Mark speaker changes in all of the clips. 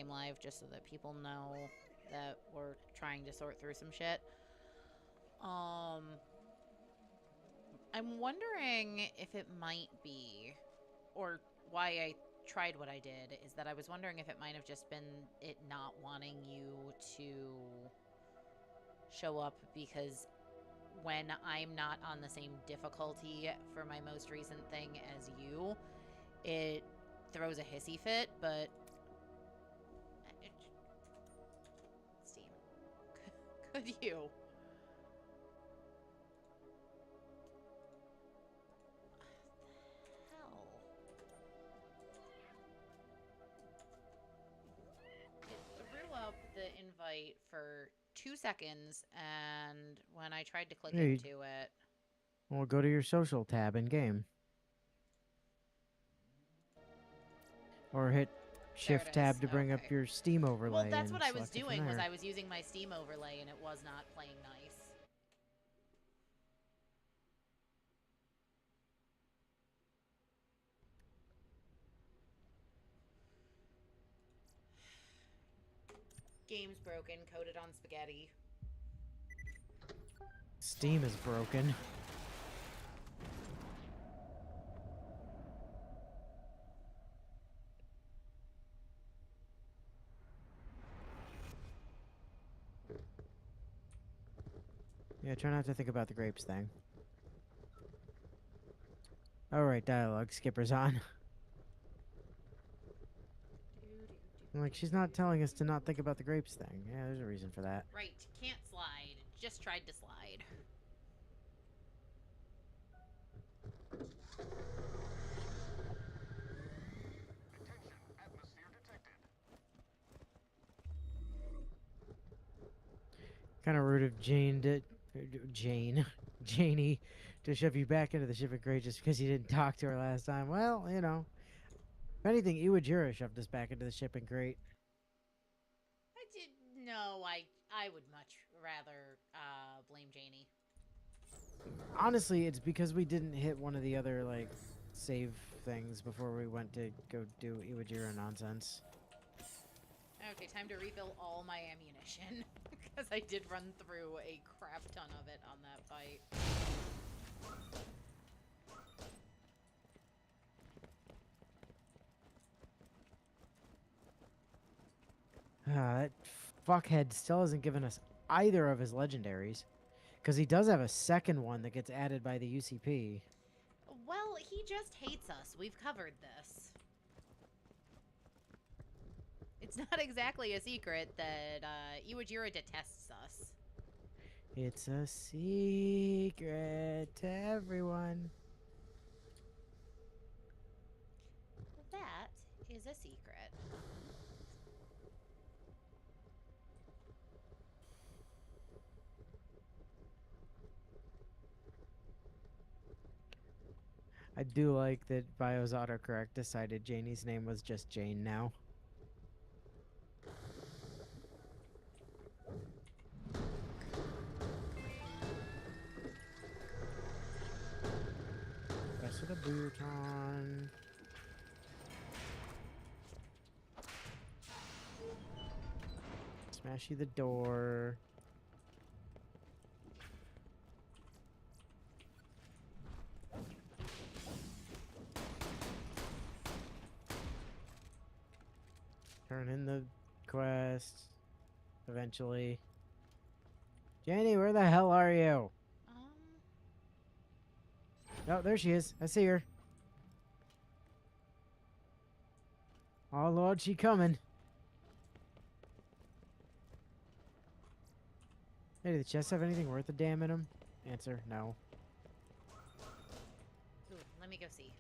Speaker 1: game live just so that people know that we're trying to sort through some shit. I'm wondering if it might be, or why I tried what I did, is that I was wondering if it might have just been it not wanting you to show up because when I'm not on the same difficulty for my most recent thing as you, it throws a hissy fit, but... Steam. Could you? Hell. It threw up the invite for 2 seconds, and when I tried to click
Speaker 2: Hey,
Speaker 1: into it...
Speaker 2: well, go to your social tab in game. Or hit
Speaker 1: There it
Speaker 2: Shift
Speaker 1: is.
Speaker 2: tab to bring up
Speaker 1: Okay.
Speaker 2: your Steam
Speaker 1: Well,
Speaker 2: overlay
Speaker 1: that's what
Speaker 2: and
Speaker 1: I was
Speaker 2: select it from
Speaker 1: doing, was
Speaker 2: there.
Speaker 1: I was using my Steam overlay, and it was not playing nice. Game's broken, coded on spaghetti.
Speaker 2: Steam is broken. Yeah, try not to think about the grapes thing. Alright, dialogue. Skipper's on. Like, she's not telling us to not think about the grapes thing. Yeah, there's a reason for that.
Speaker 1: Right, can't slide. Just tried to slide.
Speaker 3: Attention, atmosphere detected.
Speaker 2: Kind of rude of Janie, to shove you back into the shipping crate just because you didn't talk to her last time. Well, you know, if anything, Iwajira shoved us back into the shipping crate.
Speaker 1: I did... No, I would much rather, blame Janie.
Speaker 2: Honestly, it's because we didn't hit one of the other, like, save things before we went to go do Iwajira nonsense.
Speaker 1: Okay, time to refill all my ammunition. Because I did run through a crap ton of it on that fight.
Speaker 2: That fuckhead still hasn't given us either of his legendaries. Because he does have a second one that gets added by the UCP.
Speaker 1: Well, he just hates us. We've covered this. It's not exactly a secret that Iwajira detests us.
Speaker 2: It's a secret to everyone.
Speaker 1: That is a secret.
Speaker 2: I do like that Bio's autocorrect decided Janie's name was just Jane now. Rest of the boot on. Smash you the door. Turn in the quest. Eventually. Janie, where the hell are you?
Speaker 1: Um,
Speaker 2: Oh, there she is. I see her. Oh, Lord, she coming. Hey, did the chests have anything worth a damn in them? Answer, no.
Speaker 1: ooh, let me go see.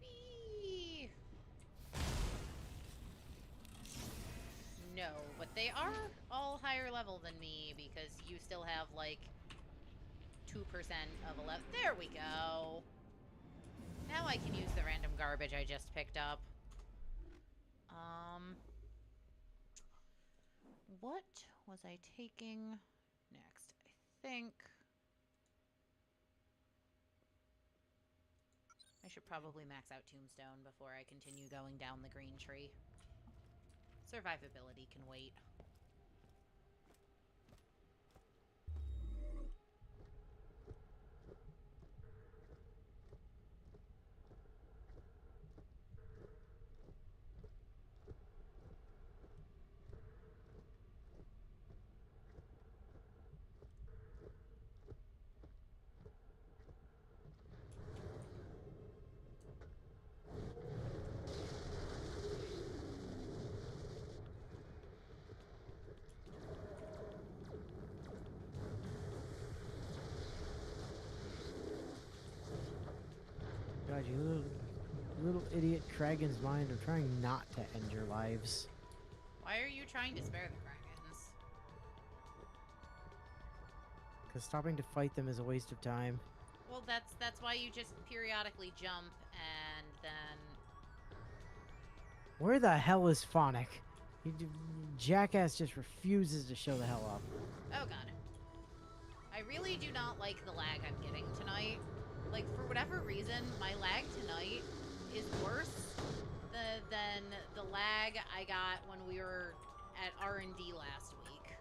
Speaker 1: Whee! No, but they are all higher level than me because you still have like 2% of 11. There we go. Now I can use the random garbage I just picked up. What was I taking next? I think I should probably max out Tombstone before I continue going down the green tree. Survivability can wait.
Speaker 2: God, you little idiot Kragen's mind. I'm trying not to end your lives.
Speaker 1: Why are you trying to spare the Kragans?
Speaker 2: Because stopping to fight them is a waste of time.
Speaker 1: Well, that's why you just periodically jump and then...
Speaker 2: Where the hell is Phonic? Jackass just refuses to show the hell up.
Speaker 1: Oh god. I really do not like the lag I'm getting tonight. Like, for whatever reason, my lag tonight is worse than the lag I got when we were at R&D last week.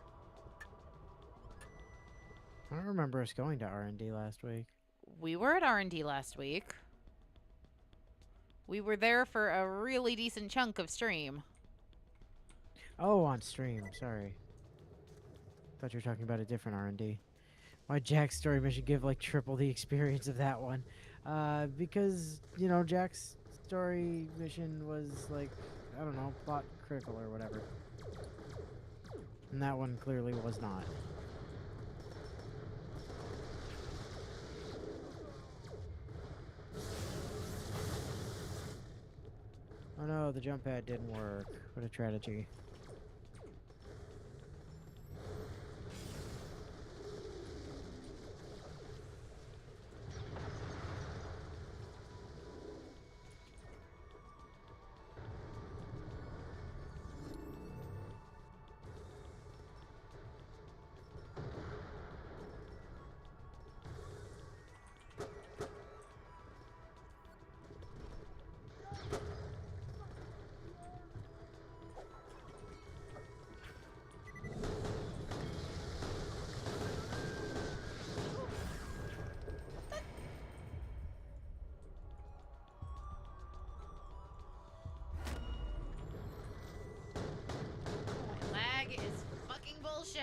Speaker 2: I don't remember us going to R&D last week.
Speaker 1: We were at R&D last week. We were there for a really decent chunk of stream.
Speaker 2: Oh, on stream. Sorry. Thought you were talking about a different R&D. Why Jack's story mission give like triple the experience of that one? Because, you know, Jack's story mission was like, I don't know, plot critical or whatever. And that one clearly was not. Oh no, the jump pad didn't work. What a tragedy.
Speaker 1: Lag is fucking bullshit.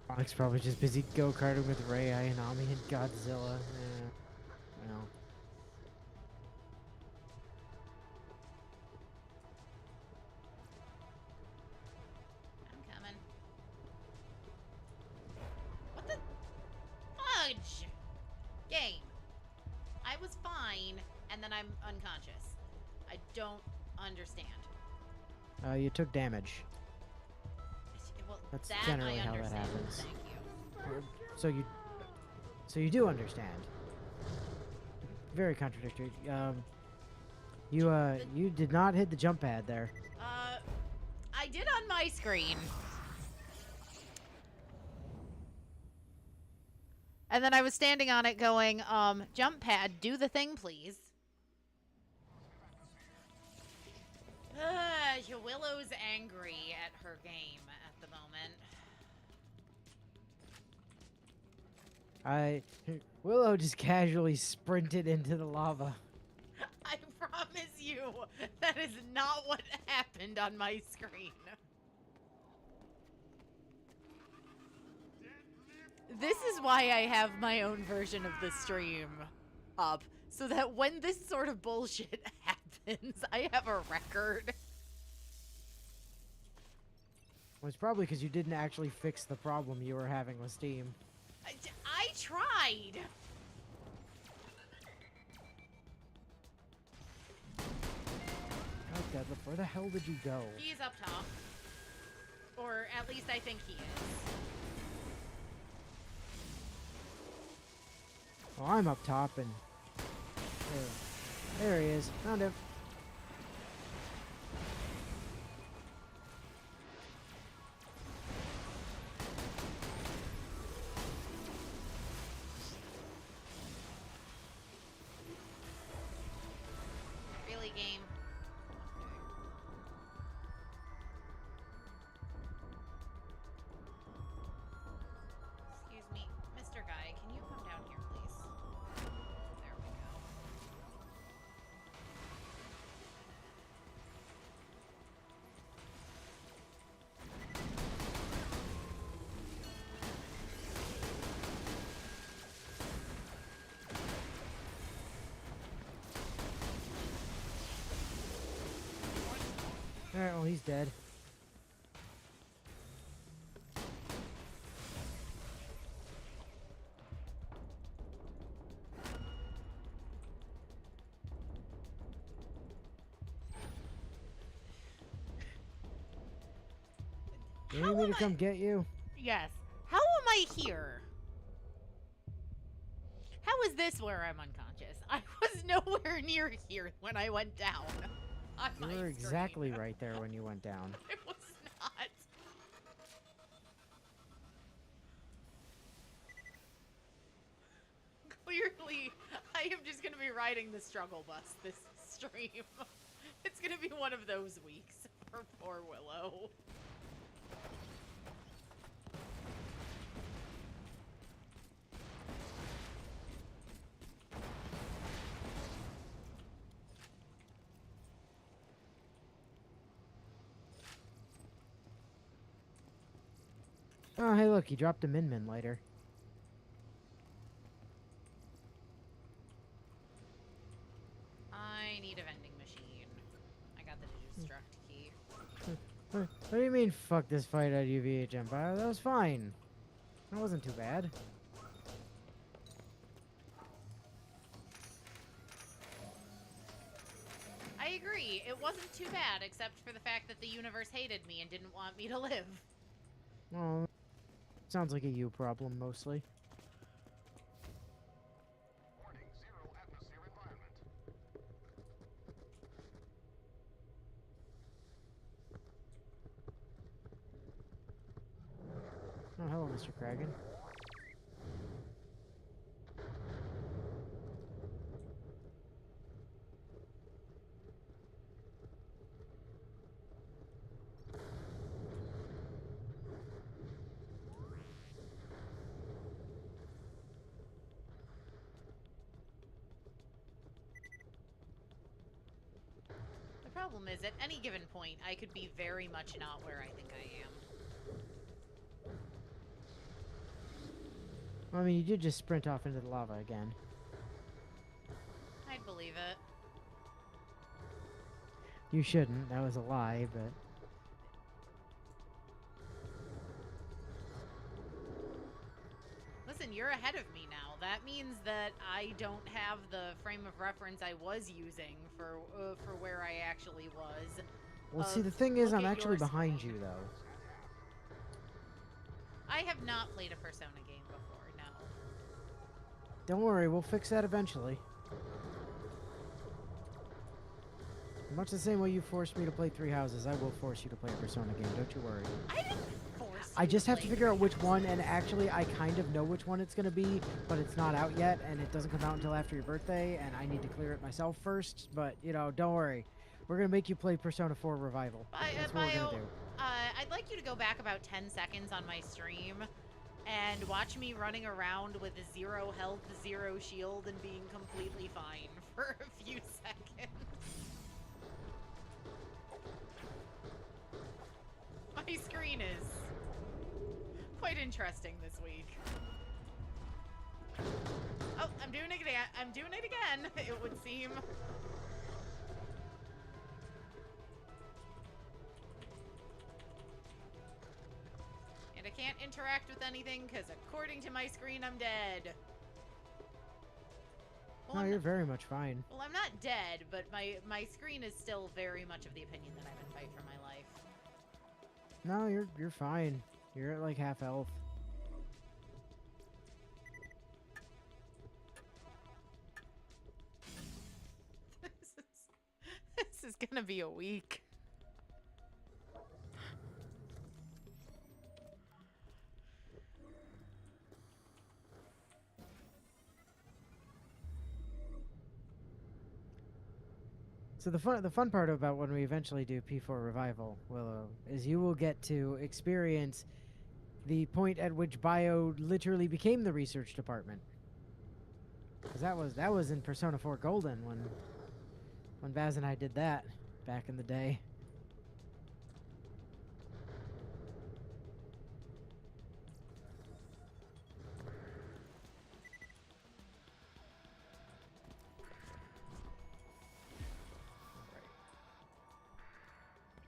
Speaker 2: Fonic's probably just busy go-karting with Ray, Ayanami, and Godzilla. Well.
Speaker 1: I'm coming. What the fudge? Game. I was fine, and then I'm unconscious. I don't understand.
Speaker 2: You took damage.
Speaker 1: Well,
Speaker 2: That's
Speaker 1: that
Speaker 2: generally
Speaker 1: I
Speaker 2: how that
Speaker 1: understand.
Speaker 2: happens.
Speaker 1: Thank you.
Speaker 2: So you do understand. Very contradictory. You did not hit the jump pad there.
Speaker 1: I did on my screen. And then I was standing on it going, jump pad, do the thing, please. Willow's angry at her game at the moment.
Speaker 2: Willow just casually sprinted into the lava.
Speaker 1: I promise you, that is not what happened on my screen. This is why I have my own version of the stream up, so that when this sort of bullshit happens, I have a record.
Speaker 2: Well, it's probably because you didn't actually fix the problem you were having with Steam.
Speaker 1: I tried.
Speaker 2: God, Deadlift, where the hell did you go?
Speaker 1: He's up top. Or at least I think he is.
Speaker 2: Well, I'm up top and... There he is. Found him. Alright, well, he's dead. You need me to come get you?
Speaker 1: Yes. How am I here? How is this where I'm unconscious? I was nowhere near here when I went down. On
Speaker 2: You
Speaker 1: my
Speaker 2: were exactly
Speaker 1: screen.
Speaker 2: right there when you went down.
Speaker 1: It was not. Clearly, I am just gonna be riding the struggle bus this stream. It's gonna be one of those weeks for poor Willow.
Speaker 2: Oh, hey, look, he dropped a Min lighter.
Speaker 1: I need a vending machine. I got the destruct key.
Speaker 2: What do you mean, fuck this fight at UVHM? That was fine. That wasn't too bad.
Speaker 1: I agree. It wasn't too bad, except for the fact that the universe hated me and didn't want me to live.
Speaker 2: Well, sounds like a you problem, mostly.
Speaker 3: Warning, zero atmosphere environment.
Speaker 2: Oh, hello, Mr. Kragan.
Speaker 1: The problem is, at any given point, I could be very much not where I think I am.
Speaker 2: Well, I mean, you did just sprint off into the lava again.
Speaker 1: I'd believe it.
Speaker 2: You shouldn't. That was a lie, but...
Speaker 1: Listen, you're ahead of me now. That means that I don't have the frame of reference I was using for where I actually was.
Speaker 2: Well, see, the thing is,
Speaker 1: look
Speaker 2: I'm
Speaker 1: at
Speaker 2: actually
Speaker 1: your
Speaker 2: behind
Speaker 1: screen.
Speaker 2: you, though.
Speaker 1: I have not played a Persona game before, no.
Speaker 2: Don't worry, we'll fix that eventually. Much the same way you forced me to play Three Houses, I will force you to play a Persona game, don't you worry.
Speaker 1: I didn't force
Speaker 2: I
Speaker 1: you
Speaker 2: just have to
Speaker 1: play
Speaker 2: figure out
Speaker 1: Three
Speaker 2: which
Speaker 1: Houses.
Speaker 2: one, and actually, I kind of know which one it's going to be, but it's not out yet, and it doesn't come out until after your birthday, and I need to clear it myself first, but, you know, don't worry. We're going to make you play Persona 4 Revival. That's what we're going to do.
Speaker 1: I'd like you to go back about 10 seconds on my stream and watch me running around with 0 health, 0 shield, and being completely fine for a few seconds. My screen is quite interesting this week. Oh, I'm doing it again. I'm doing it again, it would seem. And I can't interact with anything because according to my screen, I'm dead. Well,
Speaker 2: No,
Speaker 1: I'm
Speaker 2: you're
Speaker 1: not,
Speaker 2: very much fine.
Speaker 1: well, I'm not dead, but my screen is still very much of the opinion that I'm in fight for my life.
Speaker 2: No, you're fine. You're at like half health.
Speaker 1: This is gonna be a week.
Speaker 2: So the fun part about when we eventually do P4 Revival, Willow, is you will get to experience the point at which Bio literally became the research department. Because that was in Persona 4 Golden when Baz and I did that back in the day.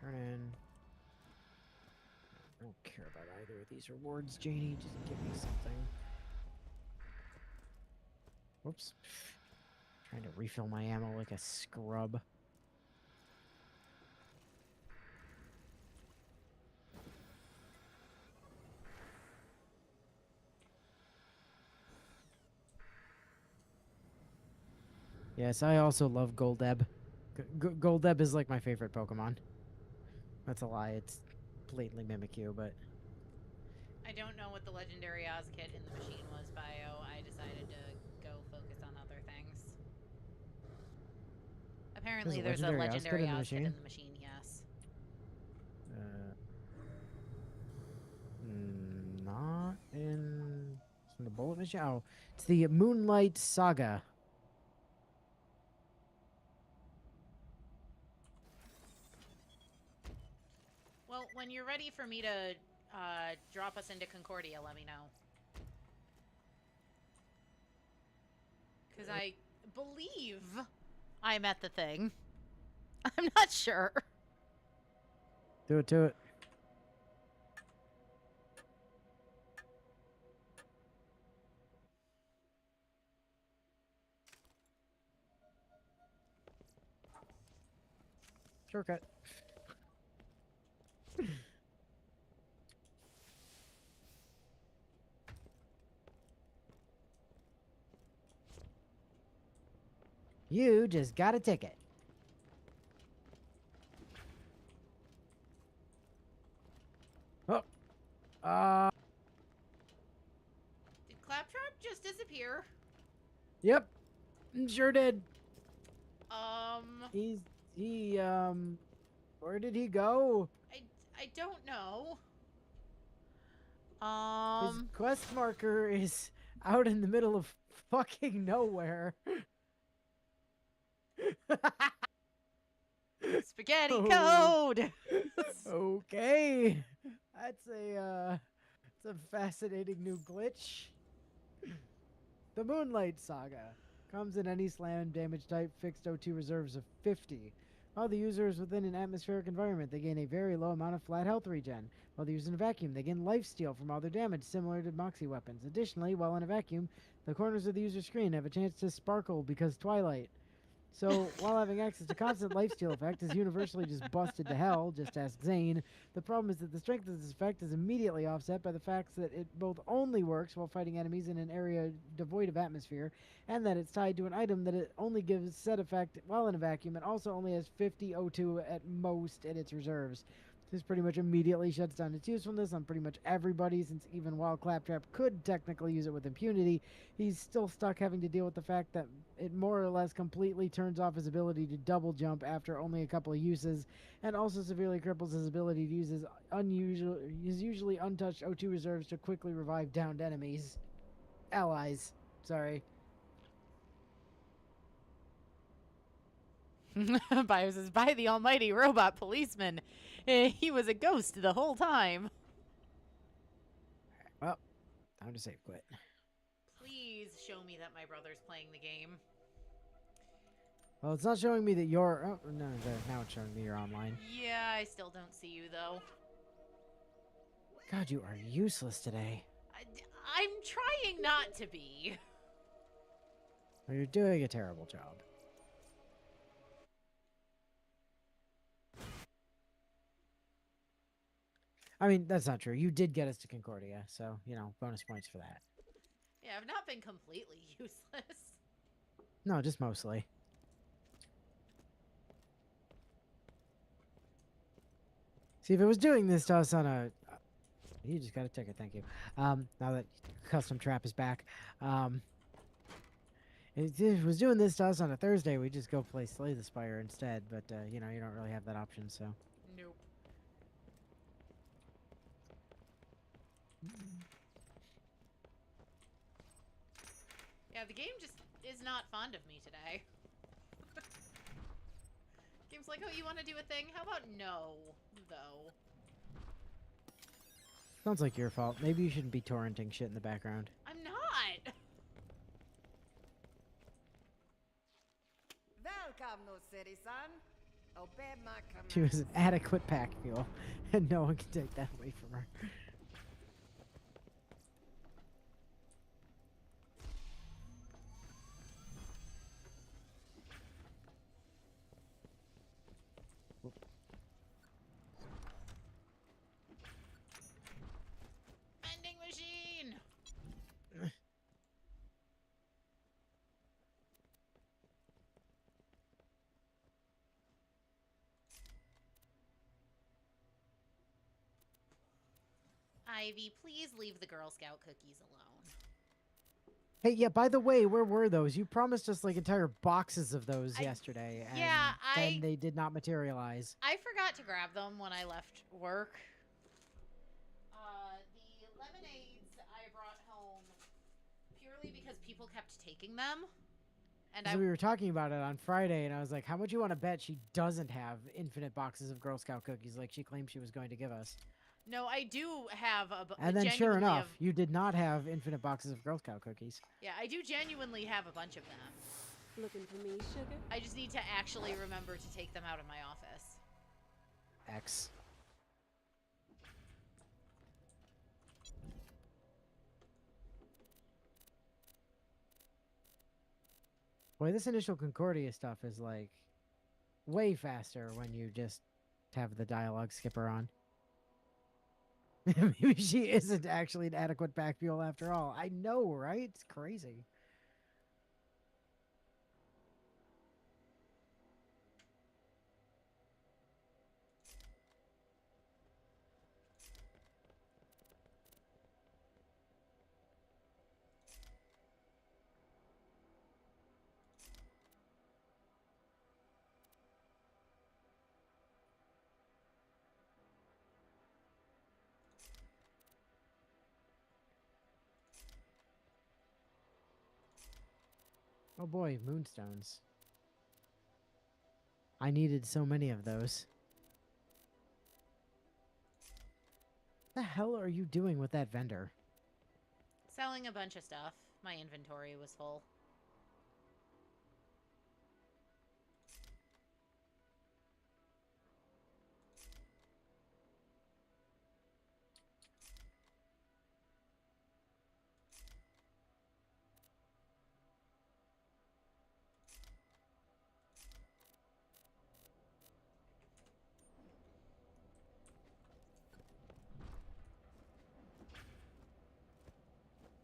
Speaker 2: Turn in. do with these rewards, Janie. Just give me something. Whoops. Trying to refill my ammo like a scrub. Yes, I also love Goldeb. Goldeb is like my favorite Pokemon. That's a lie. It's blatantly Mimikyu, but
Speaker 1: I don't know what the legendary Oz kit in the machine was, Bio. I decided to go focus on other things. Apparently, there's a legendary Oz kit in the machine, yes.
Speaker 2: Not in the bullet machine. Oh, it's the Moonlight Saga.
Speaker 1: Well, when you're ready for me to drop us into Concordia, let me know. Because I believe I'm at the thing. I'm not sure.
Speaker 2: Do it to it. Shortcut. You just got a ticket. Oh.
Speaker 1: Did Claptrap just disappear?
Speaker 2: Yep. Sure did. Where did he go?
Speaker 1: I don't know.
Speaker 2: His quest marker is out in the middle of fucking nowhere.
Speaker 1: Spaghetti code.
Speaker 2: Okay. That's it's a fascinating new glitch. The Moonlight Saga comes in any slam damage type, fixed O2 reserves of 50. While the user is within an atmospheric environment, they gain a very low amount of flat health regen. While the user is in a vacuum, they gain lifesteal from all their damage, similar to Moxie weapons. Additionally, while in a vacuum, the corners of the user's screen have a chance to sparkle because Twilight. So, while having access to constant lifesteal effect is universally just busted to hell, just ask Zane, the problem is that the strength of this effect is immediately offset by the fact that it both only works while fighting enemies in an area devoid of atmosphere, and that it's tied to an item that it only gives said effect while in a vacuum, and also only has 50 O2 at most in its reserves. This pretty much immediately shuts down its usefulness on pretty much everybody, since even while Claptrap could technically use it with impunity, he's still stuck having to deal with the fact that it more or less completely turns off his ability to double jump after only a couple of uses, and also severely cripples his ability to use his usually untouched O2 reserves to quickly revive downed enemies. Allies. Sorry.
Speaker 1: Bio says, by the almighty robot policeman. He was a ghost the whole time.
Speaker 2: Well, time to save quit.
Speaker 1: Please show me that my brother's playing the game.
Speaker 2: Well, it's not showing me that you're... Oh, no, now it's showing me you're online.
Speaker 1: Yeah, I still don't see you, though.
Speaker 2: God, you are useless today.
Speaker 1: I'm trying not to be.
Speaker 2: Well, you're doing a terrible job. I mean, that's not true. You did get us to Concordia, so, you know, bonus points for that.
Speaker 1: Yeah, I've not been completely useless.
Speaker 2: No, just mostly. See, if it was doing this to us on a... You just got a ticket, thank you. Now that Custom Trap is back. If it was doing this to us on a Thursday, we'd just go play Slay the Spire instead, but, you know, you don't really have that option, so...
Speaker 1: Nope. Yeah, the game just is not fond of me today. Game's like, oh, you want to do a thing? How about no, though?
Speaker 2: Sounds like your fault. Maybe you shouldn't be torrenting shit in the background.
Speaker 1: I'm not!
Speaker 4: Welcome, no city son. Obey my command.
Speaker 2: She was an adequate pack fuel, and no one can take that away from her.
Speaker 1: Ivy, please leave the Girl Scout cookies alone.
Speaker 2: Hey, yeah, by the way, where were those? You promised us like entire boxes of those
Speaker 1: I-
Speaker 2: yesterday, and
Speaker 1: yeah,
Speaker 2: then they did not materialize.
Speaker 1: I forgot to grab them when I left work. The lemonades I brought home purely because people kept taking them. And
Speaker 2: So we were talking about it on Friday, and I was like, how much you want to bet she doesn't have infinite boxes of Girl Scout cookies like she claimed she was going to give us?
Speaker 1: No, I do have
Speaker 2: And then sure
Speaker 1: genuinely
Speaker 2: enough, you did not have infinite boxes of Girl Scout cookies.
Speaker 1: Yeah, I do genuinely have a bunch of them.
Speaker 5: Looking for me, sugar?
Speaker 1: I just need to actually remember to take them out of my office.
Speaker 2: X. Boy, this initial Concordia stuff is like way faster when you just have the dialogue skipper on. Maybe she isn't actually an adequate back fuel after all. I know, right? It's crazy. Oh boy, moonstones. I needed so many of those. What the hell are you doing with that vendor?
Speaker 1: Selling a bunch of stuff. My inventory was full.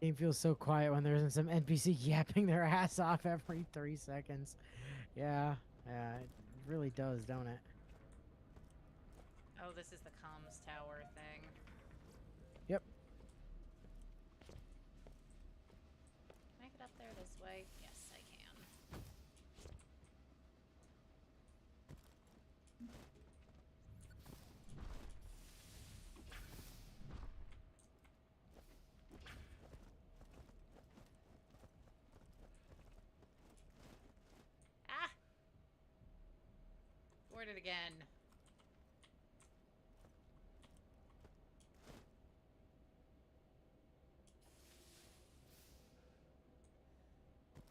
Speaker 2: Game feels so quiet when there isn't some NPC yapping their ass off every 3 seconds. Yeah, it really does, don't it?
Speaker 1: Oh, this is the comms tower thing.
Speaker 2: Yep.
Speaker 1: Can I get up there this way? Yes, I can. Ah! Boarded again.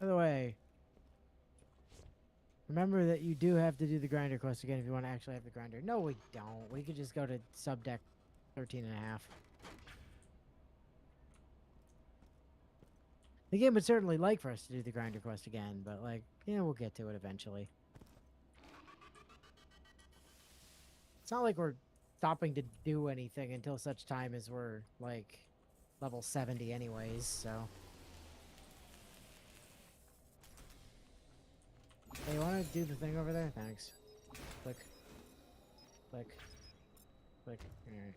Speaker 2: By the way, remember that you do have to do the grinder quest again if you want to actually have the grinder. No, we don't. We could just go to subdeck 13 and a half. The game would certainly like for us to do the grinder quest again, but like, yeah, we'll get to it eventually. It's not like we're stopping to do anything until such time as we're like level 70 anyways, so. Hey, you want to do the thing over there? Thanks. Click. Click. Click. Alright.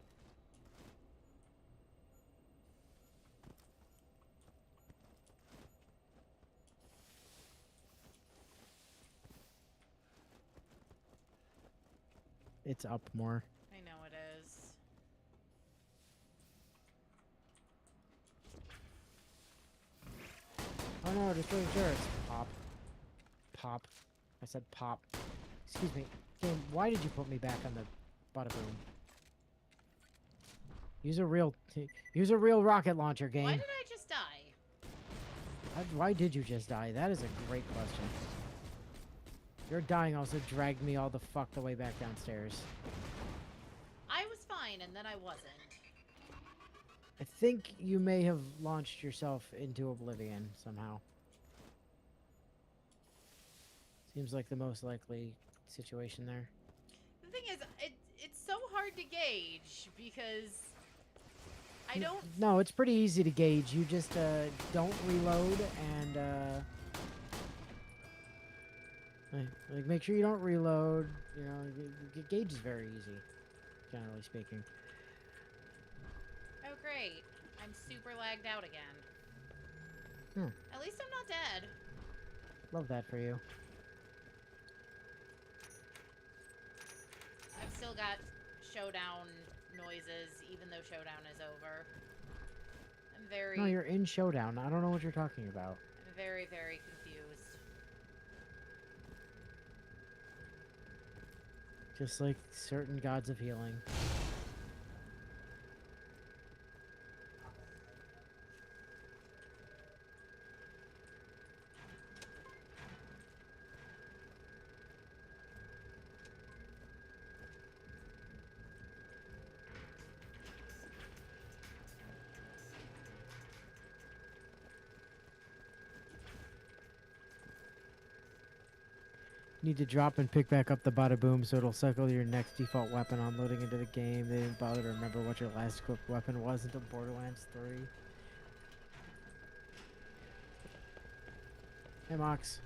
Speaker 2: It's up more.
Speaker 1: I know it is.
Speaker 2: Oh no, destroy the turrets. Pop. Pop. I said pop. Excuse me. Game, why did you put me back on the bada boom? Use a real rocket launcher, game.
Speaker 1: Why did I just die?
Speaker 2: Why did you just die? That is a great question. Your dying also dragged me all the fuck the way back downstairs.
Speaker 1: I was fine, and then I wasn't.
Speaker 2: I think you may have launched yourself into oblivion somehow. Seems like the most likely situation there.
Speaker 1: The thing is, it's so hard to gauge because I don't.
Speaker 2: No, it's pretty easy to gauge. You just don't reload and like make sure you don't reload. You know, gauge is very easy, generally speaking.
Speaker 1: Oh great! great. I'm super lagged out again. At least I'm not dead.
Speaker 2: Love that for you.
Speaker 1: I've still got showdown noises, even though showdown is over. I'm very...
Speaker 2: No, you're in Showdown. I don't know what you're talking about.
Speaker 1: I'm very, very confused.
Speaker 2: Just like certain gods of healing. Need to drop and pick back up the bada boom so it'll cycle your next default weapon on loading into the game. They didn't bother to remember what your last equipped weapon was until Borderlands 3. Hey, Mox.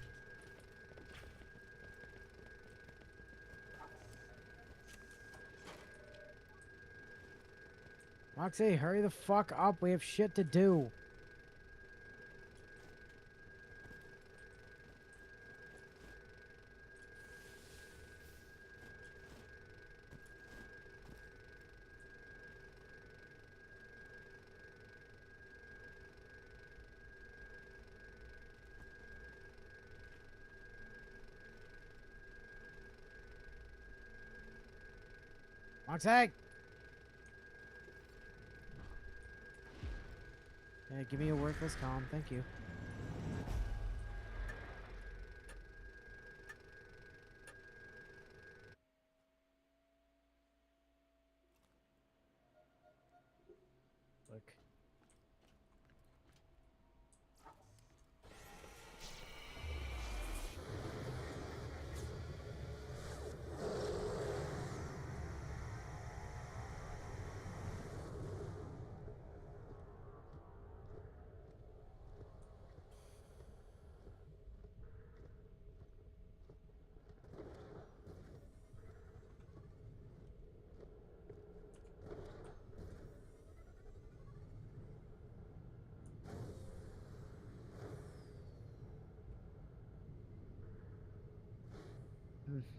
Speaker 2: Moxie, hurry the fuck up. We have shit to do. Moxie! Yeah, give me a worthless calm. Thank you. Look.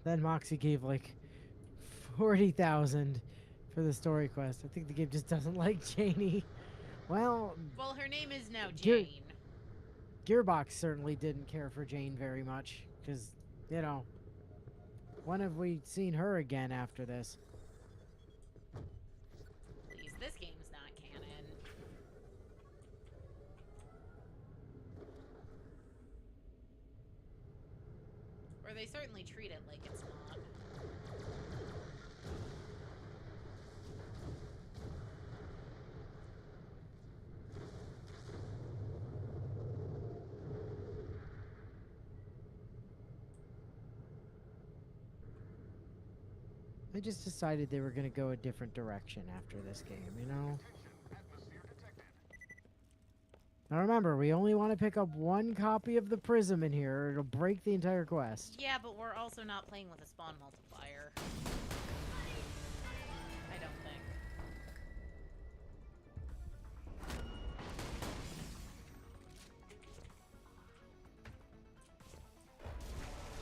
Speaker 2: Then Moxie gave like 40,000 for the story quest. I think the game just doesn't like Janie. Well,
Speaker 1: her name is now
Speaker 2: Gear-
Speaker 1: Jane.
Speaker 2: Gearbox certainly didn't care for Jane very much because, you know, when have we seen her again after this?
Speaker 1: Please, this game's not canon. Or they certainly treat it like it's not.
Speaker 2: I just decided they were going to go a different direction after this game, you know?
Speaker 3: Atmosphere detected.
Speaker 2: Now remember, we only want to pick up one copy of the Prism in here, or it'll break the entire quest.
Speaker 1: Yeah, but we're also not playing with a spawn multiplier. I don't think.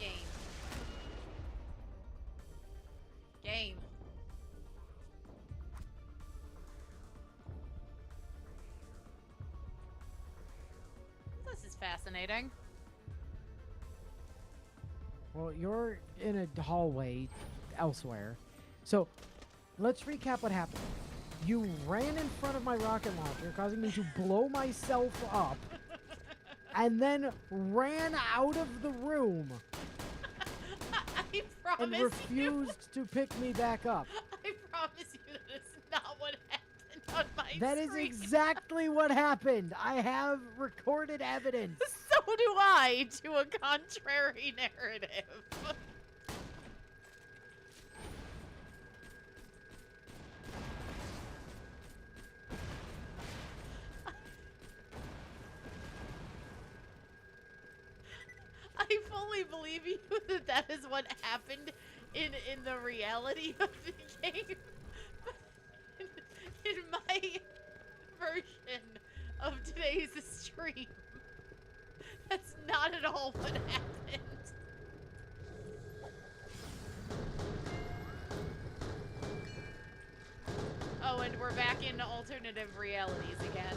Speaker 1: Game. Game. This is fascinating.
Speaker 2: Well, you're in a hallway elsewhere. So, let's recap what happened. You ran in front of my rocket launcher, causing me to blow myself up, and then ran out of the room
Speaker 1: I
Speaker 2: and
Speaker 1: promise
Speaker 2: refused to pick me back up.
Speaker 1: I promise you that is not what happened on my
Speaker 2: That is
Speaker 1: screen.
Speaker 2: exactly what happened. I have recorded evidence.
Speaker 1: So do I, to a contrary narrative. I fully believe you that that is what happened in the reality of the game. In my today's stream. That's not at all what happened. Oh, and we're back into alternative realities again.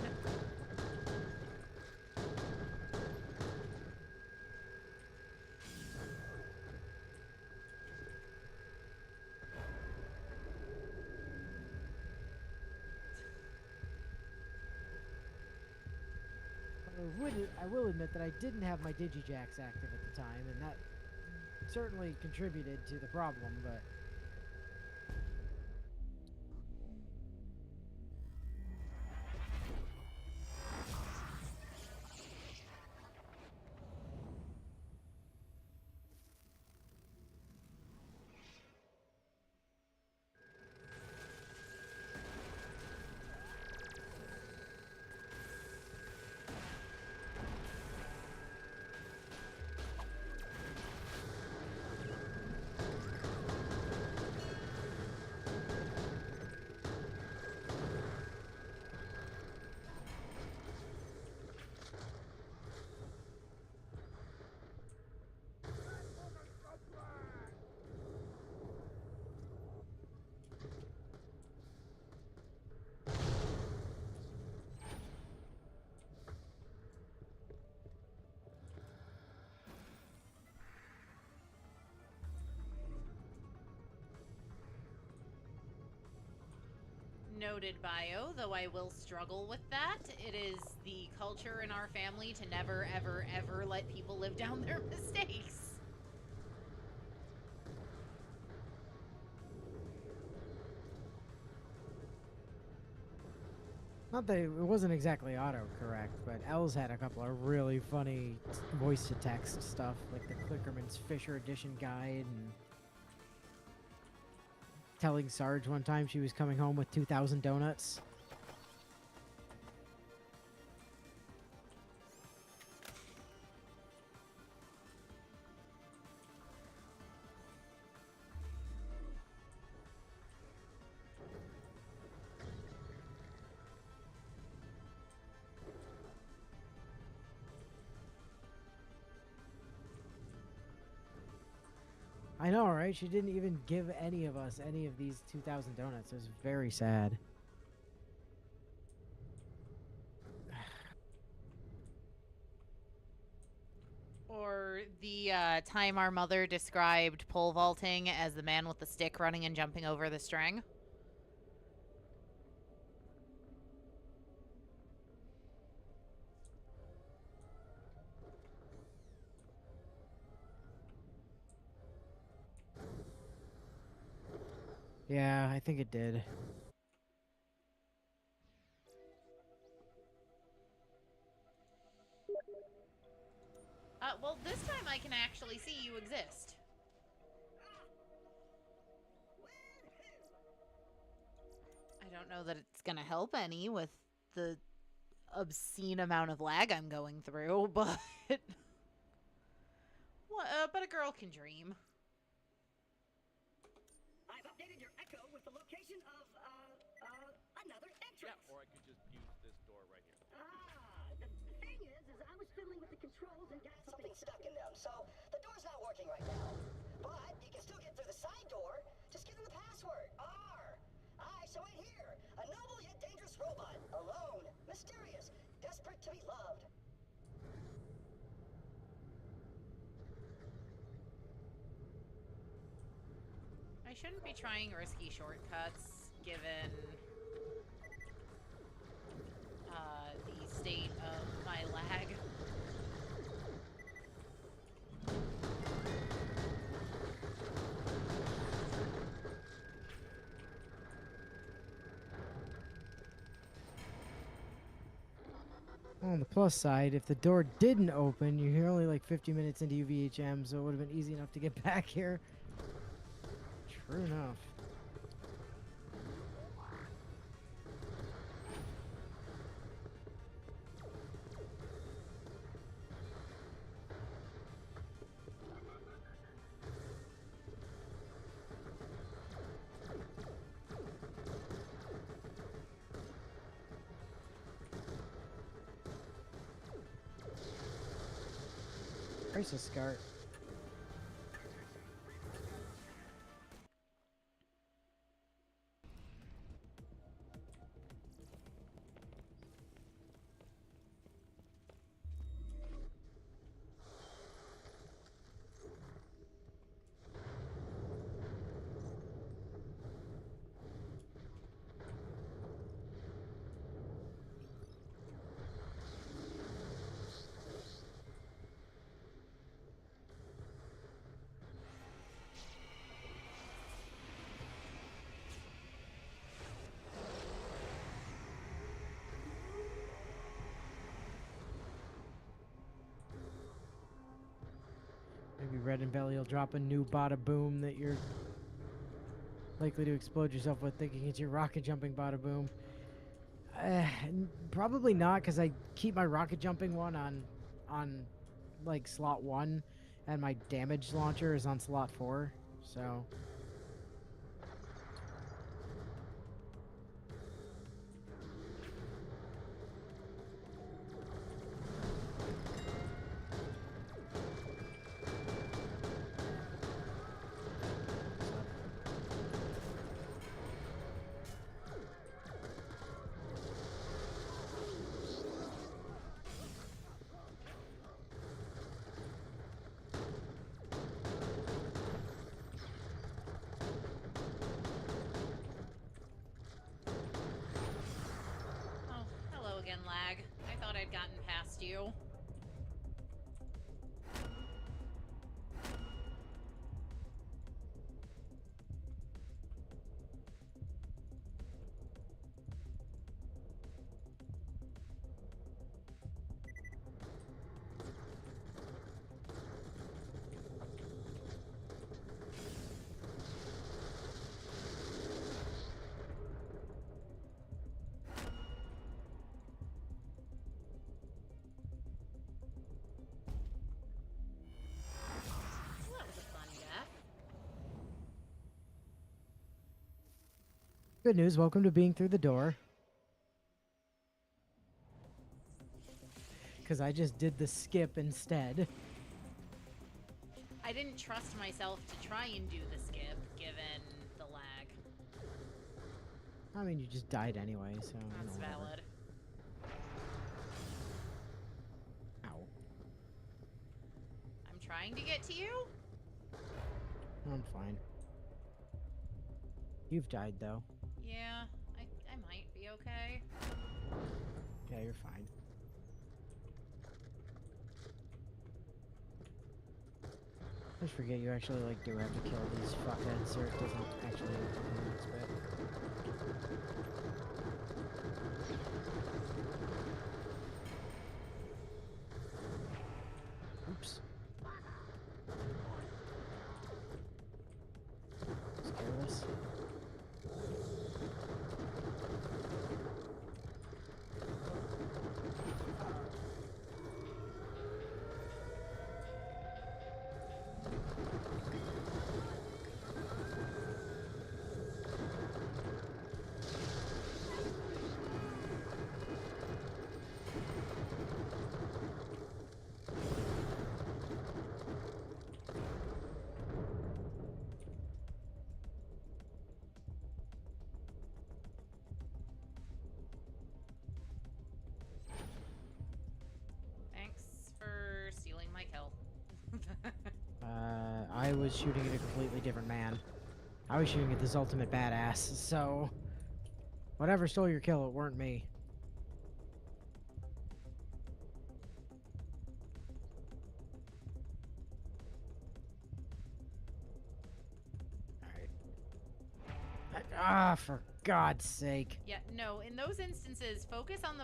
Speaker 2: I will admit that I didn't have my Digijacks active at the time, and that certainly contributed to the problem, but...
Speaker 1: Noted bio, though I will struggle with that. It is the culture in our family to never, ever, ever let people live down their mistakes.
Speaker 2: Not that it wasn't exactly autocorrect, but Els had a couple of really funny voice-to-text stuff, like the Clickerman's Fisher Edition guide, and telling Sarge one time she was coming home with 2,000 donuts. I know, right? She didn't even give any of us any of these 2,000 donuts. It was very sad.
Speaker 1: Or the time our mother described pole vaulting as the man with the stick running and jumping over the string.
Speaker 2: Yeah, I think it did.
Speaker 1: Well, this time I can actually see you exist. I don't know that it's gonna help any with the obscene amount of lag I'm going through, but... but a girl can dream.
Speaker 6: I've updated your echo with the location of, another entrance.
Speaker 3: Yeah, or I could just use this door right here.
Speaker 6: The thing is I was fiddling with the controls and got
Speaker 7: Something stuck in them, so the door's not working right now. But you can still get through the side door. Just give them the password. R. I show it here. A noble yet dangerous robot. Alone. Mysterious. Desperate to be loved.
Speaker 1: I shouldn't be trying risky shortcuts, given the state of my lag.
Speaker 2: On the plus side, if the door didn't open, you're only like 50 minutes into UVHM, so it would have been easy enough to get back here. True enough. Crisis Scar. Maybe Red and Belly will drop a new bada boom that you're likely to explode yourself with, thinking it's your rocket jumping bada boom. Probably not, because I keep my rocket jumping one on like slot 1, and my damage launcher is on slot 4. So
Speaker 1: Oh, hello again, lag. I thought I'd gotten past you. Well, that was a fun death.
Speaker 2: good news. Welcome to being through the door. Because I just did the skip instead.
Speaker 1: I didn't trust myself to try and do the skip, given the lag.
Speaker 2: I mean, you just died anyway, so.
Speaker 1: That's
Speaker 2: whatever.
Speaker 1: valid.
Speaker 2: Ow.
Speaker 1: I'm trying to get to you?
Speaker 2: I'm fine. You've died, though.
Speaker 1: Yeah, I might be okay.
Speaker 2: Yeah, you're fine. I just forget you actually, like, do have to kill these fuckheads, so it doesn't actually expect. Oops. Just careless.
Speaker 1: Thanks for stealing my kill.
Speaker 2: I was shooting at a completely different man. I was shooting at this ultimate badass, so... Whatever stole your kill, it weren't me. Alright. For God's sake.
Speaker 1: Yeah, no, in those instances, focus on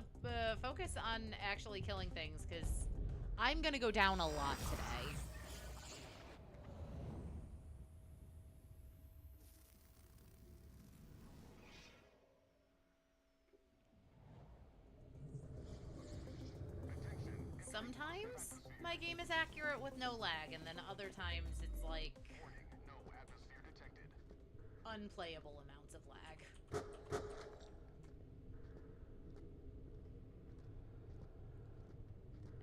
Speaker 1: actually killing things, because I'm gonna go down a lot today. Sometimes my game is accurate with no lag, and then other times it's like unplayable amounts of lag.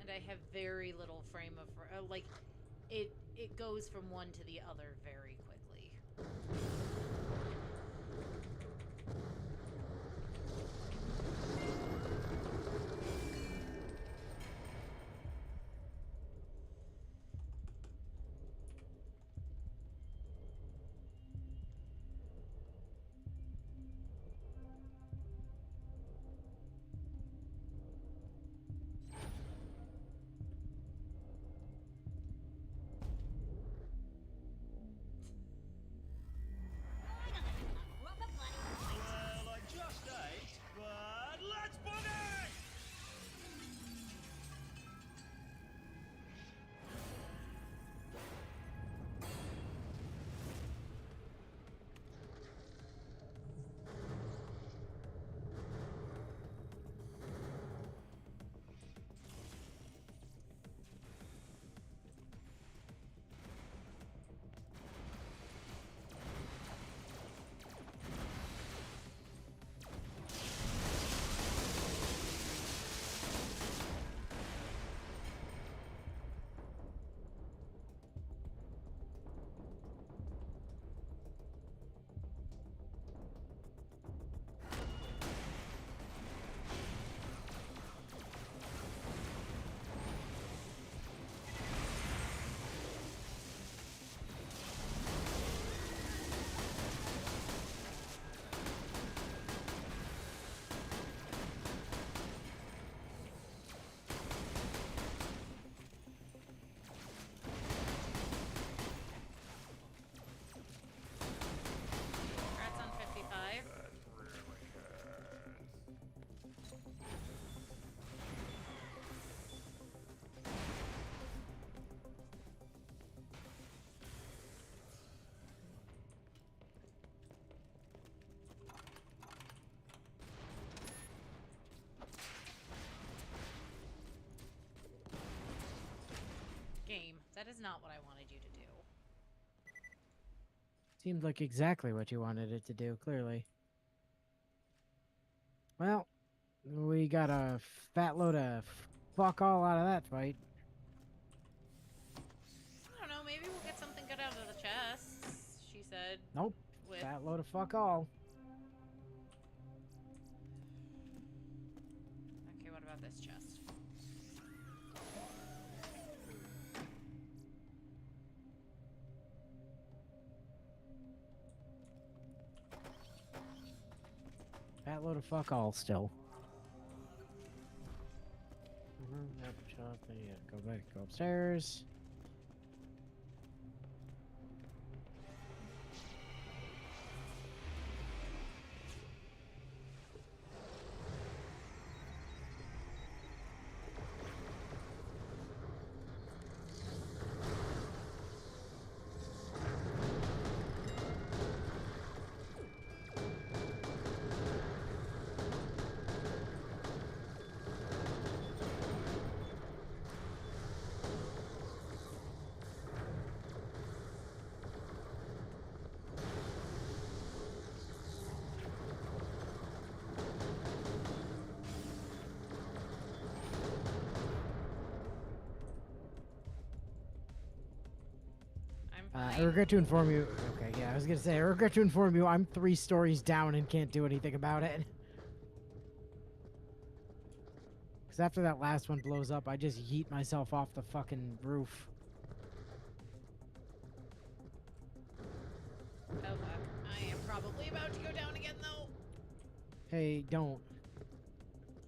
Speaker 1: And I I have very little frame of like it goes from one to the other very quickly.
Speaker 3: Well, I just ate, but let's boogie!
Speaker 1: Congrats on 55. Game. That is not what I wanted you to do.
Speaker 2: Seemed like exactly what you wanted it to do, clearly. Well, we got a fat load of fuck all out of that fight.
Speaker 1: I don't know, maybe we'll get something good out of the chests, she said.
Speaker 2: Nope.
Speaker 1: With
Speaker 2: Fat load of fuck all.
Speaker 1: okay, what about this chest?
Speaker 2: Fat load of fuck all still. Yep, yeah, go back, go upstairs.
Speaker 1: I'm
Speaker 2: I
Speaker 1: fine.
Speaker 2: regret to inform you. Okay, yeah, I was gonna say, I regret to inform you, I'm 3 stories down and can't do anything about it. Because after that last one blows up, I just yeet myself off the fucking roof.
Speaker 1: Oh fuck. I am probably about to go down again though.
Speaker 2: Hey, don't.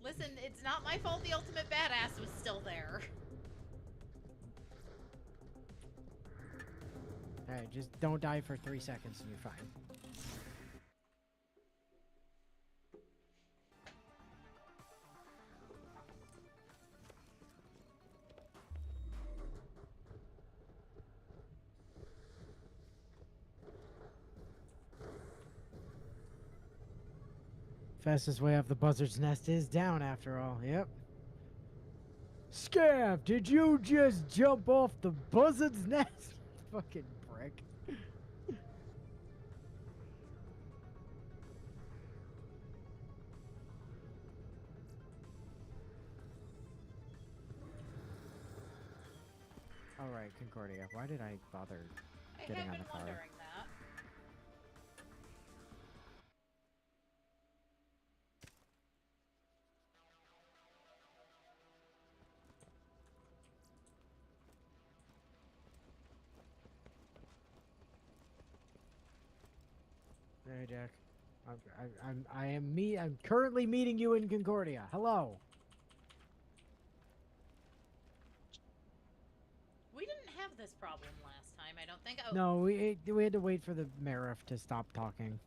Speaker 1: Listen, it's not my fault the ultimate badass was still there.
Speaker 2: Alright, just don't die for 3 seconds and you're fine. Fastest way off the buzzard's nest is down after all, yep. Scav, did you just jump off the buzzard's nest? Fucking prick. All right, Concordia. Why did I bother
Speaker 1: I
Speaker 2: getting
Speaker 1: have
Speaker 2: on
Speaker 1: been
Speaker 2: the car?
Speaker 1: wondering that.
Speaker 2: Hey, Jack. I'm currently meeting you in Concordia. Hello.
Speaker 1: We didn't have this problem last time, I don't think. Oh,
Speaker 2: No, we had to wait for the Mariff to stop talking.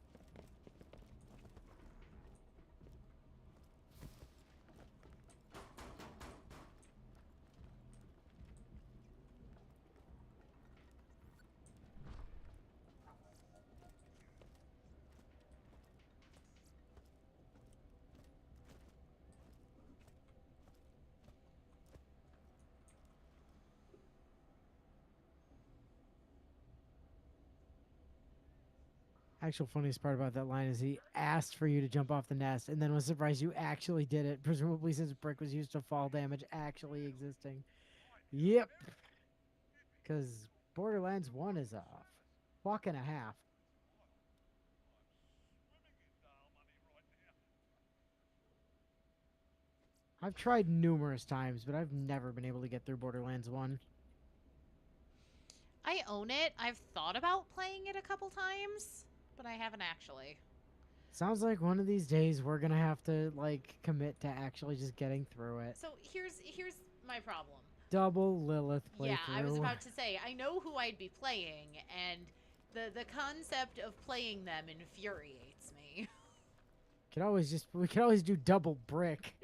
Speaker 2: Actual funniest part about that line is he asked for you to jump off the nest and then was surprised you actually did it, presumably since brick was used to fall damage actually existing. Yep. Because Borderlands 1 is a fuck and a half. I've tried numerous times, but I've never been able to get through Borderlands 1.
Speaker 1: I own it. I've thought about playing it a couple times, but I haven't actually.
Speaker 2: Sounds like one of these days we're gonna have to like commit to actually just getting through it.
Speaker 1: So here's my problem.
Speaker 2: Double Lilith playthrough.
Speaker 1: Yeah, I was about to say, I know who I'd be playing, and the concept of playing them infuriates me.
Speaker 2: We could always do double brick.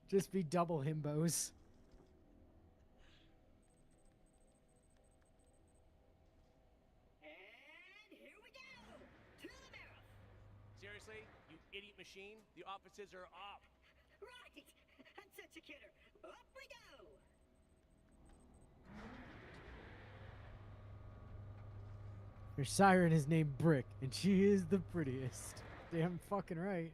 Speaker 2: Just be double himbos.
Speaker 6: And here we go! To the mirror!
Speaker 3: Seriously? You idiot machine? The offices are up.
Speaker 6: Right! I'm such a kidder. Up we go!
Speaker 2: Your siren is named Brick, and she is the prettiest. Damn fucking right.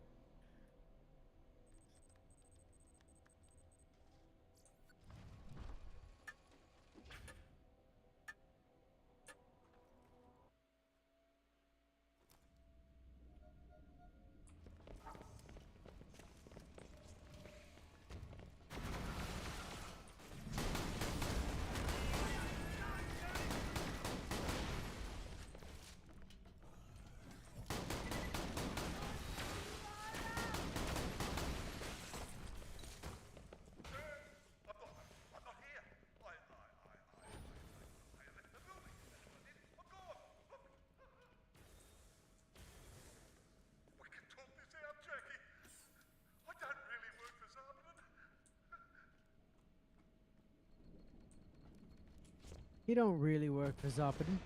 Speaker 2: You don't really work for Zoppin.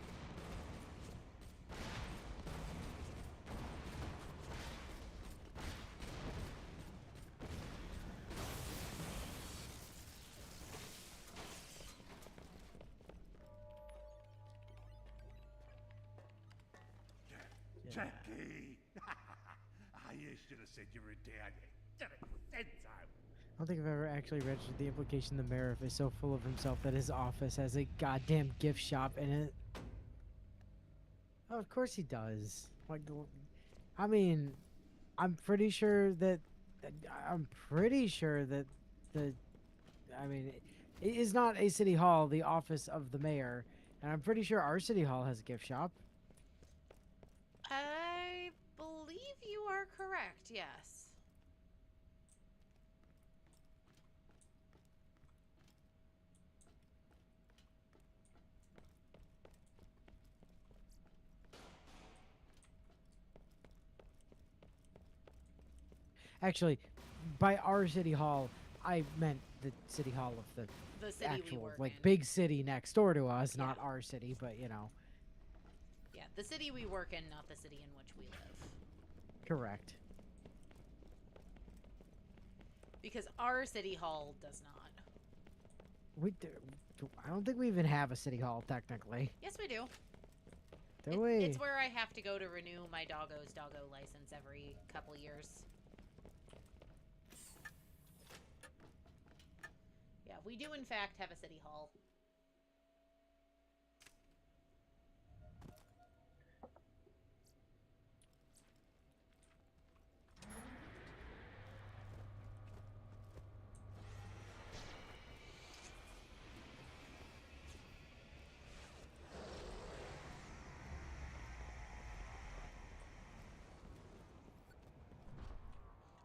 Speaker 3: Jackie! You should have said you were dead. Should have said so.
Speaker 2: I don't think I've ever actually registered the implication the Mariff is so full of himself that his office has a goddamn gift shop in it. Oh, of course he does. Like, I mean, I'm pretty sure that the, I mean, it is not a city hall, the office of the mayor, and I'm pretty sure our city hall has a gift shop.
Speaker 1: I believe you are correct, yes.
Speaker 2: Actually, by our city hall, I meant the city hall of the
Speaker 1: The city we
Speaker 2: actual,
Speaker 1: work
Speaker 2: like,
Speaker 1: in.
Speaker 2: big city next door to us, not
Speaker 1: Yeah.
Speaker 2: our city, but, you know,
Speaker 1: Yeah, the city we work in, not the city in which we live.
Speaker 2: correct.
Speaker 1: Because our city hall does not.
Speaker 2: I don't think we even have a city hall, technically.
Speaker 1: Yes, we do.
Speaker 2: Do we?
Speaker 1: It's where I have to go to renew my doggo license every couple years. Yeah, we do in fact have a city hall.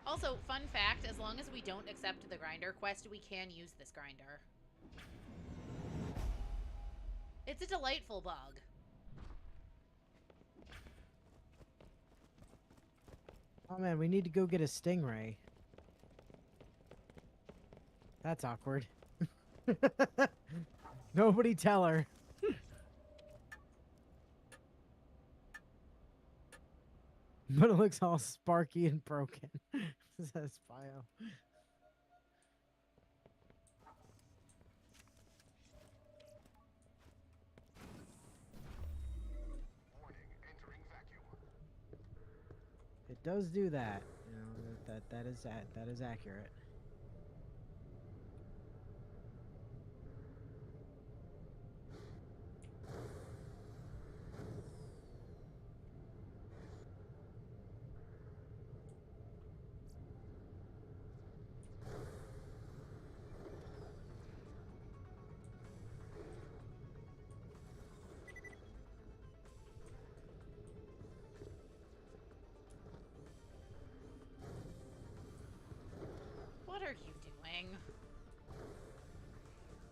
Speaker 1: Also, fun fact, as long as we don't accept the grinder quest, we can use this grinder. It's a delightful bug.
Speaker 2: Oh man, we need to go get a stingray. That's awkward. Nobody tell her. But it looks all sparky and broken. Says bio. It does do that. You know, that is accurate.
Speaker 1: What are you doing?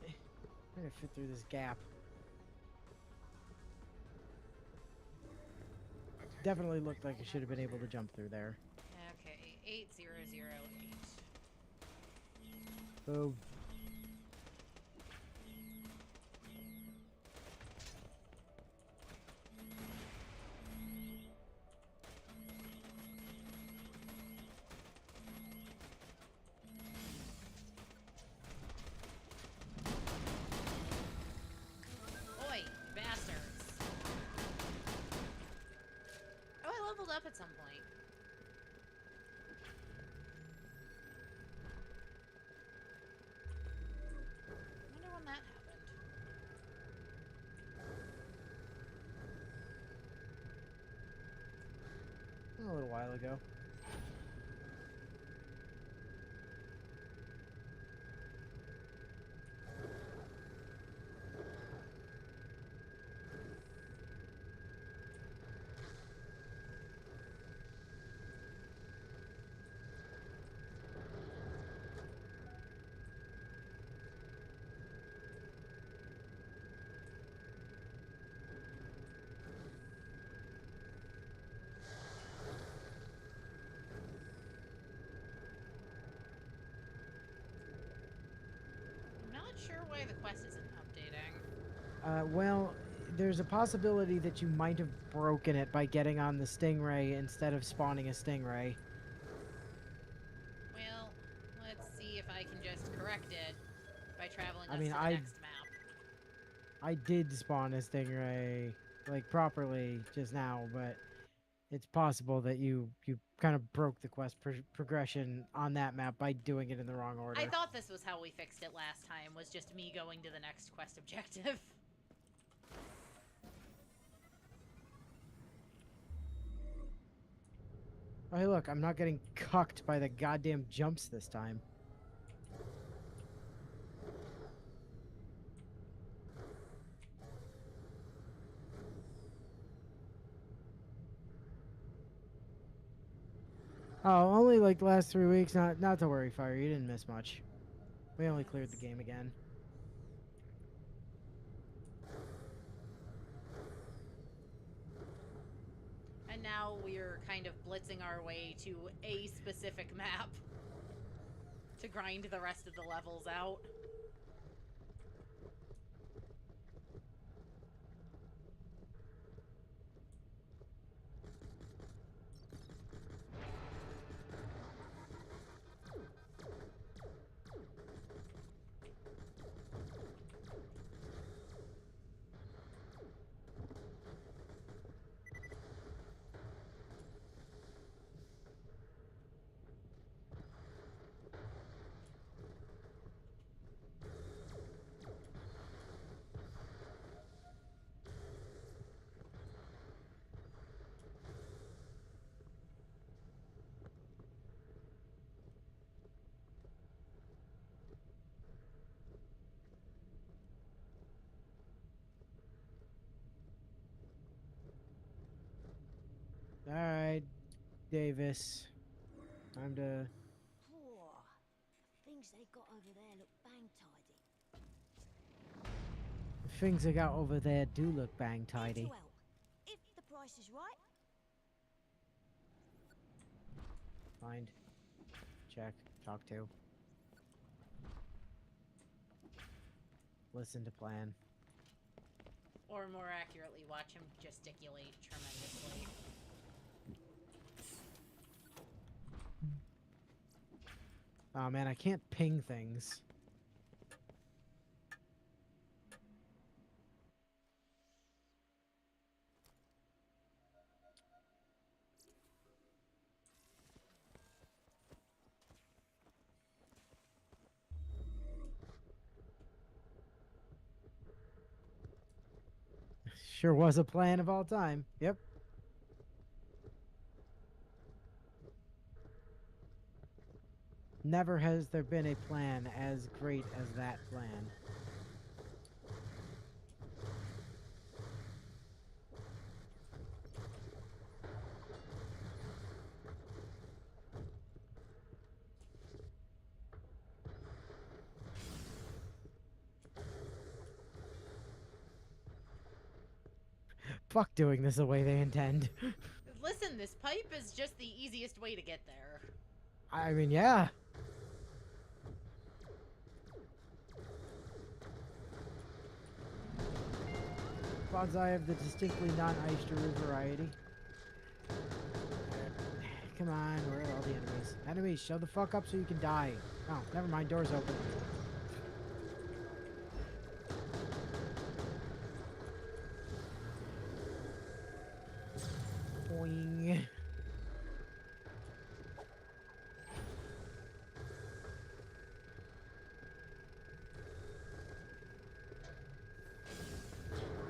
Speaker 2: I'm gonna fit through this gap. Definitely looked like I should have been able to jump through there.
Speaker 1: Okay, 8008.
Speaker 2: Boom.
Speaker 1: Oi, bastards. Oh, I leveled up at some point. I wonder when that happened.
Speaker 2: A little while ago.
Speaker 1: I'm not sure why the quest isn't updating.
Speaker 2: Well, there's a possibility that you might have broken it by getting on the stingray instead of spawning a stingray.
Speaker 1: Well, let's see if I can just correct it by traveling
Speaker 2: I
Speaker 1: us
Speaker 2: mean,
Speaker 1: to the next map.
Speaker 2: I did spawn a stingray, like, properly just now, but it's possible that you kind of broke the quest progression on that map by doing it in the wrong order.
Speaker 1: I thought this was how we fixed it last time, was just me going to the next quest objective.
Speaker 2: Oh, hey, look, I'm not getting cucked by the goddamn jumps this time. Oh, only like the last 3 weeks. Not to worry, Fire. You didn't miss much. We only cleared the game again.
Speaker 1: And now we're kind of blitzing our way to a specific map to grind the rest of the levels out.
Speaker 2: Davis. Time to...
Speaker 8: Whoa. Things they got over there look bang tidy.
Speaker 2: The things they got over there do look bang
Speaker 8: Here
Speaker 2: tidy.
Speaker 8: to help. If the price is right.
Speaker 2: Find. Check. Talk to. Listen to plan.
Speaker 1: Or more accurately, watch him gesticulate tremendously.
Speaker 2: Oh man, I can't ping things. Sure was a plan of all time. Yep. Never has there been a plan as great as that plan. Fuck doing this the way they intend.
Speaker 1: Listen, this pipe is just the easiest way to get there.
Speaker 2: I mean, yeah. Bonsai have the distinctly non-Eyster variety. Come on, where are all the enemies? Enemies, shut the fuck up so you can die. Oh, never mind, door's open. Boing.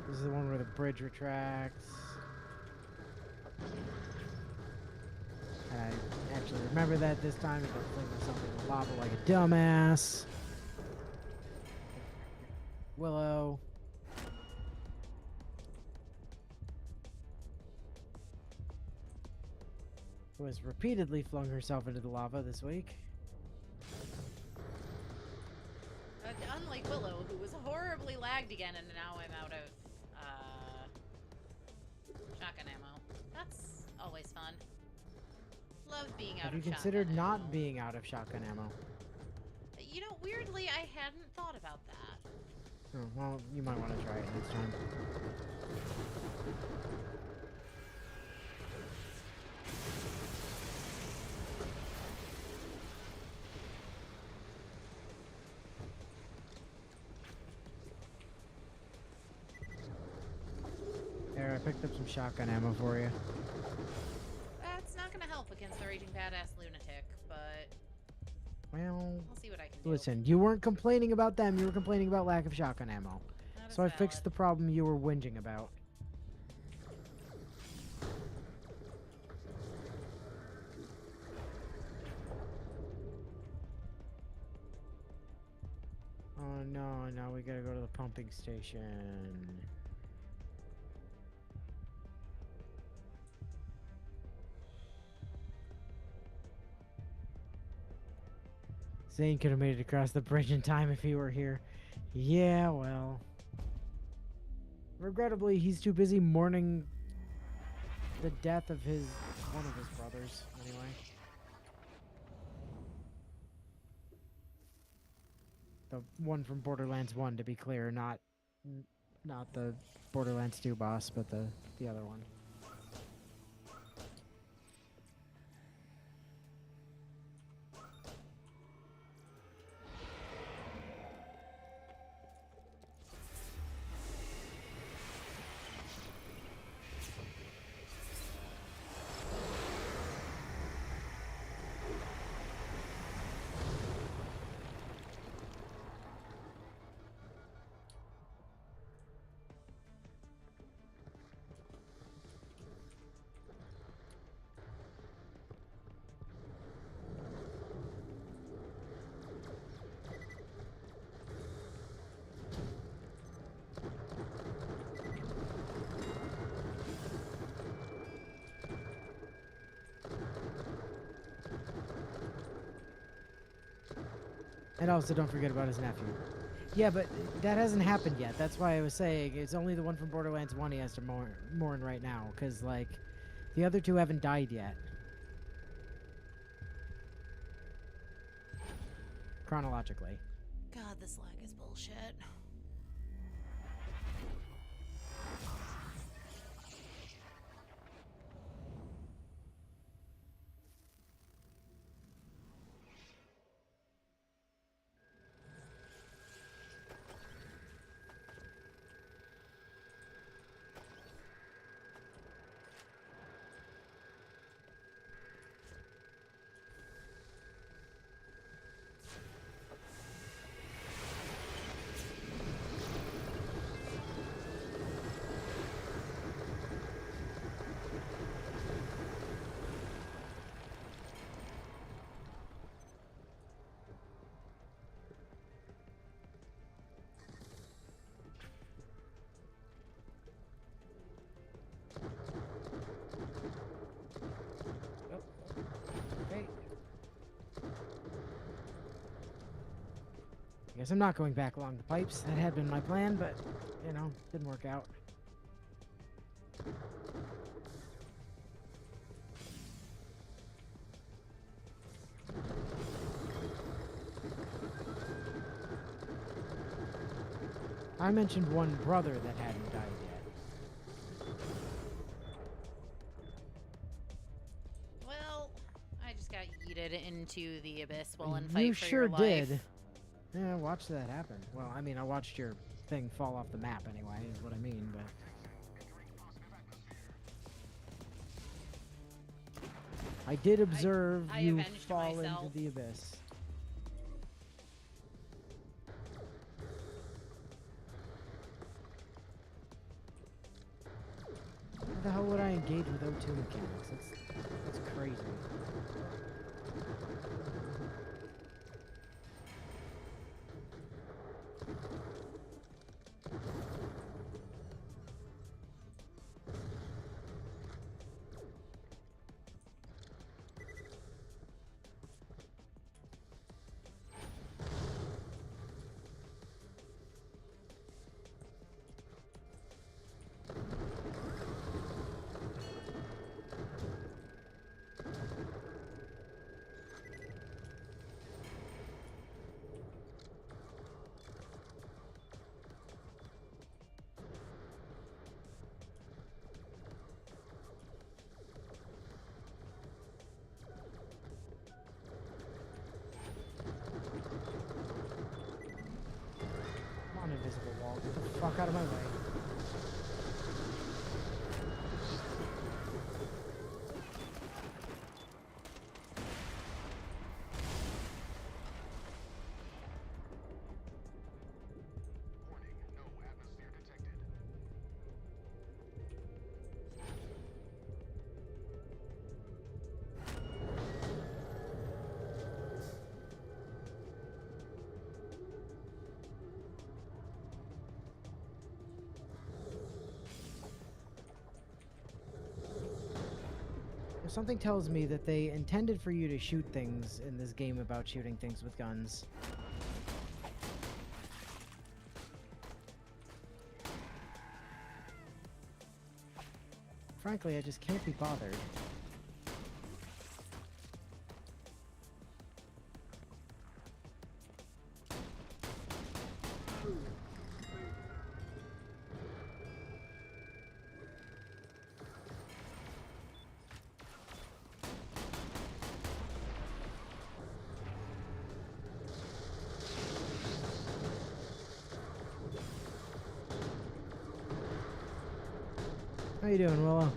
Speaker 2: This is the one where the bridge retracts. And I actually remember that this time. I don't fling myself in the lava like a dumbass. Willow. Who has repeatedly flung herself into the lava this week.
Speaker 1: Unlike Willow, who was horribly lagged again, and now I'm out of shotgun ammo. That's always fun. Love being out
Speaker 2: Have
Speaker 1: of
Speaker 2: you
Speaker 1: shotgun
Speaker 2: considered
Speaker 1: ammo.
Speaker 2: not being out of shotgun ammo?
Speaker 1: You know, weirdly, I hadn't thought about that.
Speaker 2: Oh, well, you might want to try it next time. There, I picked up some shotgun ammo for you.
Speaker 1: That's not gonna help against the raging badass lunatic, but
Speaker 2: Well,
Speaker 1: I'll see what I can do.
Speaker 2: listen, you weren't complaining about them, you were complaining about lack of shotgun ammo.
Speaker 1: That is
Speaker 2: So I fixed the
Speaker 1: valid.
Speaker 2: problem you were whinging about. Oh no, now we gotta go to the pumping station. Zane could have made it across the bridge in time if he were here. Yeah, well. Regrettably, he's too busy mourning the death of one of his brothers, anyway. The one from Borderlands 1, to be clear, not the Borderlands 2 boss, but the other one. And also, don't forget about his nephew. Yeah, but that hasn't happened yet. That's why I was saying it's only the one from Borderlands 1 he has to mourn right now. Because, like, the other two haven't died yet. Chronologically.
Speaker 1: God, this lag is bullshit.
Speaker 2: Okay. I guess I'm not going back along the pipes. That had been my plan, but, you know, didn't work out. I mentioned one brother that hadn't died yet.
Speaker 1: Well, I just got yeeted into the abyss while in
Speaker 2: You
Speaker 1: fight for
Speaker 2: sure
Speaker 1: your life.
Speaker 2: did. Yeah, I watched that happen. Well, I mean, I watched your thing fall off the map anyway, is what I mean, but... I did observe
Speaker 1: I
Speaker 2: you
Speaker 1: avenged
Speaker 2: fall
Speaker 1: myself.
Speaker 2: into the abyss. How the hell would I engage with O2 mechanics? That's crazy. Come on, invisible wall. Get the fuck out of my way. Something tells me that they intended for you to shoot things in this game about shooting things with guns. Frankly, I just can't be bothered. How you doing, Willow?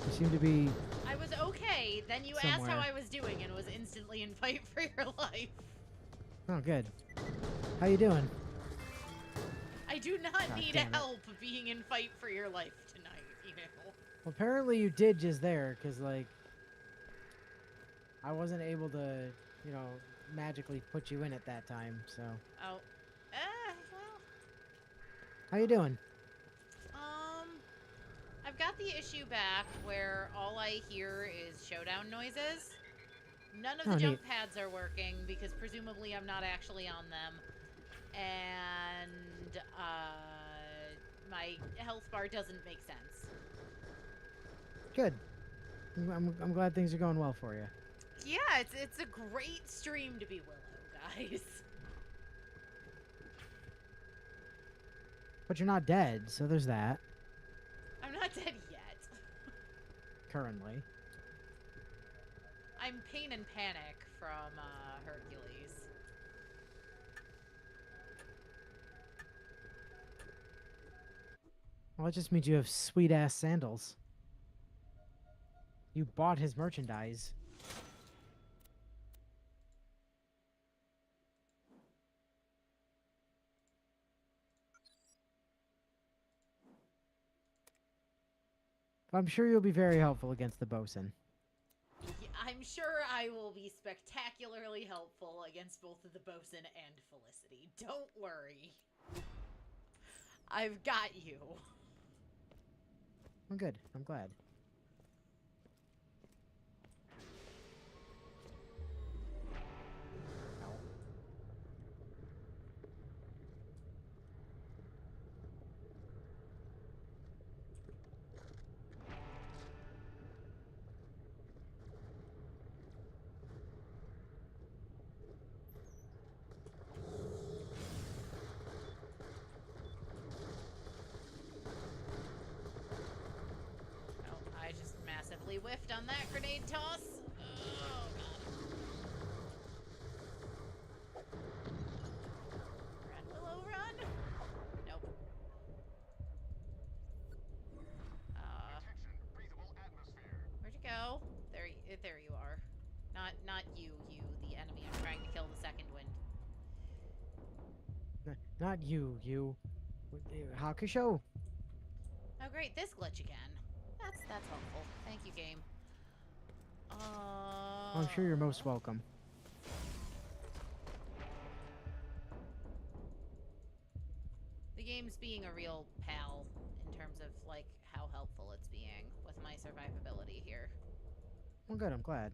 Speaker 2: You seem to be...
Speaker 1: I was okay. Then you asked
Speaker 2: somewhere.
Speaker 1: how I was doing and was instantly in fight for your life.
Speaker 2: Oh, good. How you doing?
Speaker 1: I do not
Speaker 2: God
Speaker 1: need
Speaker 2: damn it.
Speaker 1: help being in fight for your life tonight, you know.
Speaker 2: Well, apparently you did just there, because, like... I wasn't able to, you know, magically put you in at that time, so...
Speaker 1: Oh. Well.
Speaker 2: How you doing?
Speaker 1: I've got the issue back where all I hear is showdown noises. None of
Speaker 2: Oh,
Speaker 1: the
Speaker 2: neat.
Speaker 1: jump pads are working because presumably I'm not actually on them. And my health bar doesn't make sense.
Speaker 2: Good. I'm glad things are going well for you.
Speaker 1: Yeah, it's a great stream to be Willow, guys.
Speaker 2: But you're not dead, so there's that.
Speaker 1: I'm not dead yet.
Speaker 2: Currently.
Speaker 1: I'm Pain and Panic from Hercules.
Speaker 2: Well, it just means you have sweet-ass sandals. You bought his merchandise. I'm sure you'll be very helpful against the bosun.
Speaker 1: Yeah, I'm sure I will be spectacularly helpful against both of the bosun and Felicity. Don't worry. I've got you.
Speaker 2: I'm good. I'm glad.
Speaker 1: Oh, I just massively whiffed on that grenade toss. Oh, God. Run, Willow, run! Nope. Where'd you go? There you are. Not you, the enemy. I'm trying to kill the second wind.
Speaker 2: Not you, you. Hakusho.
Speaker 1: Oh, great, this glitch again. That's helpful. Thank you, game.
Speaker 2: I'm sure you're most welcome.
Speaker 1: The game's being a real pal in terms of, like, how helpful it's being with my survivability here.
Speaker 2: Well, good. I'm glad.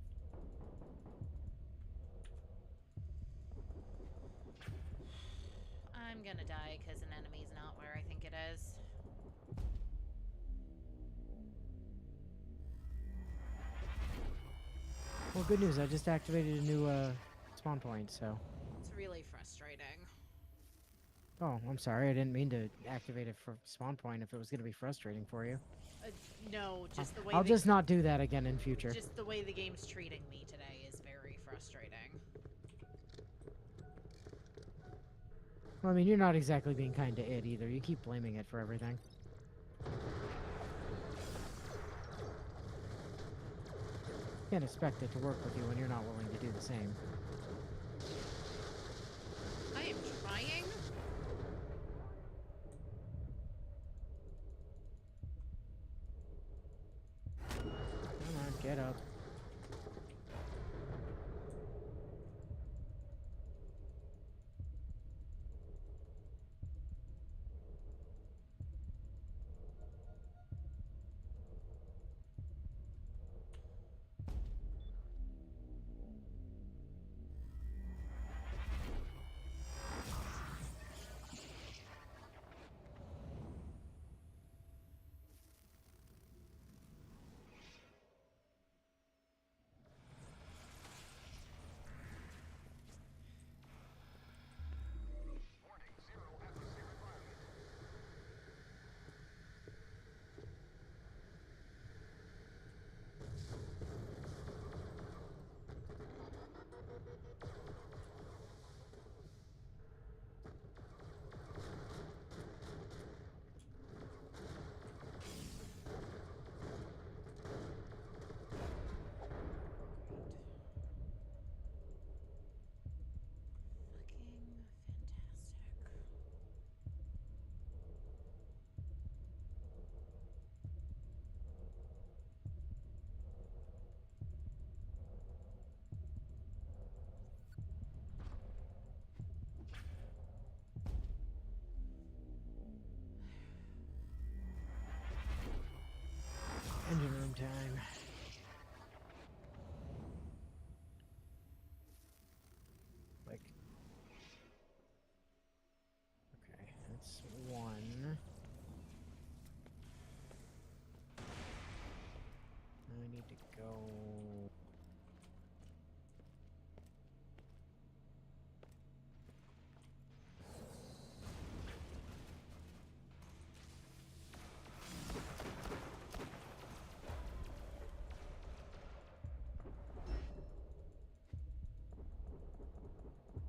Speaker 1: I'm gonna die because an enemy's not where I think it is.
Speaker 2: Well, good news. I just activated a new spawn point, so.
Speaker 1: It's really frustrating.
Speaker 2: Oh, I'm sorry. I didn't mean to activate a spawn point if it was going to be frustrating for you.
Speaker 1: No, just the way
Speaker 2: I'll just not do that again in future.
Speaker 1: Just the way the game's treating me today is very frustrating.
Speaker 2: Well, I mean, you're not exactly being kind to it either. You keep blaming it for everything. Can't expect it to work with you when you're not willing to do the same.
Speaker 1: I am trying.
Speaker 2: Come on, get up.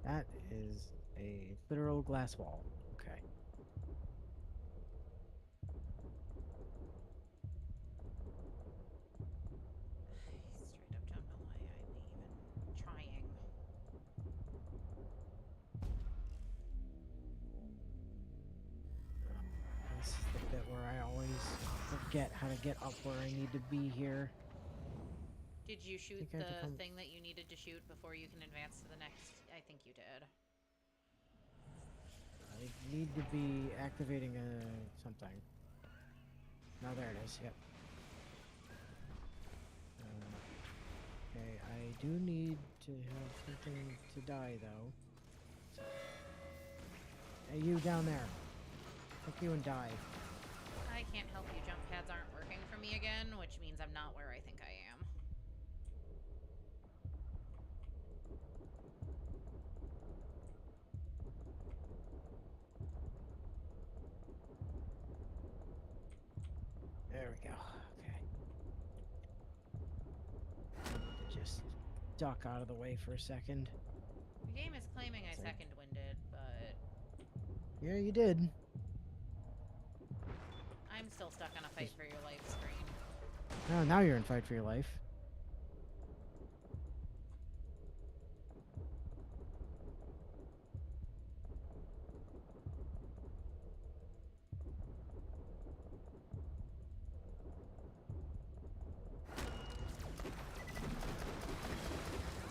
Speaker 2: That is a literal glass wall. Okay.
Speaker 1: Straight up don't know why I'm even trying.
Speaker 2: This is the bit where I always forget how to get up where I need to be here.
Speaker 1: Did you shoot
Speaker 2: Think I have to
Speaker 1: the
Speaker 2: come-
Speaker 1: thing that you needed to shoot before you can advance to the next? I think you did.
Speaker 2: I need to be activating something. No, there it is. Yep. Okay, I do need to have something to die though. Hey, you down there. Fuck you and die.
Speaker 1: I can't help you. Jump pads aren't working for me again, which means I'm not where I think I am.
Speaker 2: There we go. Okay. Just duck out of the way for a second.
Speaker 1: The game is claiming I
Speaker 2: Sorry.
Speaker 1: second-winded, but
Speaker 2: Yeah, you did.
Speaker 1: I'm still stuck on a fight for your life screen.
Speaker 2: Oh, now you're in fight for your life.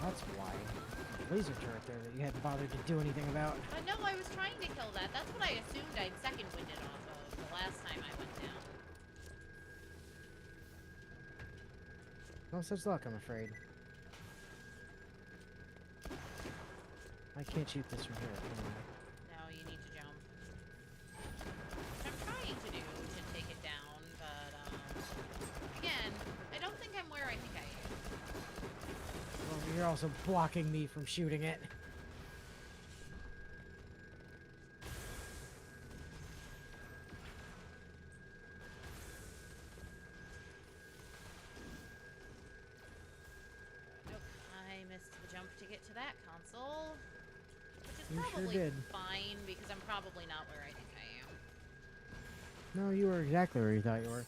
Speaker 2: That's why. Laser turret there that you hadn't bothered to do anything about.
Speaker 1: No, I was trying to kill that. That's what I assumed I'd second-winded off of the last time I went down.
Speaker 2: No such luck, I'm afraid. I can't shoot this from here. Can I?
Speaker 1: No, you need to jump. Which I'm trying to do to take it down, but, again, I don't think I'm where I think I am.
Speaker 2: Well, you're also blocking me from shooting it.
Speaker 1: Nope, I missed the jump to get to that console. Which is
Speaker 2: You sure
Speaker 1: probably
Speaker 2: did.
Speaker 1: fine, because I'm probably not where I think I am.
Speaker 2: No, you were exactly where you thought you were.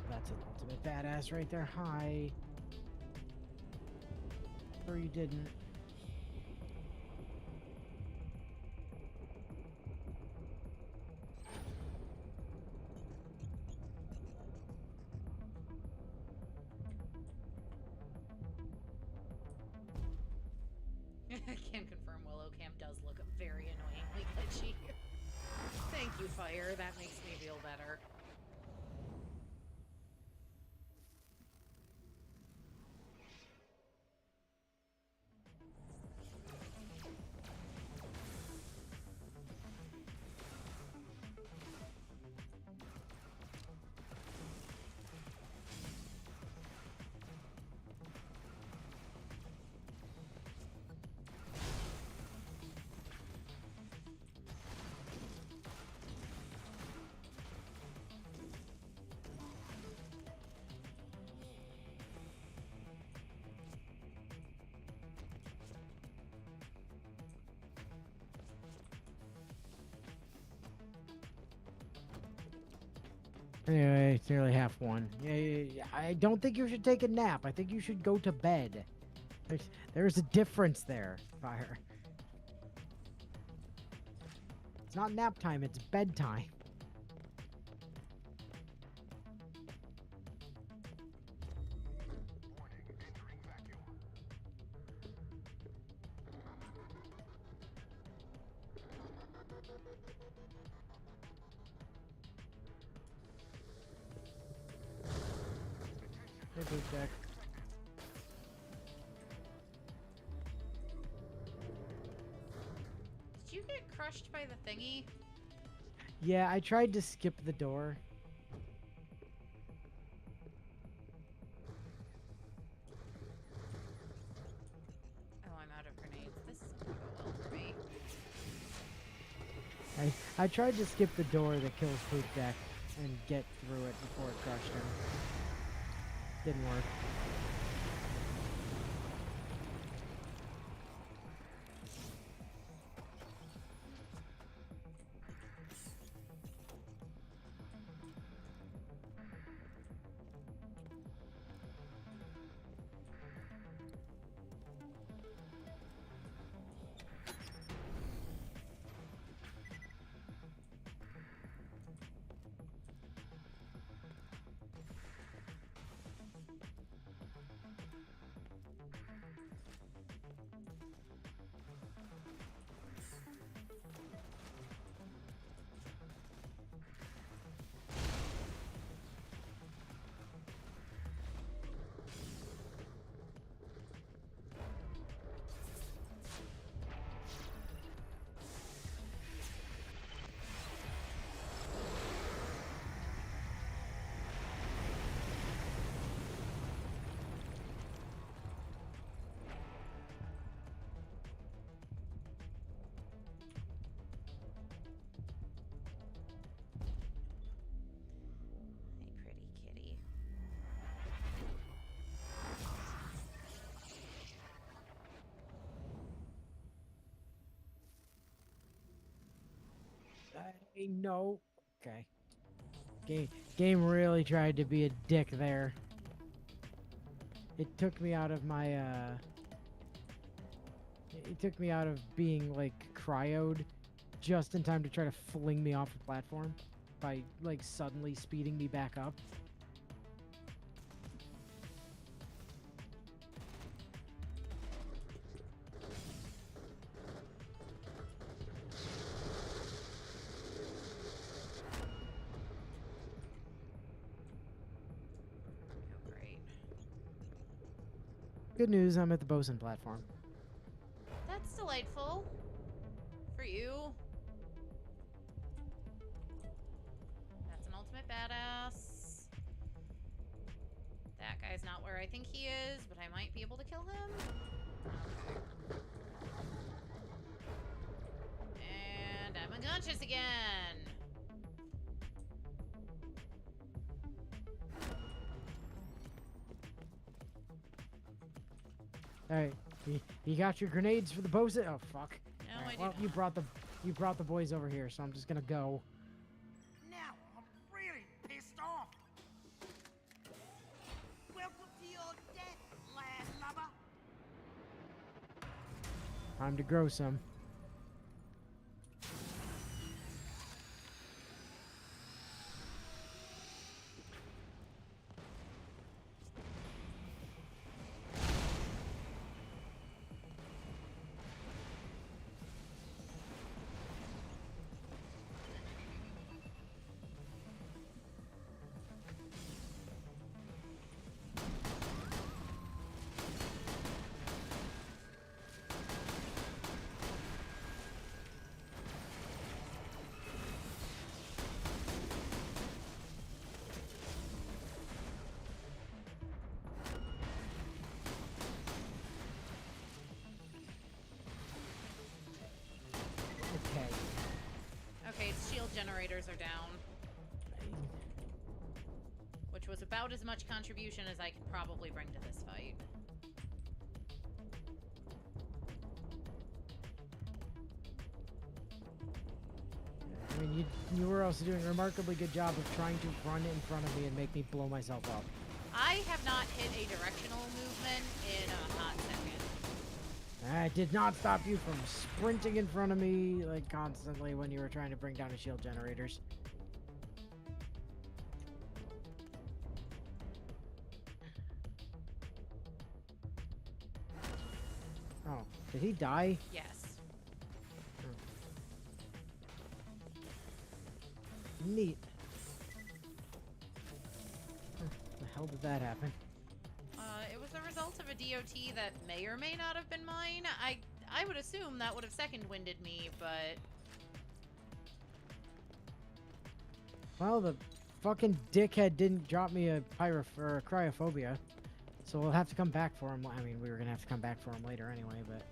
Speaker 2: That's an ultimate badass right there. Hi. Or you didn't.
Speaker 1: I can confirm Willow Camp does look very annoyingly glitchy. Thank you, Fire. That makes me feel better.
Speaker 2: Anyway, it's nearly half one. Yeah, I don't think you should take a nap. I think you should go to bed. There's a difference there, Fire. It's not nap time, it's bedtime. Hey, Boot Jack.
Speaker 1: Did you get crushed by the thingy?
Speaker 2: Yeah, I tried to skip the door.
Speaker 1: Oh, I'm out of grenades. This isn't gonna go well for me.
Speaker 2: I tried to skip the door that kills Poop Deck and get through it before it crushed him. Didn't work.
Speaker 1: Hey, pretty kitty.
Speaker 2: I know. Okay. Game really tried to be a dick there. It took me out of my it took me out of being like cryoed just in time to try to fling me off the platform by like suddenly speeding me back up.
Speaker 1: Oh, great.
Speaker 2: Good news, I'm at the bosun platform.
Speaker 1: That's delightful. For you. That's an ultimate badass. That guy's not where I think he is, but I might be able to kill him. Okay. And I'm unconscious again.
Speaker 2: Alright, you got your grenades for the bosun? Oh fuck.
Speaker 1: No,
Speaker 2: Alright,
Speaker 1: I do
Speaker 2: well,
Speaker 1: not.
Speaker 2: you brought the boys over here, so I'm just gonna go.
Speaker 3: Now I'm really pissed off. Welcome to your death, landlubber.
Speaker 2: Time to grow some. Okay.
Speaker 1: Okay, its shield generators are down. Which was about as much contribution as I can probably bring to this fight.
Speaker 2: I mean, you were also doing a remarkably good job of trying to run in front of me and make me blow myself up.
Speaker 1: I have not hit a directional movement in a hot second.
Speaker 2: I did not stop you from sprinting in front of me, like, constantly when you were trying to bring down the shield generators. Oh, did he die?
Speaker 1: Yes.
Speaker 2: Neat. The hell did that happen?
Speaker 1: It was the result of a DOT that may or may not have been mine. I would assume that would have second-winded me, but...
Speaker 2: Well, the fucking dickhead didn't drop me a or a cryophobia, so we'll have to come back for him. I mean, we were gonna have to come back for him later anyway, but...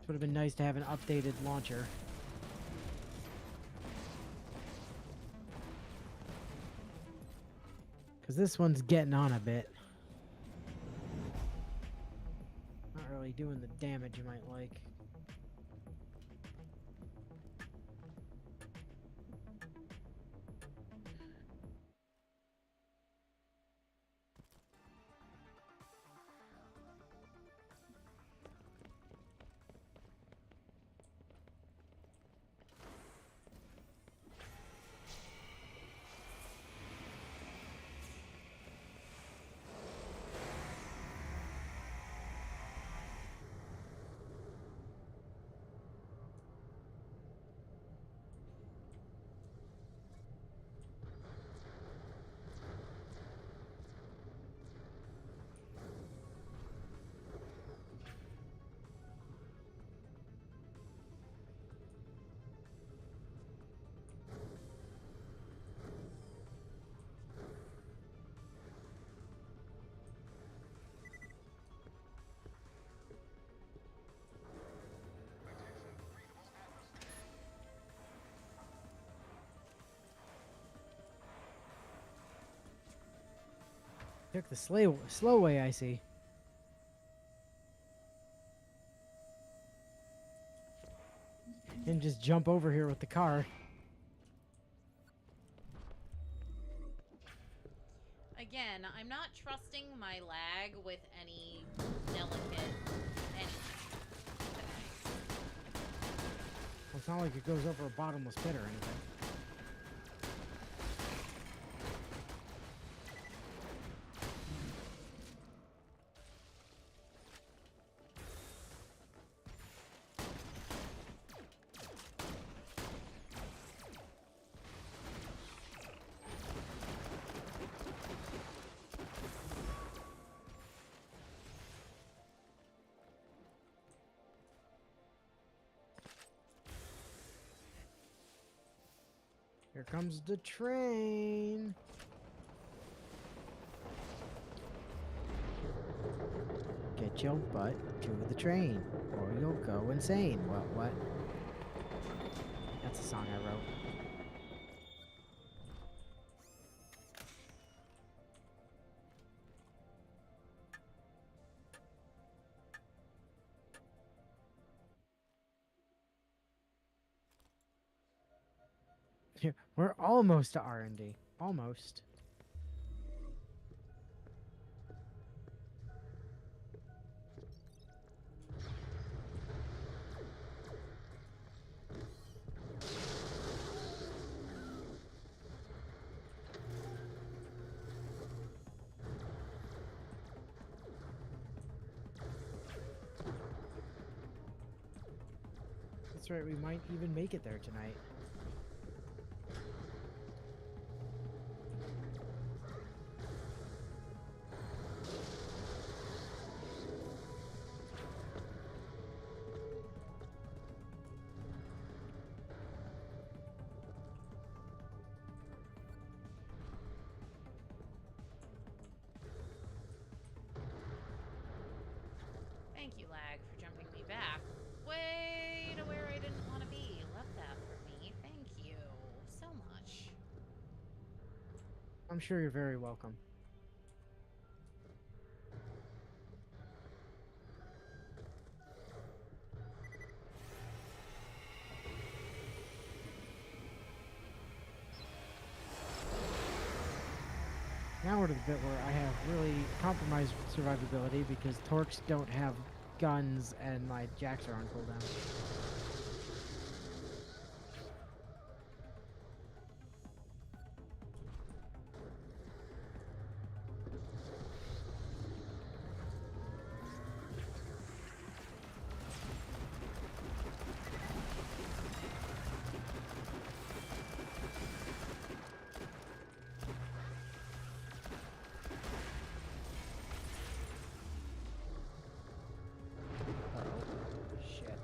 Speaker 2: Would have been nice to have an updated launcher. Because this one's getting on a bit. Not really doing the damage you might like. Took the slow way, I see. And just jump over here with the car.
Speaker 1: Again, I'm not trusting my lag with any delicate anything today.
Speaker 2: Well, it's not like it goes over a bottomless pit or anything. Here comes the train. Get your butt to the train, or you'll go insane. What? That's a song I wrote. We're almost to R&D. Almost. That's right, we might even make it there tonight.
Speaker 1: Thank you, lag, for jumping me back way to where I didn't want to be. Love that for me. Thank you so much.
Speaker 2: I'm sure you're very welcome. Now we're to the bit where I have really compromised survivability because Torques don't have guns and my jacks are on cooldown. Shit.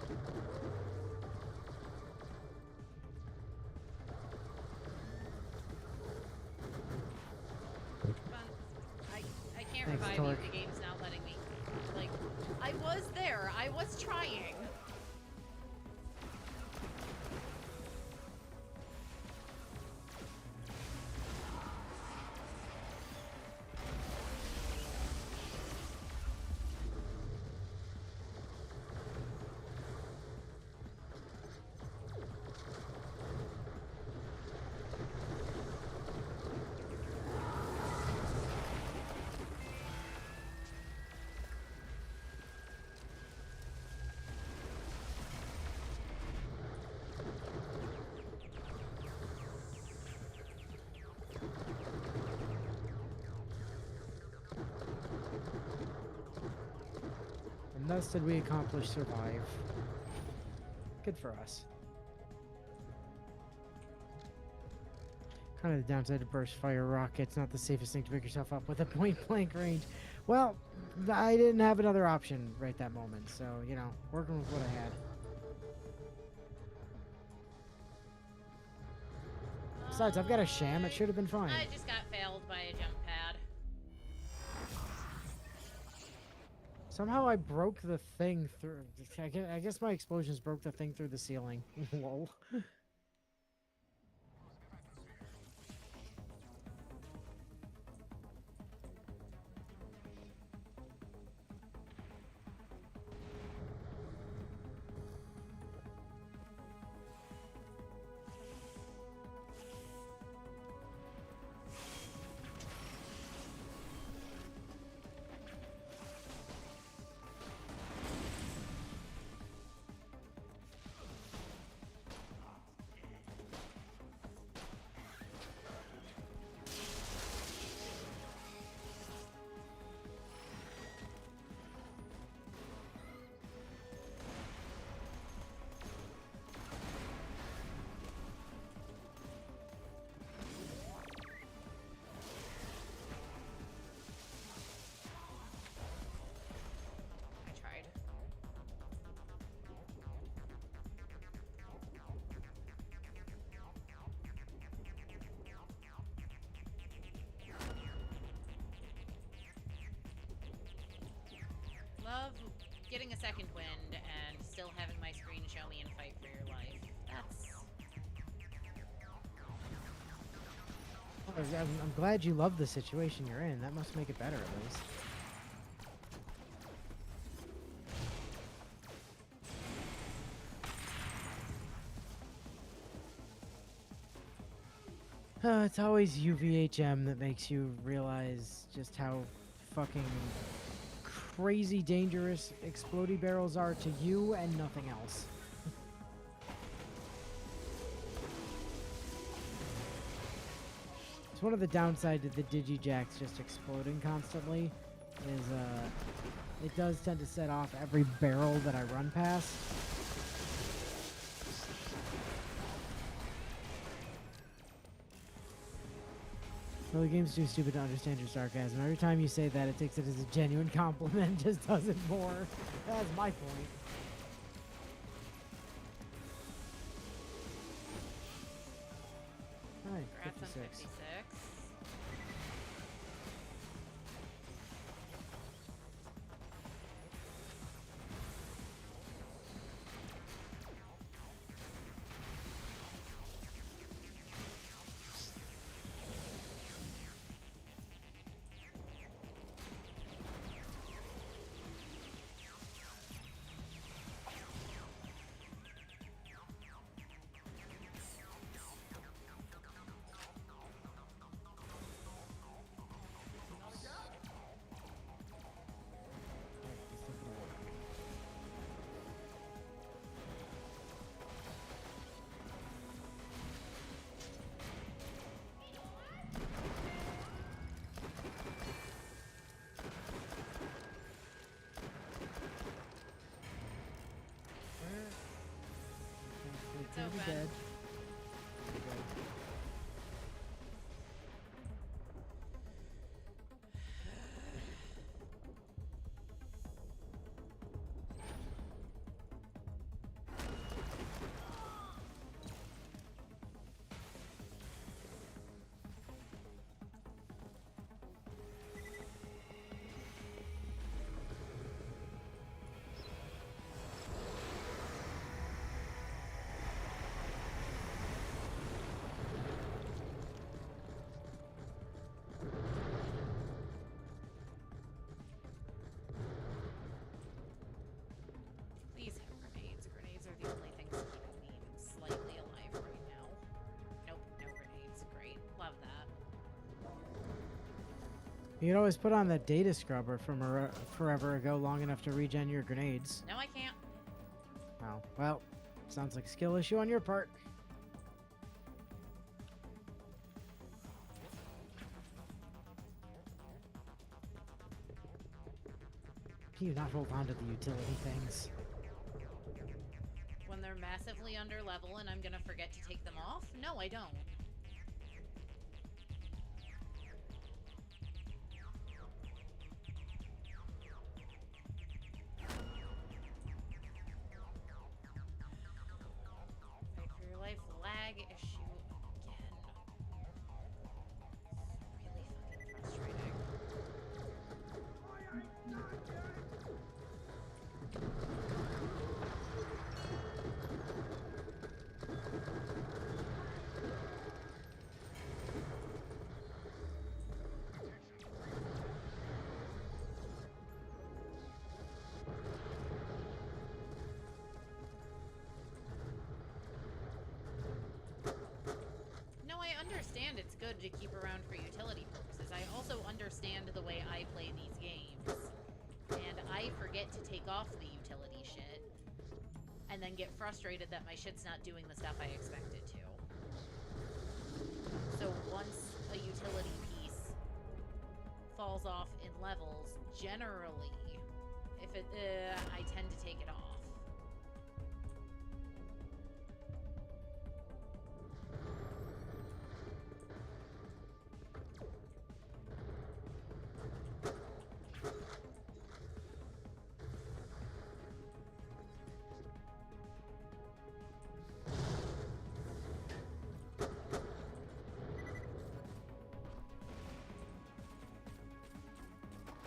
Speaker 1: I can't
Speaker 2: Thanks,
Speaker 1: revive you.
Speaker 2: Torque.
Speaker 1: The game's not letting me. Like, I was there. I was trying.
Speaker 2: Thus did we accomplish survive. Good for us. Kind of the downside to burst fire rockets. Not the safest thing to pick yourself up with a point blank range. Well, I didn't have another option right that moment. So, you know, working with what I had. Besides, I've got a sham. It should have been fine.
Speaker 1: I just got failed by a jump pad.
Speaker 2: Somehow I broke the thing through. I guess my explosions broke the thing through the ceiling. Lol.
Speaker 1: I tried. Love getting a second wind and still having my screen show me and fight for your life. That's...
Speaker 2: I'm glad you love the situation you're in. That must make it better, at least. It's always UVHM that makes you realize just how fucking crazy dangerous explodey barrels are to you and nothing else. It's one of the downsides to the Digijacks just exploding constantly is it does tend to set off every barrel that I run past. Well, the game's too stupid to understand your sarcasm. Every time you say that, it takes it as a genuine compliment, just does it more. That's my point. Alright,
Speaker 1: Congrats on
Speaker 2: 56.
Speaker 1: 56.
Speaker 2: It's gonna be dead.
Speaker 1: Please have grenades. Grenades are the only things keeping me even slightly alive right now. Nope, no grenades. Great. Love that.
Speaker 2: You can always put on that data scrubber from forever ago long enough to regen your grenades.
Speaker 1: No, I can't.
Speaker 2: Oh, well, sounds like a skill issue on your part. can you not hold on to the utility things?
Speaker 1: When they're massively under level and I'm gonna forget to take them off? No, I don't. Fight for your life, lag issue again. It's really fucking frustrating. No, I understand it's good to keep around for utility purposes. I also understand the way I play these games. And I forget to take off the utility shit. And then get frustrated that my shit's not doing the stuff I expect it to. So once a utility piece falls off in levels, generally, if it, I tend to take it off.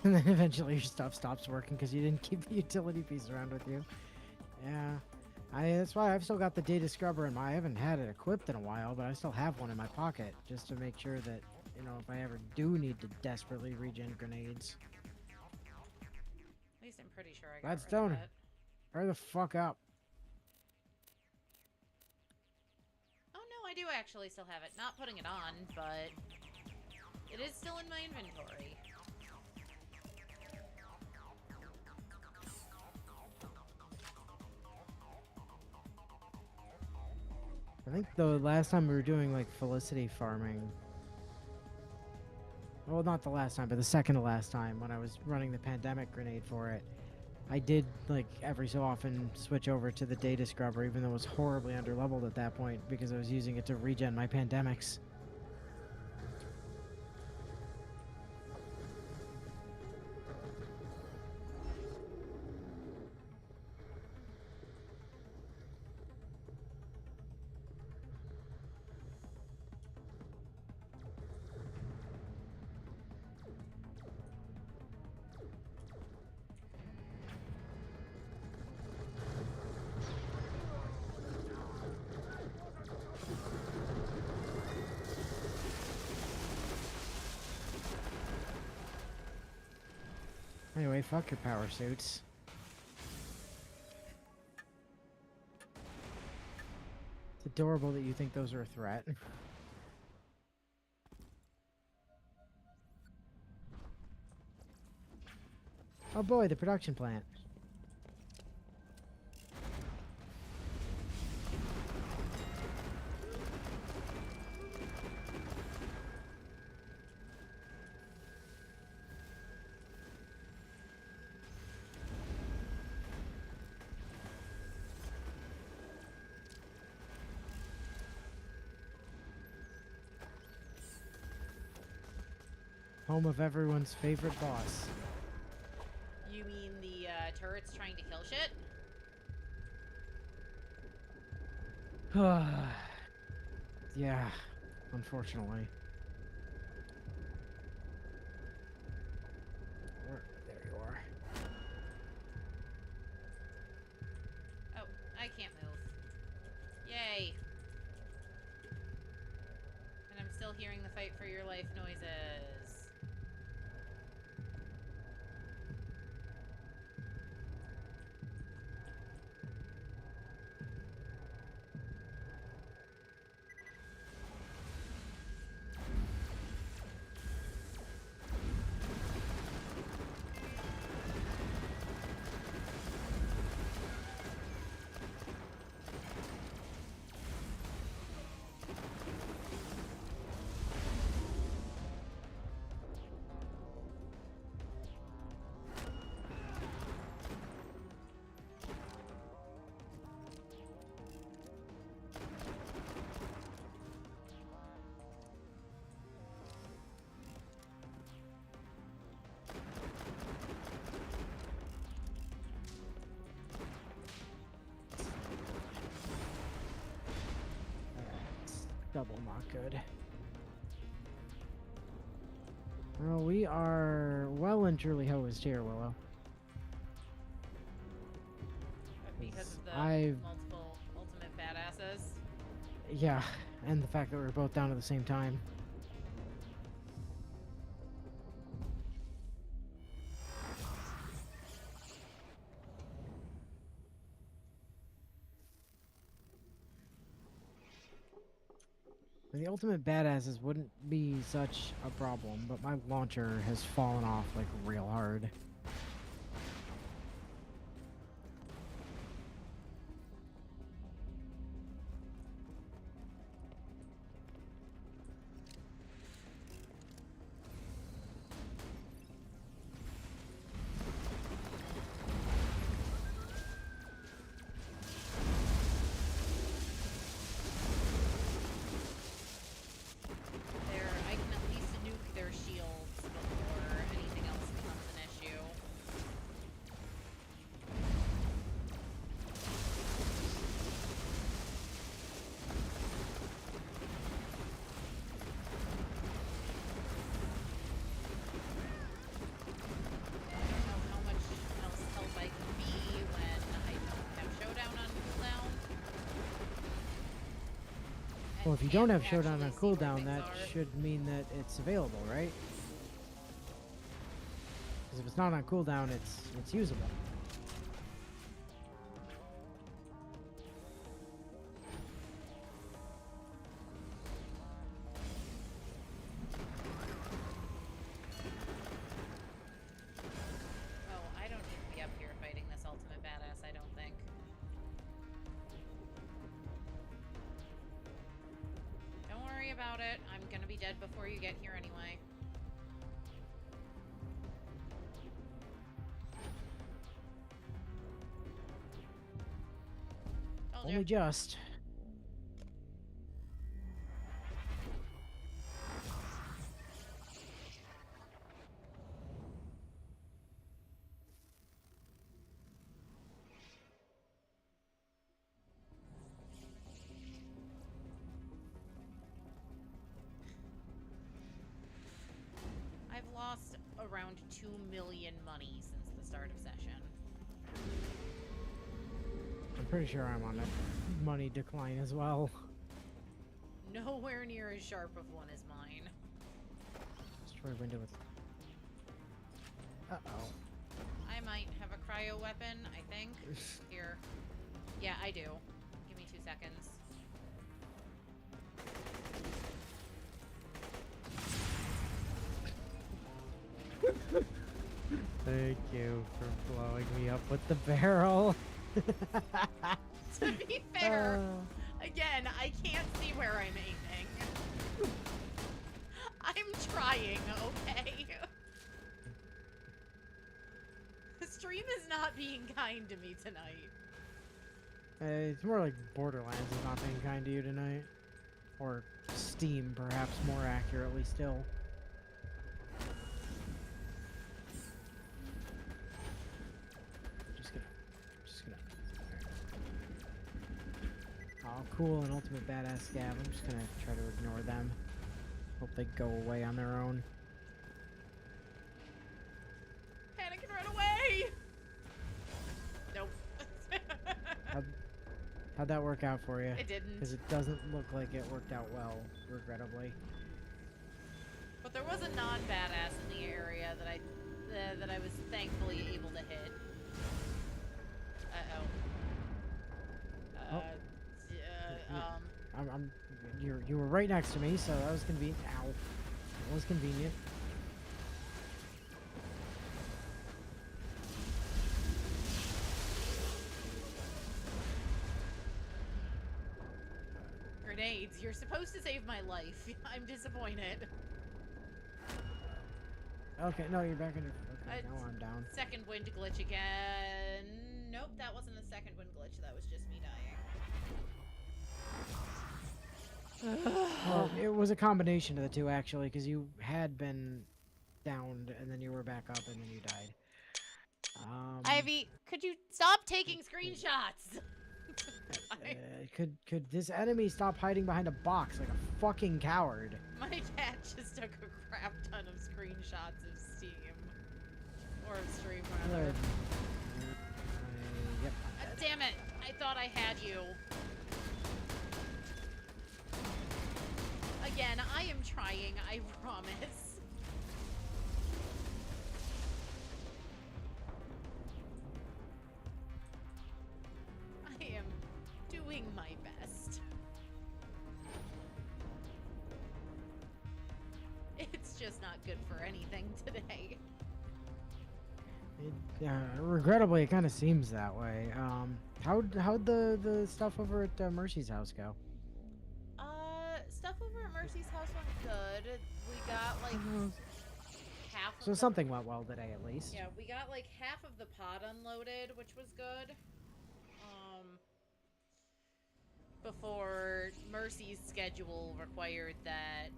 Speaker 2: And then eventually your stuff stops working because you didn't keep the utility piece around with you. Yeah. That's why I've still got the data scrubber in my... I haven't had it equipped in a while, but I still have one in my pocket just to make sure that, you know, if I ever do need to desperately regen grenades.
Speaker 1: At least I'm pretty sure I got
Speaker 2: Gladstone,
Speaker 1: rid of it.
Speaker 2: hurry the fuck up.
Speaker 1: Oh no, I do actually still have it. Not putting it on, but it is still in my inventory.
Speaker 2: I think the last time we were doing like Felicity farming, well, not the last time, but the second to last time when I was running the pandemic grenade for it, I did like every so often switch over to the data scrubber, even though it was horribly underleveled at that point because I was using it to regen my pandemics. Anyway, fuck your power suits. It's adorable that you think those are a threat. Oh boy, the production plant. Home of everyone's favorite boss.
Speaker 1: You mean the turrets trying to kill shit?
Speaker 2: Yeah, unfortunately. There you are.
Speaker 1: Oh, I can't move. Yay. And I'm still hearing the fight for your life noises.
Speaker 2: Double not good. Well, we are well and truly hosed here, Willow.
Speaker 1: Because of the
Speaker 2: I've-
Speaker 1: multiple ultimate badasses.
Speaker 2: Yeah, and the fact that we're both down at the same time. The ultimate badasses wouldn't be such a problem, but my launcher has fallen off like real hard.
Speaker 1: I can at least nuke their shields before anything else becomes an issue. I don't know how much else help I can be when I don't have Showdown on cooldown. And
Speaker 2: Well, if you don't
Speaker 1: can't
Speaker 2: have Showdown on
Speaker 1: actually see where
Speaker 2: cooldown,
Speaker 1: things
Speaker 2: that
Speaker 1: are.
Speaker 2: should mean that it's available, right? Because if it's not on cooldown, it's usable.
Speaker 1: Oh, I don't need to be up here fighting this ultimate badass, I don't think. Don't worry about it. I'm gonna be dead before you get here anyway. Told
Speaker 2: Only
Speaker 1: you.
Speaker 2: just.
Speaker 1: I've lost around 2 million money since the start of session.
Speaker 2: I'm pretty sure I'm on a money decline as well.
Speaker 1: Nowhere near as sharp of one as mine.
Speaker 2: Destroy window with. Uh-oh.
Speaker 1: I might have a cryo weapon, I think. Here. Yeah, I do. Give me 2 seconds.
Speaker 2: Thank you for blowing me up with the barrel.
Speaker 1: To be fair, again, I can't see where I'm aiming. I'm trying, okay? The stream is not being kind to me tonight.
Speaker 2: It's more like Borderlands is not being kind to you tonight. Or Steam, perhaps more accurately still. Just gonna. Oh, cool, an ultimate badass scab. I'm just gonna try to ignore them. Hope they go away on their own.
Speaker 1: Panic and run away! Nope.
Speaker 2: How'd that work out for you?
Speaker 1: It didn't.
Speaker 2: Because it doesn't look like it worked out well, regrettably.
Speaker 1: But there was a non-badass in the area that I was thankfully able to hit. Uh-oh.
Speaker 2: You were right next to me, so that was convenient. Ow. That was convenient.
Speaker 1: Grenades. You're supposed to save my life. I'm disappointed.
Speaker 2: Okay, no, you're back in your... Okay, now I'm down.
Speaker 1: Second wind glitch again. Nope, that wasn't a second wind glitch. That was just me dying.
Speaker 2: Well, it was a combination of the two, actually, because you had been downed, and then you were back up, and then you died.
Speaker 1: Ivy, could you stop taking screenshots?
Speaker 2: Could this enemy stop hiding behind a box like a fucking coward?
Speaker 1: My cat just took a crap ton of screenshots of Steam. Or of stream, rather.
Speaker 2: Good. Yep.
Speaker 1: Damn it! I thought I had you. Again, I am trying, I promise. I am doing my best. It's just not good for anything today.
Speaker 2: Regrettably, it kind of seems that way. How'd the stuff over at Mercy's house go?
Speaker 1: Stuff over at Mercy's house went good. We got like half of
Speaker 2: So something went well today, at least.
Speaker 1: Yeah, we got like half of the pod unloaded, which was good. Before Mercy's schedule required that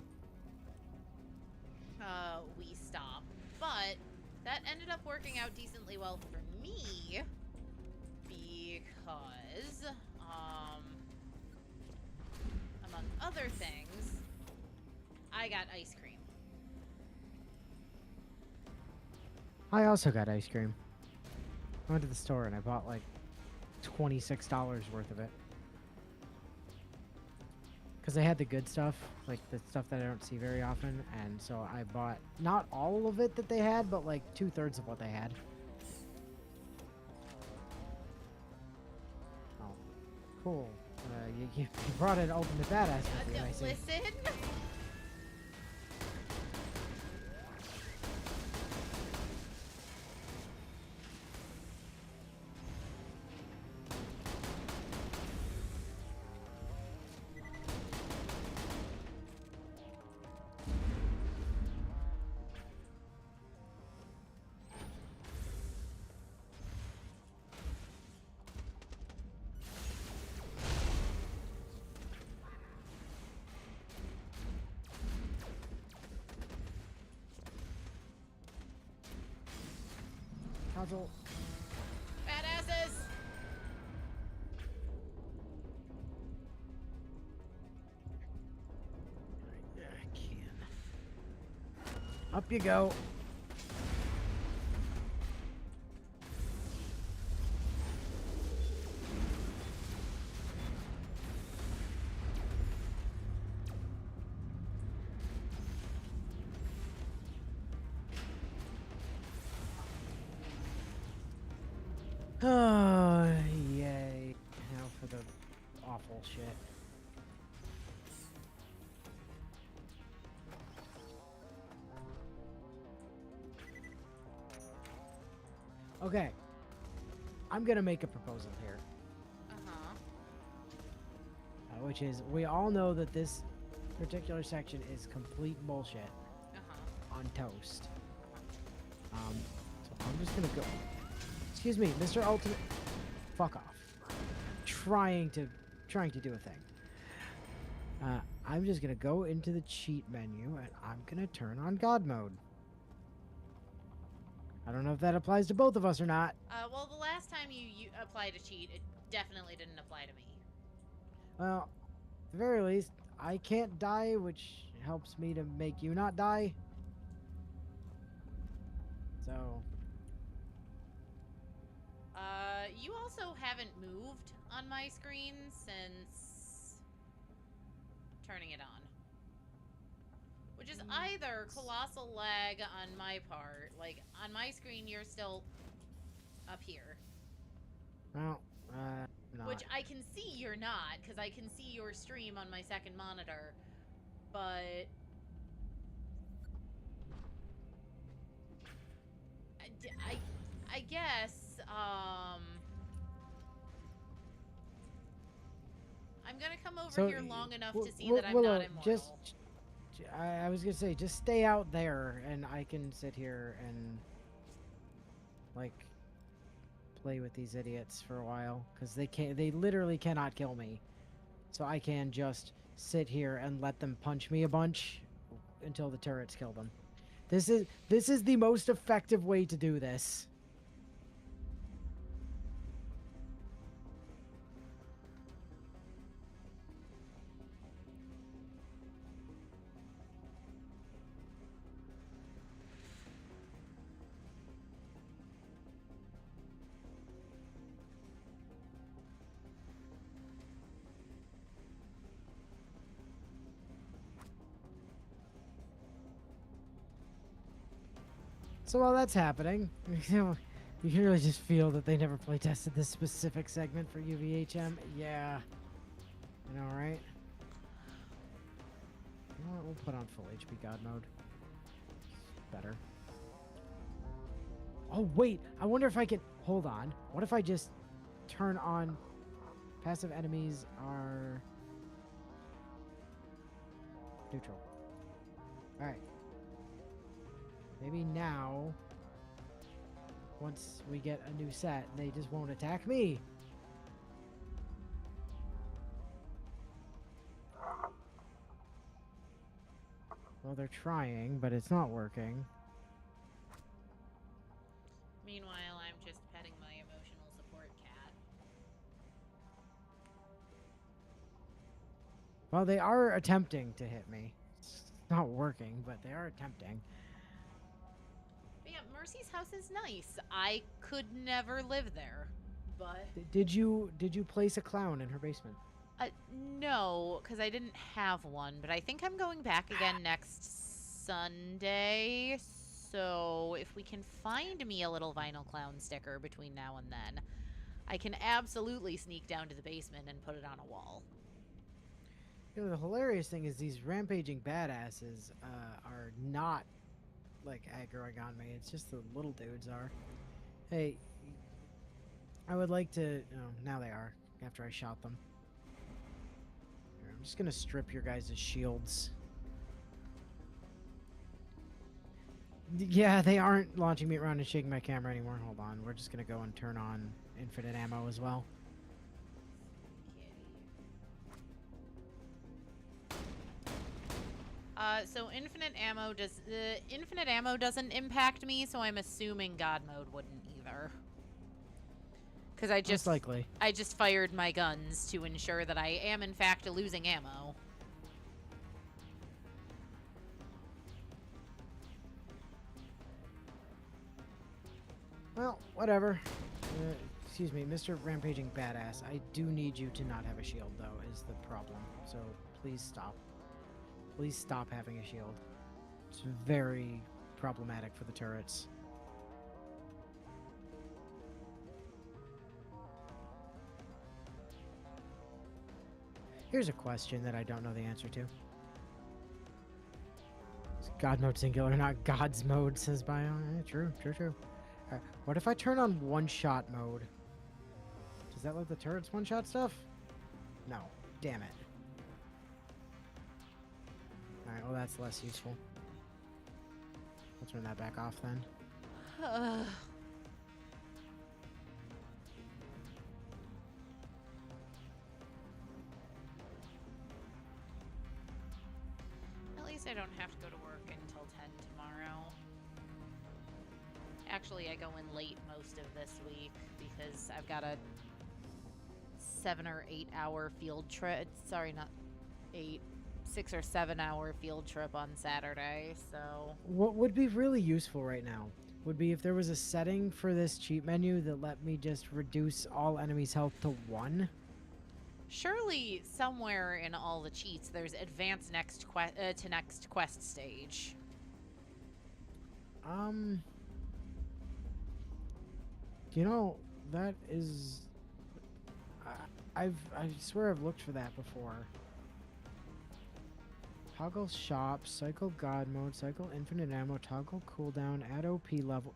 Speaker 1: we stop. But that ended up working out decently well for me because among other things, I got ice cream.
Speaker 2: I also got ice cream. I went to the store and I bought like $26 worth of it. Because they had the good stuff, like the stuff that I don't see very often, and so I bought not all of it that they had, but like 2/3 of what they had. Oh, cool. You brought an ultimate badass with you, I see.
Speaker 1: Listen.
Speaker 2: Console.
Speaker 1: Badasses!
Speaker 2: I can. Up you go. Oh, yay. Now for the awful shit. Okay. I'm gonna make a proposal here. Which is, we all know that this particular section is complete bullshit on toast. So I'm just gonna go. Excuse me, Mr. Ultimate. Fuck off. Trying to do a thing. I'm just gonna go into the cheat menu and I'm gonna turn on God mode. I don't know if that applies to both of us or not.
Speaker 1: Well, the last time you applied a cheat, it definitely didn't apply to me.
Speaker 2: Well, at the very least, I can't die, which helps me to make you not die. So.
Speaker 1: You also haven't moved on my screen since turning it on. Which is either colossal lag on my part, like, on my screen you're still up here.
Speaker 2: Well, not.
Speaker 1: Which I can see you're not, because I can see your stream on my second monitor, but... I guess, I'm gonna come over here long enough to see that I'm
Speaker 2: Willow,
Speaker 1: not immortal.
Speaker 2: I was gonna say, just stay out there, and I can sit here and, like, play with these idiots for a while, because they literally cannot kill me. So I can just sit here and let them punch me a bunch until the turrets kill them. This is the most effective way to do this. So while that's happening, you can really just feel that they never play tested this specific segment for UVHM. Yeah. You know, right? You know what? We'll put on full HP God mode. It's better. Oh, wait. I wonder if I can... Hold on. What if I just turn on... Passive enemies are... neutral. Alright. Maybe now... Once we get a new set, they just won't attack me. Well, they're trying, but it's not working.
Speaker 1: Meanwhile, I'm just petting my emotional support cat.
Speaker 2: Well, they are attempting to hit me. It's not working, but they are attempting.
Speaker 1: But yeah, Mercy's house is nice. I could never live there, but
Speaker 2: Did you place a clown in her basement?
Speaker 1: no, because I didn't have one. But I think I'm going back again next Sunday. So if we can find me a little vinyl clown sticker between now and then, I can absolutely sneak down to the basement and put it on a wall.
Speaker 2: You know, the hilarious thing is these rampaging badasses are not like aggroing on me. It's just the little dudes are. Hey, I would like to... Oh, now they are, after I shot them. Here, I'm just going to strip your guys' shields. Yeah, they aren't launching me around and shaking my camera anymore. Hold on, we're just going to go and turn on infinite ammo as well.
Speaker 1: So infinite ammo doesn't impact me, so I'm assuming God mode wouldn't either. Because
Speaker 2: Most likely.
Speaker 1: I just fired my guns to ensure that I am in fact losing ammo.
Speaker 2: Well, whatever. Excuse me, Mr. Rampaging Badass. I do need you to not have a shield, though, is the problem. So please stop. Please stop having a shield. It's very problematic for the turrets. Here's a question that I don't know the answer to. Is God mode singular, not God's mode, says Bio. True. Alright, what if I turn on one-shot mode? Does that let the turrets one-shot stuff? No. Damn it. Alright, well that's less useful. I'll turn that back off then.
Speaker 1: At least I don't have to go to work until 10 tomorrow. Actually, I go in late most of this week because I've got a 7 or 8 hour field trip. Sorry, not 8. 6 or 7 hour field trip on Saturday, so...
Speaker 2: What would be really useful right now would be if there was a setting for this cheat menu that let me just reduce all enemies' health to 1.
Speaker 1: Surely somewhere in all the cheats there's advance next to next quest stage.
Speaker 2: You know, that is... I swear I've looked for that before. Toggle shop, cycle god mode, cycle infinite ammo, toggle cooldown, add OP level.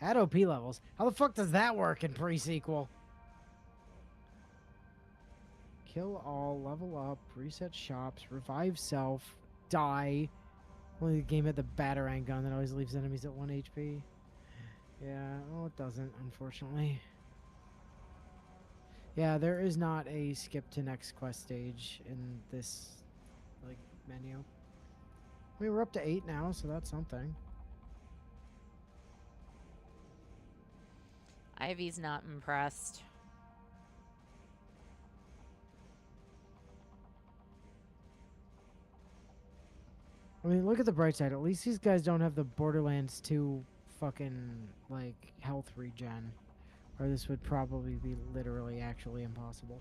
Speaker 2: Add OP levels? How the fuck does that work in pre-sequel? Kill all, level up, reset shops, revive self, die. Only the game had the Batarang gun that always leaves enemies at 1 HP. Yeah, well it doesn't, unfortunately. Yeah, there is not a skip to next quest stage in this, like, menu. I mean, we're up to 8 now, so that's something.
Speaker 1: Ivy's not impressed.
Speaker 2: I mean, look at the bright side. At least these guys don't have the Borderlands 2 fucking, like, health regen. Or this would probably be literally actually impossible.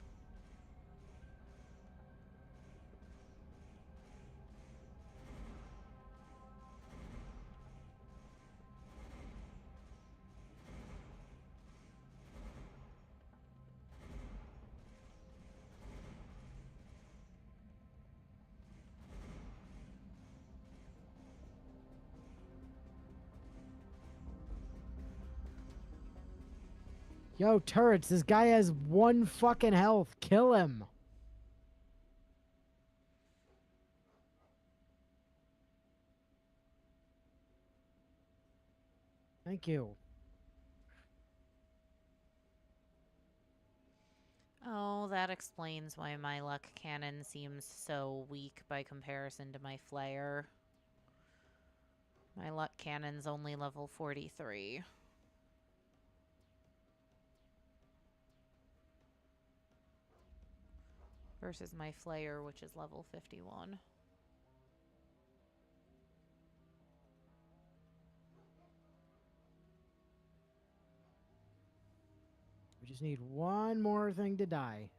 Speaker 2: Yo, turrets, this guy has 1 fucking health. Kill him. Thank you.
Speaker 1: Oh, that explains why my luck cannon seems so weak by comparison to my flare. My luck cannon's only level 43. Versus my flare, which is level 51.
Speaker 2: We just need 1 more thing to die.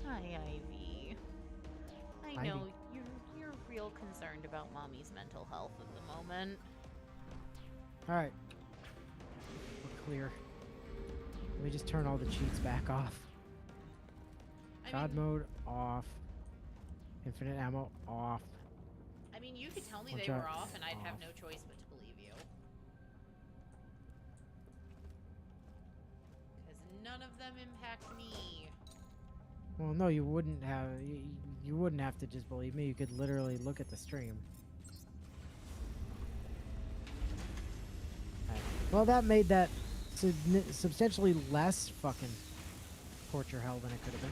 Speaker 1: Hi, Ivy. I
Speaker 2: Ivy.
Speaker 1: know you're real concerned about Mommy's mental health at the moment.
Speaker 2: Alright. We're clear. Let me just turn all the cheats back off. God mode off. Infinite ammo off.
Speaker 1: I mean, you could tell me
Speaker 2: One
Speaker 1: they
Speaker 2: shot
Speaker 1: were off, and I'd have
Speaker 2: off.
Speaker 1: no choice but to believe you. Because none of them impact me.
Speaker 2: Well, no, you wouldn't have. You wouldn't have to just believe me. You could literally look at the stream. Alright. Well, that made that substantially less fucking torture hell than it could have been.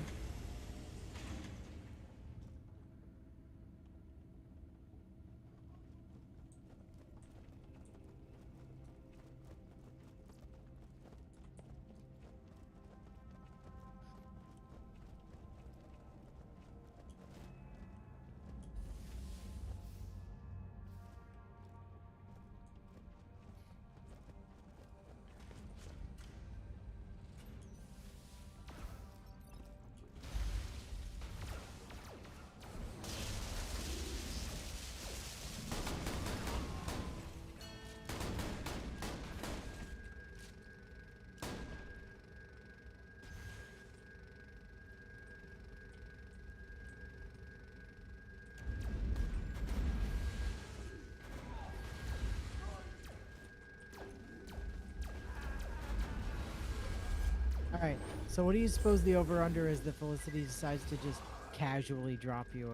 Speaker 2: Alright, so what do you suppose the over-under is that Felicity decides to just casually drop you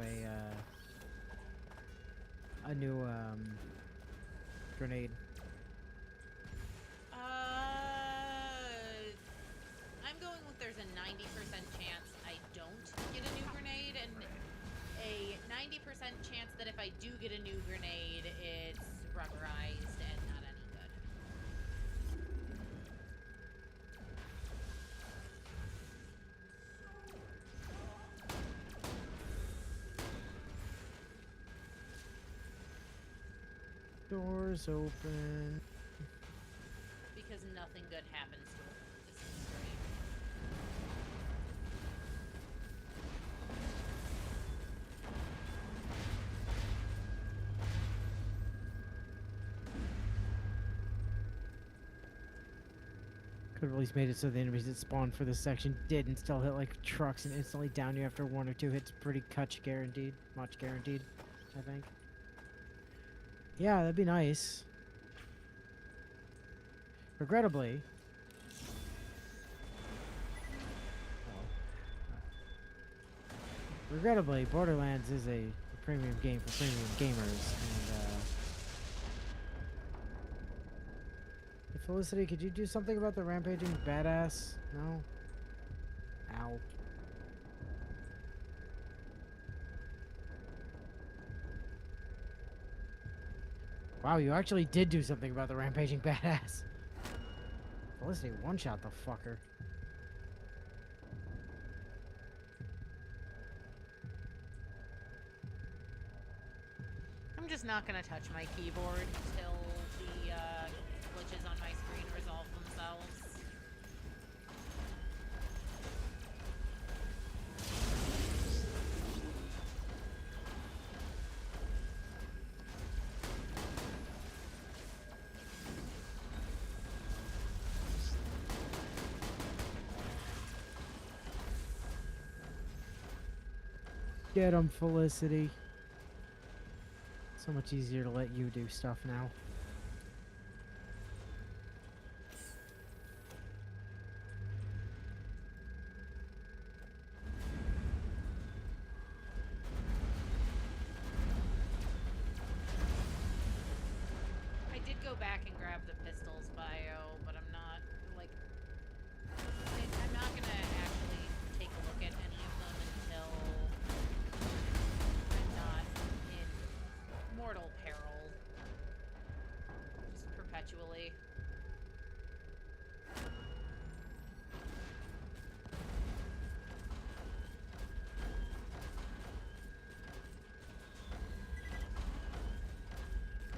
Speaker 2: a new grenade?
Speaker 1: I'm going with there's a 90% chance I don't get a new grenade, and a 90% chance that if I do get a new grenade, it's rubberized and not any good.
Speaker 2: Doors open.
Speaker 1: Because nothing good happens to her. This is great.
Speaker 2: Could have at least made it so the enemies that spawned for this section didn't still hit like trucks and instantly down you after 1 or 2 hits. Pretty much guaranteed. Much guaranteed, I think. Yeah, that'd be nice. Regrettably. Regrettably, Borderlands is a premium game for premium gamers, and Hey, Felicity, could you do something about the rampaging badass? No? Ow. Wow, you actually did do something about the rampaging badass. Felicity one-shot the fucker.
Speaker 1: I'm just not gonna touch my keyboard until the glitches on my screen resolve themselves.
Speaker 2: Get 'em, Felicity. So much easier to let you do stuff now.
Speaker 1: I did go back and grab the pistols bio, but I'm not, like, I'm not gonna actually take a look at any of them until I'm not in mortal peril. Just perpetually.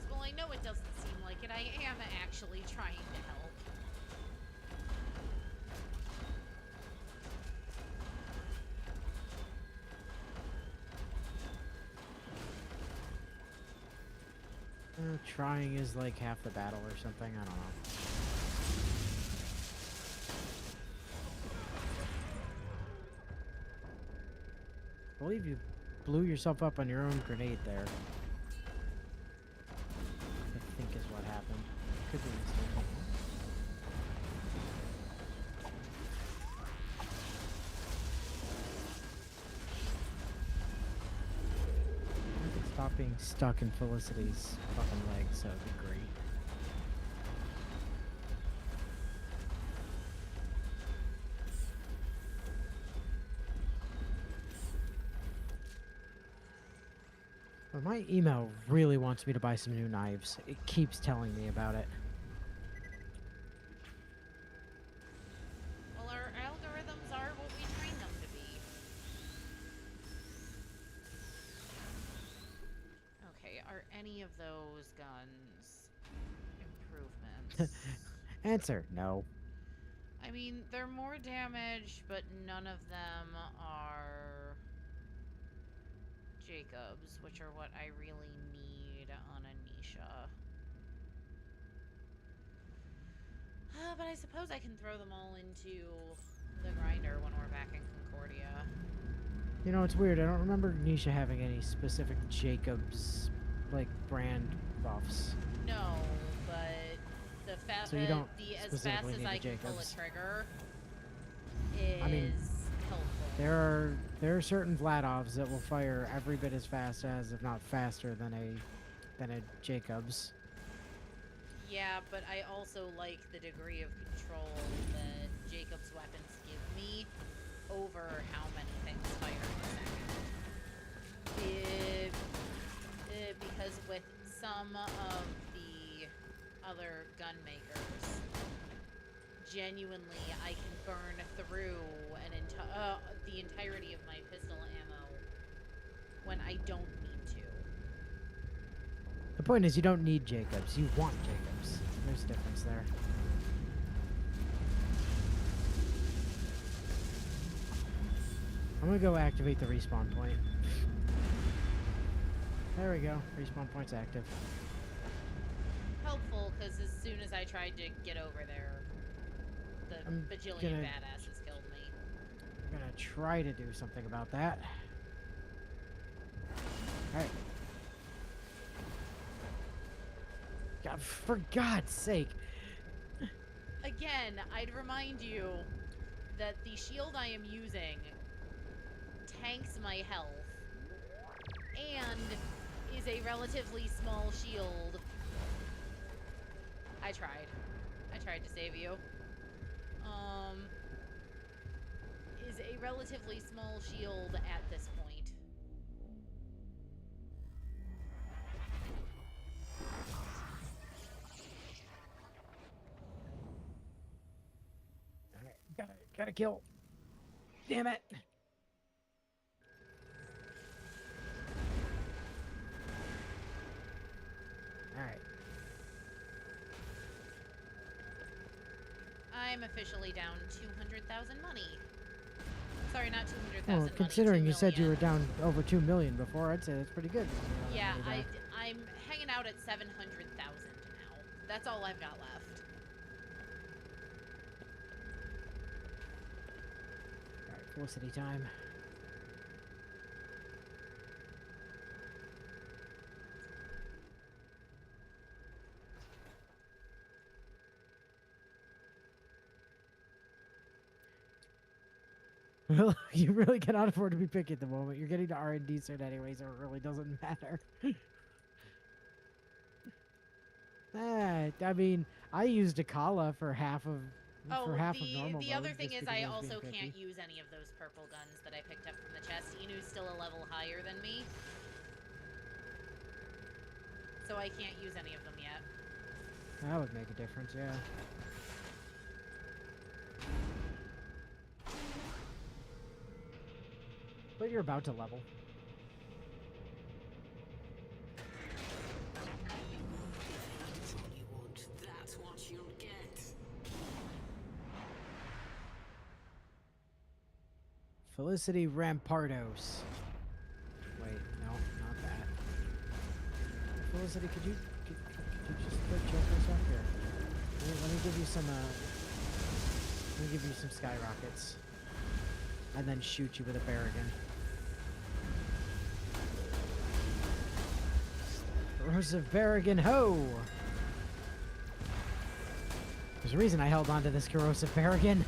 Speaker 1: Well, I know it doesn't seem like it. I am actually trying to help.
Speaker 2: Trying is like half the battle or something. I don't know. I believe you blew yourself up on your own grenade there. I think is what happened. Could be mistaken. I could stop being stuck in Felicity's fucking legs, so it'd be great. But my email really wants me to buy some new knives. It keeps telling me about it.
Speaker 1: Well, our algorithms are what we train them to be. Okay, are any of those guns improvements?
Speaker 2: Answer, no.
Speaker 1: I mean, they're more damage, but none of them are Jacobs, which are what I really need on Anisha. But I suppose I can throw them all into the grinder when we're back in Concordia.
Speaker 2: You know, it's weird. I don't remember Nisha having any specific Jacobs, like, brand buffs.
Speaker 1: No, but the fast,
Speaker 2: So you don't
Speaker 1: as fast
Speaker 2: specifically
Speaker 1: as
Speaker 2: need
Speaker 1: I
Speaker 2: the
Speaker 1: can pull a
Speaker 2: Jacobs.
Speaker 1: trigger is
Speaker 2: I mean,
Speaker 1: helpful.
Speaker 2: There are certain Vladovs that will fire every bit as fast as, if not faster than a Jacobs.
Speaker 1: Yeah, but I also like the degree of control that Jacob's weapons give me over how many things fire in a second. Because with some of the other gun makers, genuinely, I can burn through the entirety of my pistol ammo when I don't need to.
Speaker 2: The point is, you don't need Jacobs. You want Jacobs. There's a difference there. I'm gonna go activate the respawn point. There we go. Respawn point's active.
Speaker 1: Helpful, because as soon as I tried to get over there, the bajillion badasses killed me.
Speaker 2: I'm gonna try to do something about that. Alright. God, for God's sake.
Speaker 1: Again, I'd remind you that the shield I am using tanks my health and is a relatively small shield. I tried to save you. Is a relatively small shield at this point.
Speaker 2: Alright, gotta kill. Damn it. Alright.
Speaker 1: I'm officially down 200,000 money. Sorry, not 200,000
Speaker 2: Well, considering
Speaker 1: money,
Speaker 2: you said you were
Speaker 1: 2
Speaker 2: down over 2 million before, I'd say that's pretty good.
Speaker 1: Yeah, I'm hanging out at 700,000 now. That's all I've got left.
Speaker 2: Alright, Felicity time. You really cannot afford to be picky at the moment. You're getting the R&D soon anyway, so it really doesn't matter. I mean, I used Akala for half of
Speaker 1: Oh,
Speaker 2: normal
Speaker 1: the
Speaker 2: mode
Speaker 1: other thing
Speaker 2: just
Speaker 1: is
Speaker 2: because
Speaker 1: I
Speaker 2: I was being
Speaker 1: also
Speaker 2: picky.
Speaker 1: can't use any of those purple guns that I picked up from the chest. Inu's still a level higher than me. So I can't use any of them yet.
Speaker 2: That would make a difference, yeah. But you're about to level.
Speaker 6: You want, that's what you'll get.
Speaker 2: Felicity Rampardos. Wait, no, not that. Felicity, could you just quit chill for a sec here? Let me give you some skyrockets. And then shoot you with a Barrigan. Corrosive Barrigan, ho! There's a reason I held on to this Corrosive Barrigan. It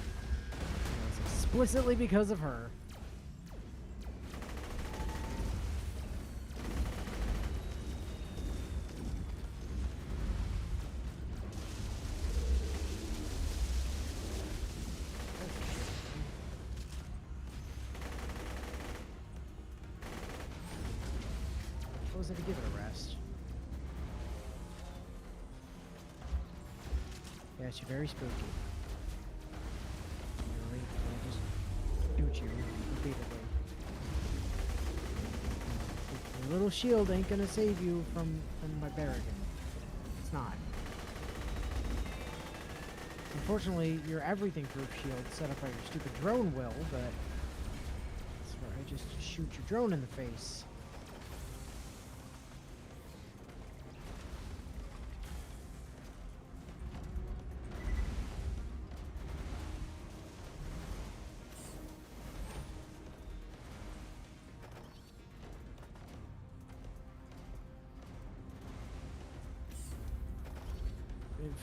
Speaker 2: was explicitly because of her. To give it a rest. Yeah, she's very spooky. Really? I just shoot you repeatedly. Your little shield ain't gonna save you from my Barrigan. It's not. Unfortunately, your everything-proof shield set up by your stupid drone will, but that's where I just shoot your drone in the face.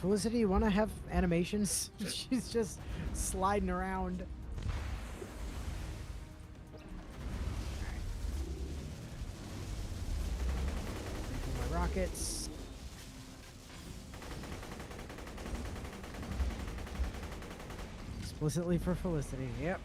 Speaker 2: Felicity, you want to have animations? She's just sliding around. Right. My rockets. Explicitly for Felicity, yep.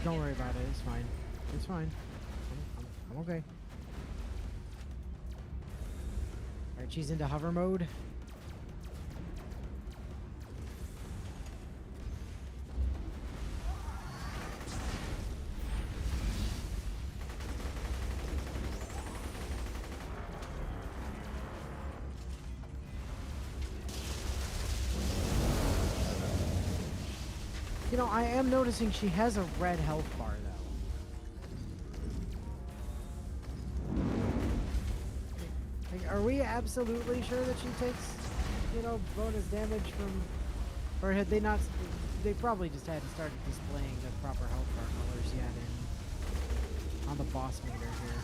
Speaker 2: Don't worry about it. It's fine. It's fine. I'm okay. Alright, she's into hover mode. You know, I am noticing she has a red health bar, though. Like, are we absolutely sure that she takes, you know, bonus damage from... Or had they not... They probably just hadn't started displaying the proper health bar colors yet on the boss meter here.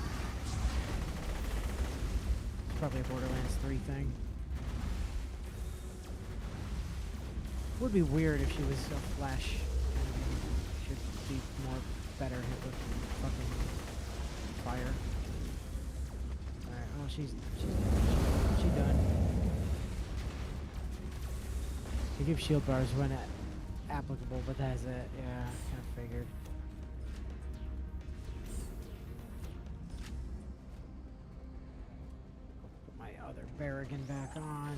Speaker 2: It's probably a Borderlands 3 thing. Would be weird if she was a flash enemy. Should be more better hit with fucking fire. Alright, well she's done. They give shield bars when applicable, but that's it. Yeah, kind of figured. I'll put my other Barrigan back on.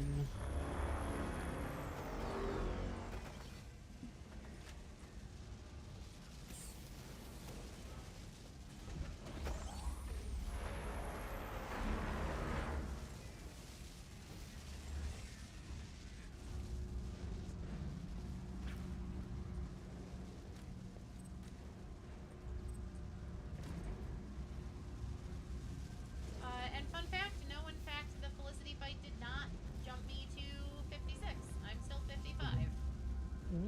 Speaker 1: And fun fact, no, in fact, the Felicity fight did not jump me to 56. I'm still 55.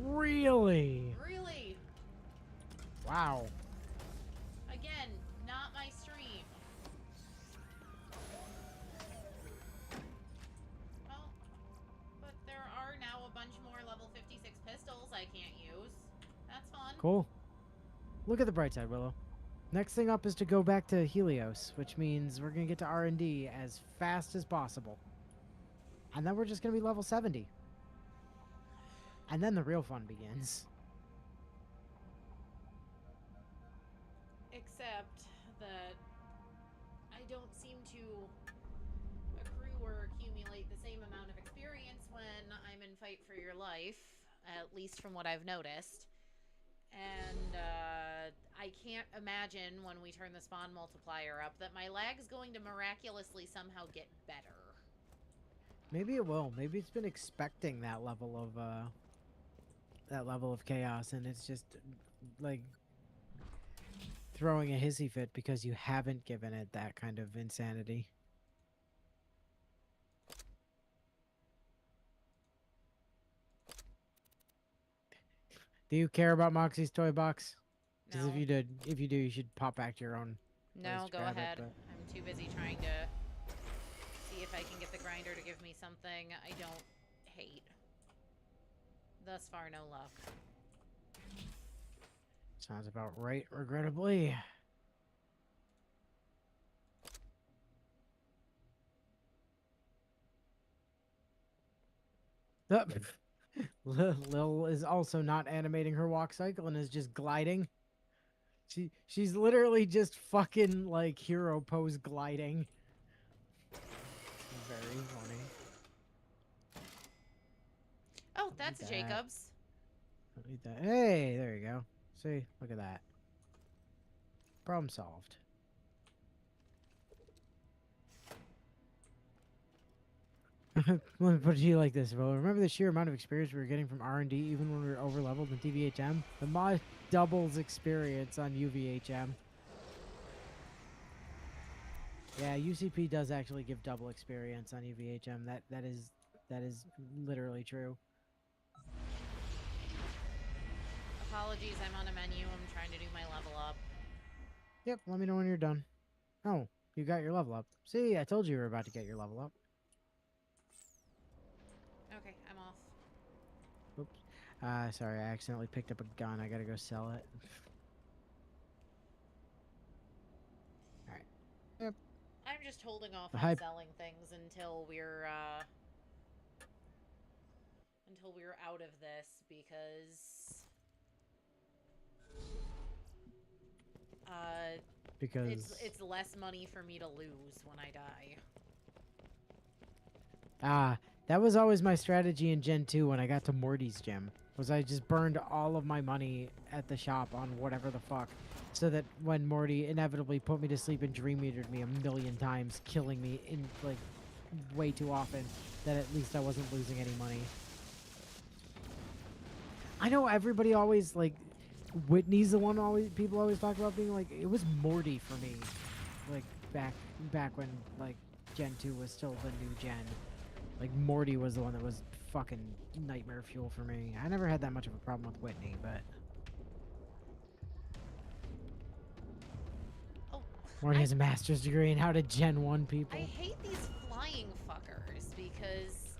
Speaker 2: Really?
Speaker 1: Really?
Speaker 2: Wow.
Speaker 1: Again, not my stream. Well, but there are now a bunch more level 56 pistols I can't use. That's fun.
Speaker 2: Cool. Look at the bright side, Willow. Next thing up is to go back to Helios, which means we're going to get to R&D as fast as possible. And then we're just going to be level 70. And then the real fun begins.
Speaker 1: Except that I don't seem to accrue or accumulate the same amount of experience when I'm in Fight for Your Life, at least from what I've noticed. And I can't imagine when we turn the spawn multiplier up that my lag's going to miraculously somehow get better.
Speaker 2: Maybe it will. Maybe it's been expecting that level of chaos, and it's just like throwing a hissy fit because you haven't given it that kind of insanity. Do you care about Moxie's toy box? Because
Speaker 1: No.
Speaker 2: if you do, you should pop back to your own.
Speaker 1: No,
Speaker 2: place to
Speaker 1: go
Speaker 2: grab it,
Speaker 1: ahead.
Speaker 2: but-
Speaker 1: I'm too busy trying to see if I can get the grinder to give me something I don't hate. Thus far, no luck.
Speaker 2: Sounds about right, regrettably. Up. Lil is also not animating her walk cycle and is just gliding. She's literally just fucking like hero pose gliding. Very funny.
Speaker 1: Oh, that's
Speaker 2: that.
Speaker 1: Jacob's.
Speaker 2: Don't need that. Hey, there you go. See, look at that. Problem solved. Let me put it to you like this, Will. Remember the sheer amount of experience we were getting from R&D even when we were over-leveled in TVHM? The mod doubles experience on UVHM. Yeah, UCP does actually give double experience on UVHM. That is literally true.
Speaker 1: Apologies, I'm on a menu. I'm trying to do my level up.
Speaker 2: Yep, let me know when you're done. Oh, you got your level up. See, I told you you were about to get your level up.
Speaker 1: Okay, I'm off.
Speaker 2: Oops. Sorry, I accidentally picked up a gun. I gotta go sell it. Alright. Yep.
Speaker 1: I'm just holding off
Speaker 2: The
Speaker 1: on
Speaker 2: hype-
Speaker 1: selling things until we're out of this because
Speaker 2: Because
Speaker 1: it's less money for me to lose when I die.
Speaker 2: that was always my strategy in Gen 2 when I got to Morty's gym. Was I just burned all of my money at the shop on whatever the fuck, so that when Morty inevitably put me to sleep and dream metered me 1,000,000 times, killing me in like way too often, that at least I wasn't losing any money. I know everybody always like Whitney's the one people always talk about being like it was Morty for me, like back when like Gen 2 was still the new gen. Like Morty was the one that was fucking nightmare fuel for me. I never had that much of a problem with Whitney, but
Speaker 1: Oh,
Speaker 2: Morty has a master's degree in how to Gen 1 people.
Speaker 1: I hate these flying fuckers because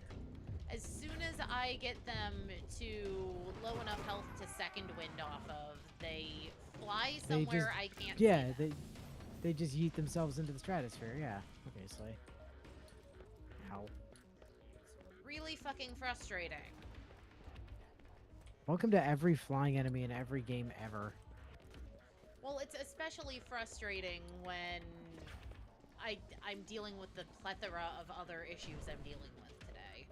Speaker 1: as soon as I get them to low enough health to second wind off of, they fly somewhere I can't see
Speaker 2: Yeah,
Speaker 1: them.
Speaker 2: they just yeet themselves into the stratosphere. Yeah, obviously. Ow.
Speaker 1: Really fucking frustrating.
Speaker 2: Welcome to every flying enemy in every game ever.
Speaker 1: Well, it's especially frustrating when I'm dealing with the plethora of other issues I'm dealing with today.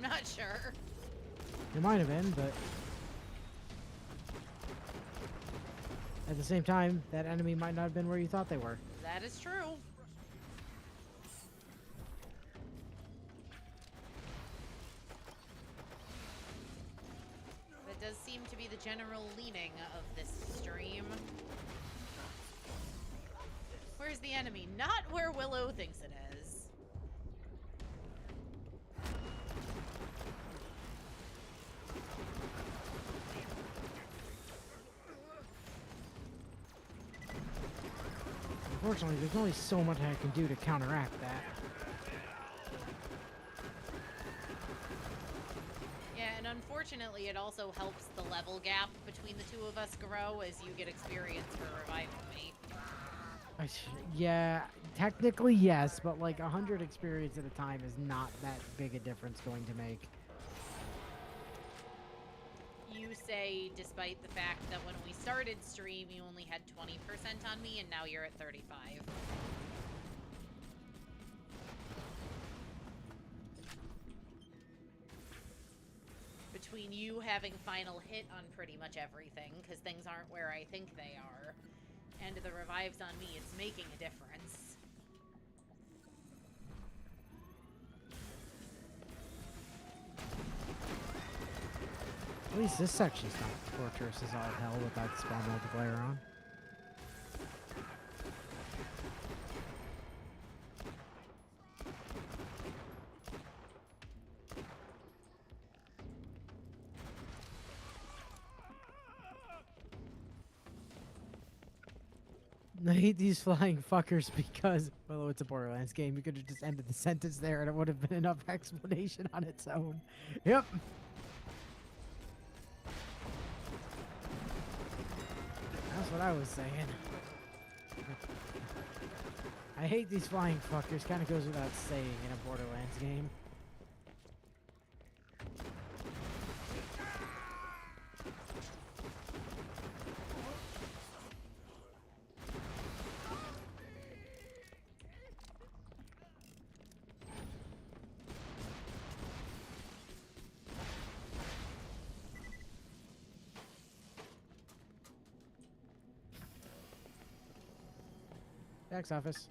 Speaker 1: I'm not sure.
Speaker 2: It might have been, but at the same time, that enemy might not have been where you thought they were.
Speaker 1: That is true. That does seem to be the general leaning of this stream. Where's the enemy? Not where Willow thinks it is.
Speaker 2: Unfortunately, there's only so much I can do to counteract that.
Speaker 1: Yeah, and unfortunately, it also helps the level gap between the two of us grow as you get experience for reviving me.
Speaker 2: Yeah, technically yes, but like 100 experience at a time is not that big a difference going to make.
Speaker 1: You say, despite the fact that when we started stream, you only had 20% on me, and now you're at 35. Between you having final hit on pretty much everything, because things aren't where I think they are, and the revives on me, it's making a difference.
Speaker 2: At least this section's not torturous as all hell without the spawn multiplayer on. I hate these flying fuckers because, well, it's a Borderlands game. You could have just ended the sentence there and it would have been enough explanation on its own. Yep. That's what I was saying. I hate these flying fuckers. Kind of goes without saying in a Borderlands game. Tax office.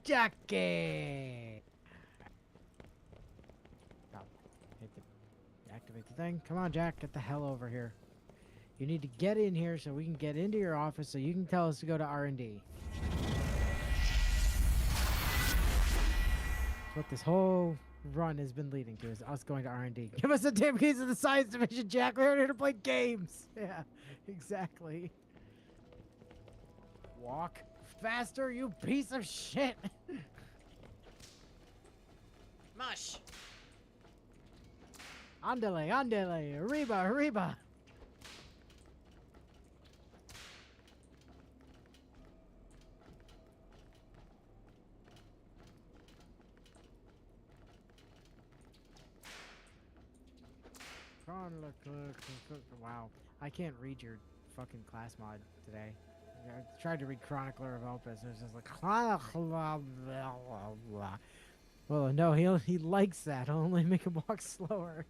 Speaker 2: Jackie! Stop. Activate the thing. Come on, Jack. Get the hell over here. You need to get in here so we can get into your office so you can tell us to go to R&D. That's what this whole run has been leading to, is us going to R&D. Give us the damn keys to the science division, Jack. We're here to play games. Yeah, exactly. Walk faster, you piece of shit.
Speaker 1: Mush.
Speaker 2: Andale, andale, arriba, arriba. Wow, I can't read your fucking class mod today. I tried to read Chronicler of Opus, and it's just like well, no, he likes that. I'll only make him walk slower.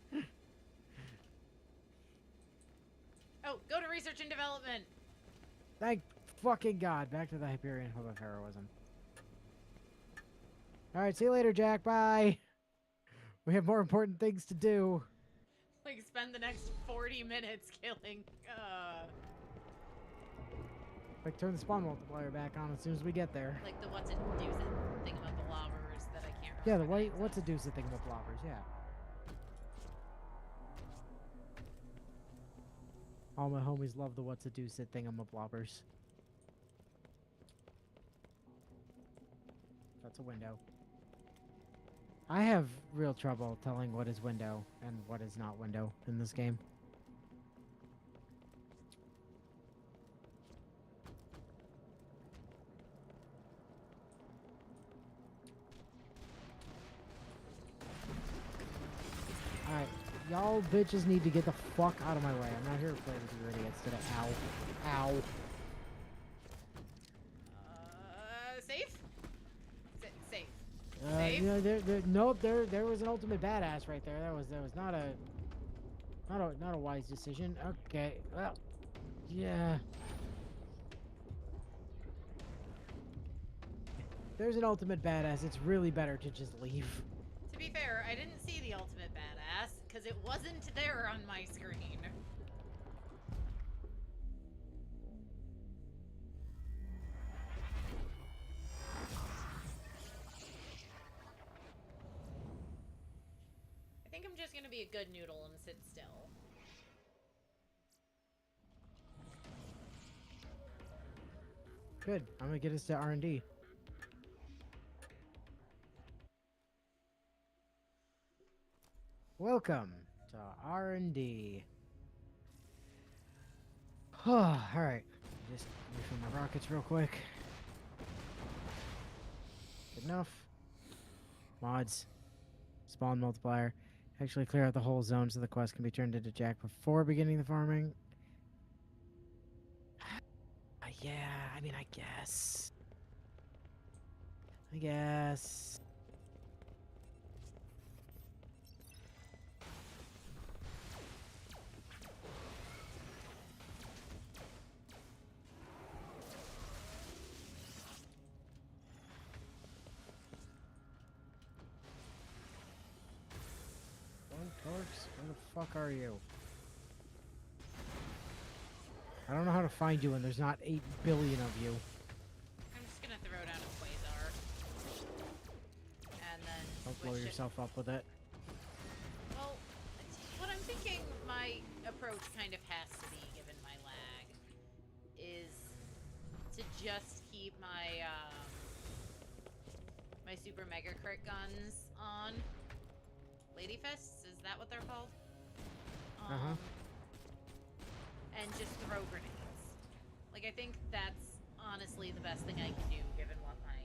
Speaker 1: Oh, go to research and development.
Speaker 2: Thank fucking God. Back to the Hyperion Hub of Heroism. All right, see you later, Jack. Bye. We have more important things to do.
Speaker 1: Like, spend the next 40 minutes killing,
Speaker 2: Like, turn the spawn multiplier back on as soon as we get there.
Speaker 1: like the what's it do thingamablobbers that I can't remember.
Speaker 2: Yeah, the
Speaker 1: their
Speaker 2: white,
Speaker 1: names
Speaker 2: what's
Speaker 1: of.
Speaker 2: a deuce of thingamablobbers, yeah. All my homies love the what's a deuce of thingamablobbers. That's a window. I have real trouble telling what is window and what is not window in this game. Alright, y'all bitches need to get the fuck out of my way. I'm not here to play with you idiots today. Ow. Ow. You know, nope, there was an ultimate badass right there. That was not a wise decision. Okay, well, yeah. There's an ultimate badass. It's really better to just leave.
Speaker 1: To be fair, I didn't see the ultimate badass because it wasn't there on my screen. I think I'm just gonna be a good noodle and sit still.
Speaker 2: Good. I'm gonna get us to R&D. Welcome to R&D. All right. Just refill my rockets real quick. Good enough. Mods. Spawn multiplier. Actually clear out the whole zone so the quest can be turned into Jack before beginning the farming. Yeah, I mean, I guess. Torx, where the fuck are you? I don't know how to find you when there's not 8 billion of you.
Speaker 1: I'm just gonna throw down a Quasar. And then
Speaker 2: Don't blow
Speaker 1: switch it.
Speaker 2: yourself up with it.
Speaker 1: Well, what I'm thinking my approach kind of has to be, given my lag, is to just keep my, my super mega crit guns on. Lady fists, is that what they're called? And just throw grenades. Like, I think that's honestly the best thing I can do, given what my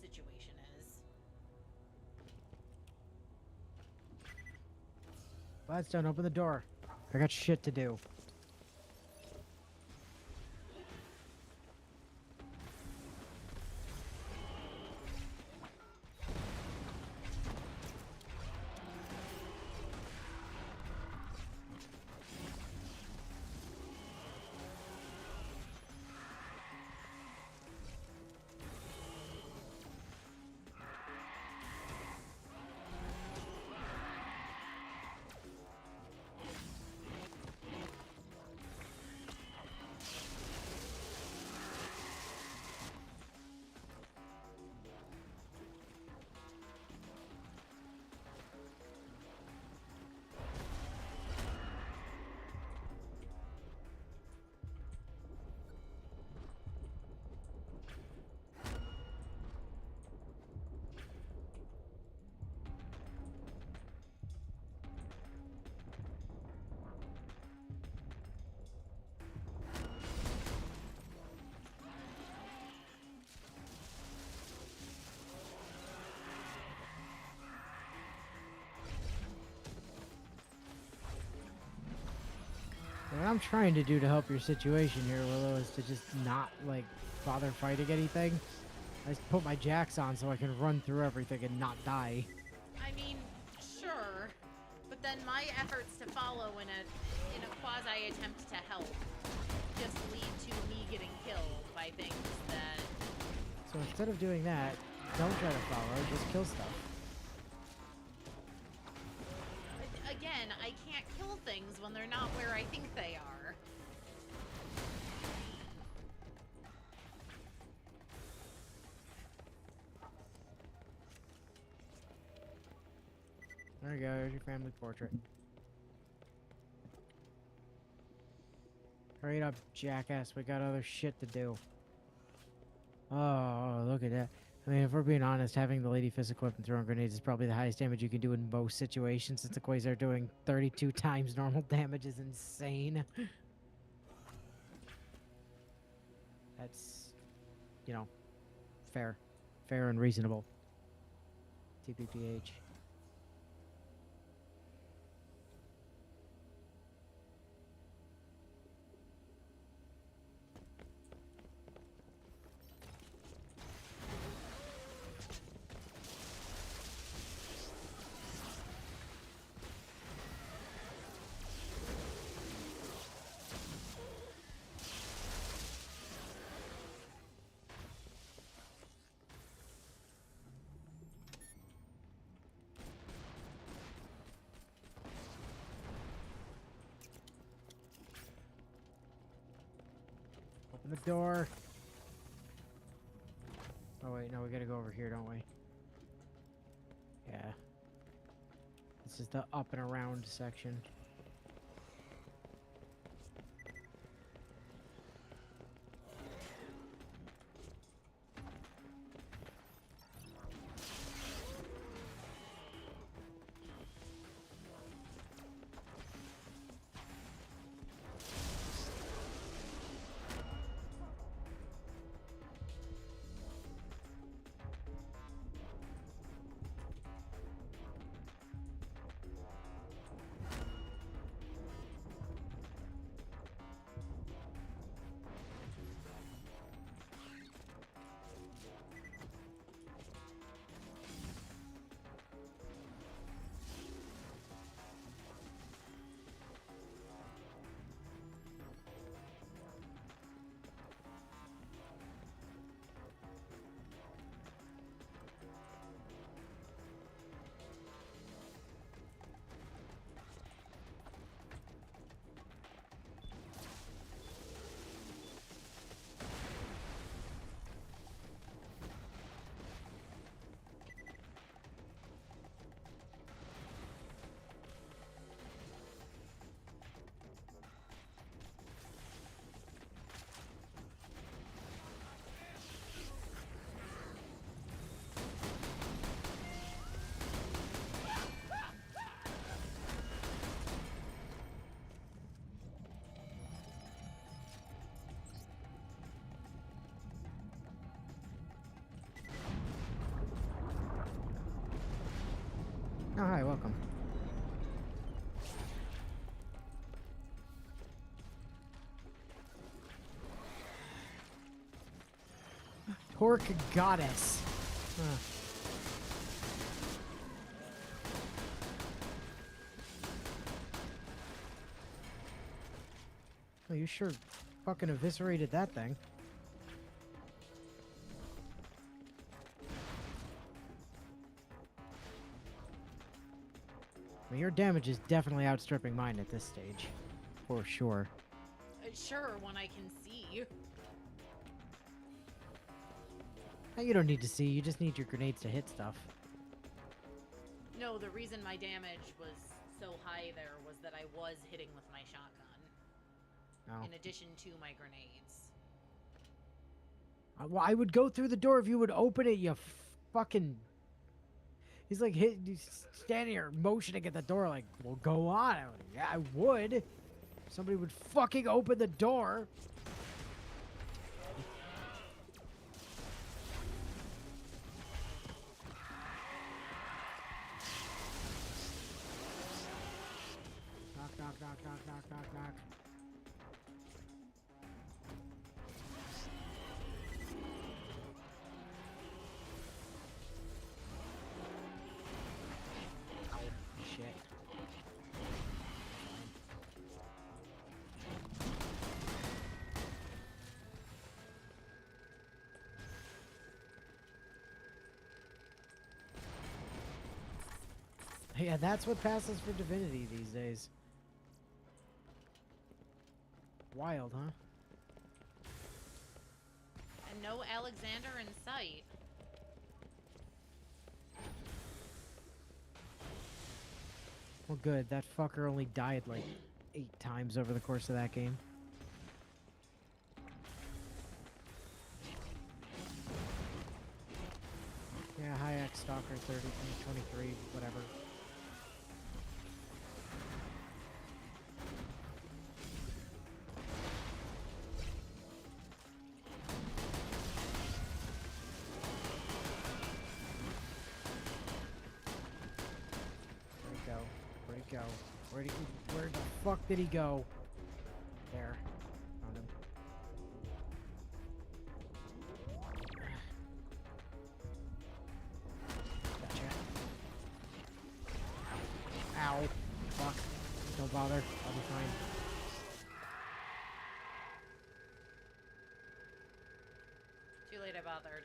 Speaker 1: situation is.
Speaker 2: Gladstone, open the door. I got shit to do. What I'm trying to do to help your situation here, Willow, is to just not, like, bother fighting anything. I just put my jacks on so I can run through everything and not die.
Speaker 1: I mean, sure, but then my efforts to follow in a quasi attempt to help just lead to me getting killed by things that...
Speaker 2: So instead of doing that, don't try to follow, just kill stuff.
Speaker 1: Again, I can't kill things when they're not where I think they are.
Speaker 2: There you go, there's your family portrait. Hurry up, jackass, we got other shit to do. Oh, look at that. I mean, if we're being honest, having the Lady Fist equipped and throwing grenades is probably the highest damage you can do in most situations, since the Quasar doing 32 times normal damage is insane. That's, you know, fair. Fair and reasonable. TPPH. The door. Oh wait, no, we gotta go over here, don't we? Yeah. This is the up and around section. Oh, hi, welcome. Pork goddess. Huh. Oh, you sure fucking eviscerated that thing. Well, your damage is definitely outstripping mine at this stage. For sure.
Speaker 1: Sure, when I can see.
Speaker 2: You don't need to see, you just need your grenades to hit stuff.
Speaker 1: No, the reason my damage was so high there was that I was hitting with my shotgun.
Speaker 2: Oh.
Speaker 1: In addition to my grenades.
Speaker 2: Well, I would go through the door if you would open it, you fucking... He's like, he's standing here motioning at the door like, well, go on. I'm like, yeah, I would. Somebody would fucking open the door. Knock, knock, knock, knock, knock, knock, knock. Shit. Yeah, that's what passes for divinity these days. Wild, huh?
Speaker 1: And no Alexander in sight.
Speaker 2: Well, good. That fucker only died like 8 times over the course of that game. Yeah, hi X Stalker 30, 23, whatever. Where'd he go? Where'd he go? Where the fuck did he go? There. Found him. Gotcha. Ow. Fuck. Don't bother. I'll be fine.
Speaker 1: Too late I bothered.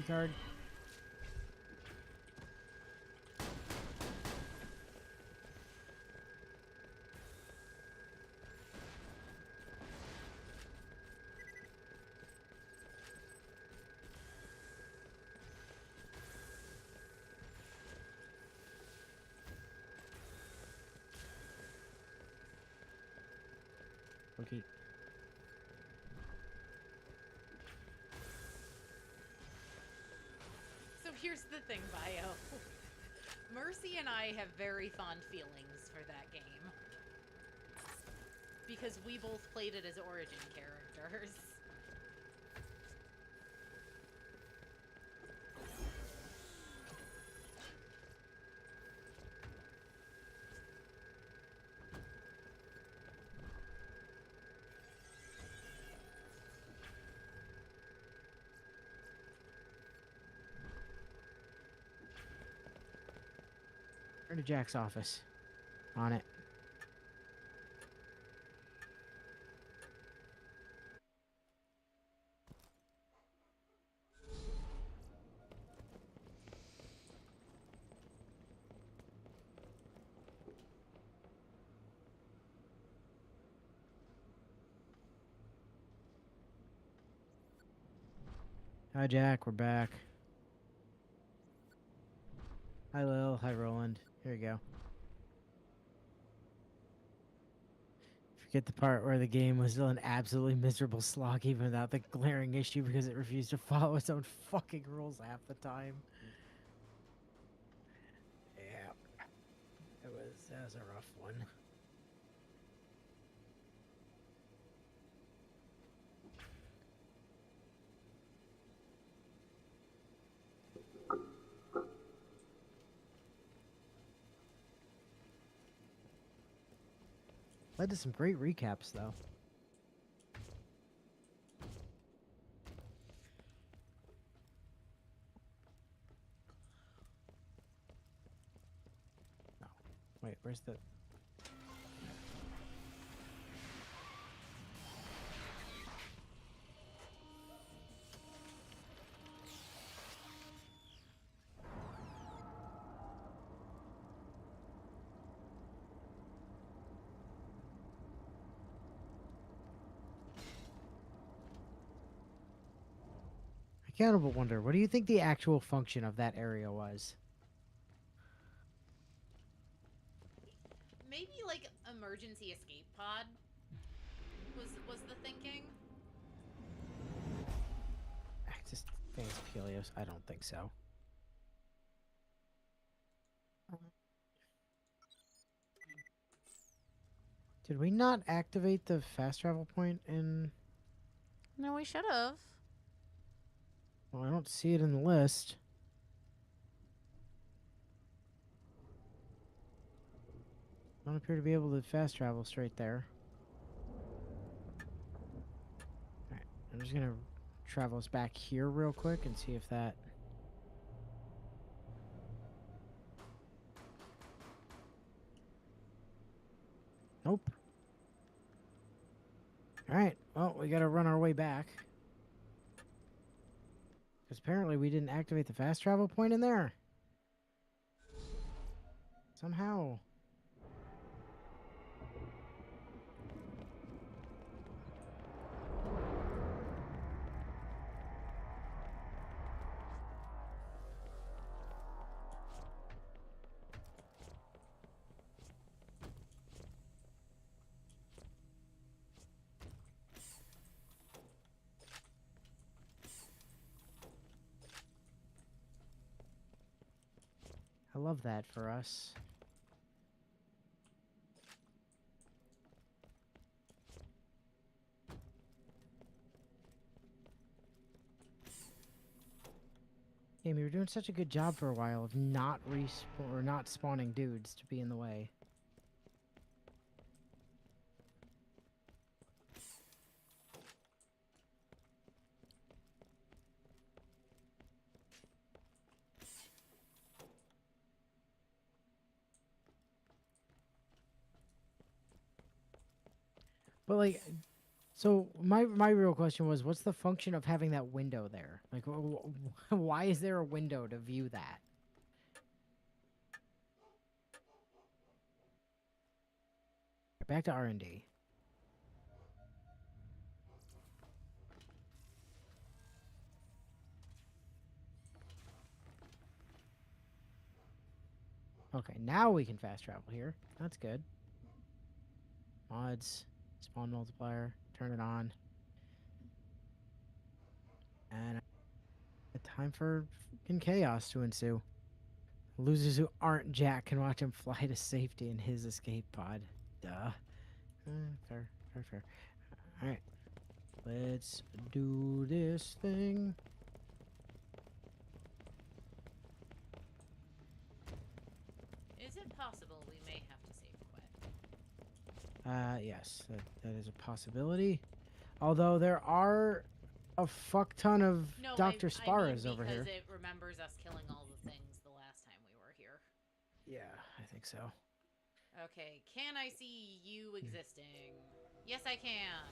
Speaker 2: key card. Okay.
Speaker 1: So here's the thing, Bio. Mercy and I have very fond feelings for that game. Because we both played it as origin characters.
Speaker 2: Turn to Jack's office. On it. Hi, Jack. We're back. Hi, Lil. Hi, Roland. Here you go. Forget the part where the game was still an absolutely miserable slog even without the glaring issue because it refused to follow its own fucking rules half the time. Yeah. That was a rough one. Led to some great recaps, though. Oh, wait, where's the... Accountable Wonder, what do you think the actual function of that area was?
Speaker 1: Maybe like emergency escape pod was the thinking.
Speaker 2: Access phase Helios? I don't think so. Did we not activate the fast travel point in...
Speaker 1: No, we should have.
Speaker 2: Well, I don't see it in the list. I don't appear to be able to fast travel straight there. Alright, I'm just gonna travel us back here real quick and see if that... Nope. Alright, well, we gotta run our way back. Because apparently we didn't activate the fast travel point in there. Somehow. I love that for us. Game, you were doing such a good job for a while of not not spawning dudes to be in the way. But like, So my real question was, what's the function of having that window there? Like, why is there a window to view that? Back to R&D. Okay, now we can fast travel here. That's good. Mods, spawn multiplier, turn it on. And time for fucking chaos to ensue. Losers who aren't Jack can watch him fly to safety in his escape pod. Duh. Fair, fair, fair. Alright. Let's do this thing.
Speaker 1: Is it possible we may have to save quit?
Speaker 2: Yes, that is a possibility. Although there are a fuck ton of
Speaker 1: No,
Speaker 2: Dr.
Speaker 1: I
Speaker 2: Sparrows
Speaker 1: mean
Speaker 2: over here.
Speaker 1: because it remembers us killing all the things the last time we were here.
Speaker 2: Yeah, I think so.
Speaker 1: Okay, can I see you existing? Yes, I can.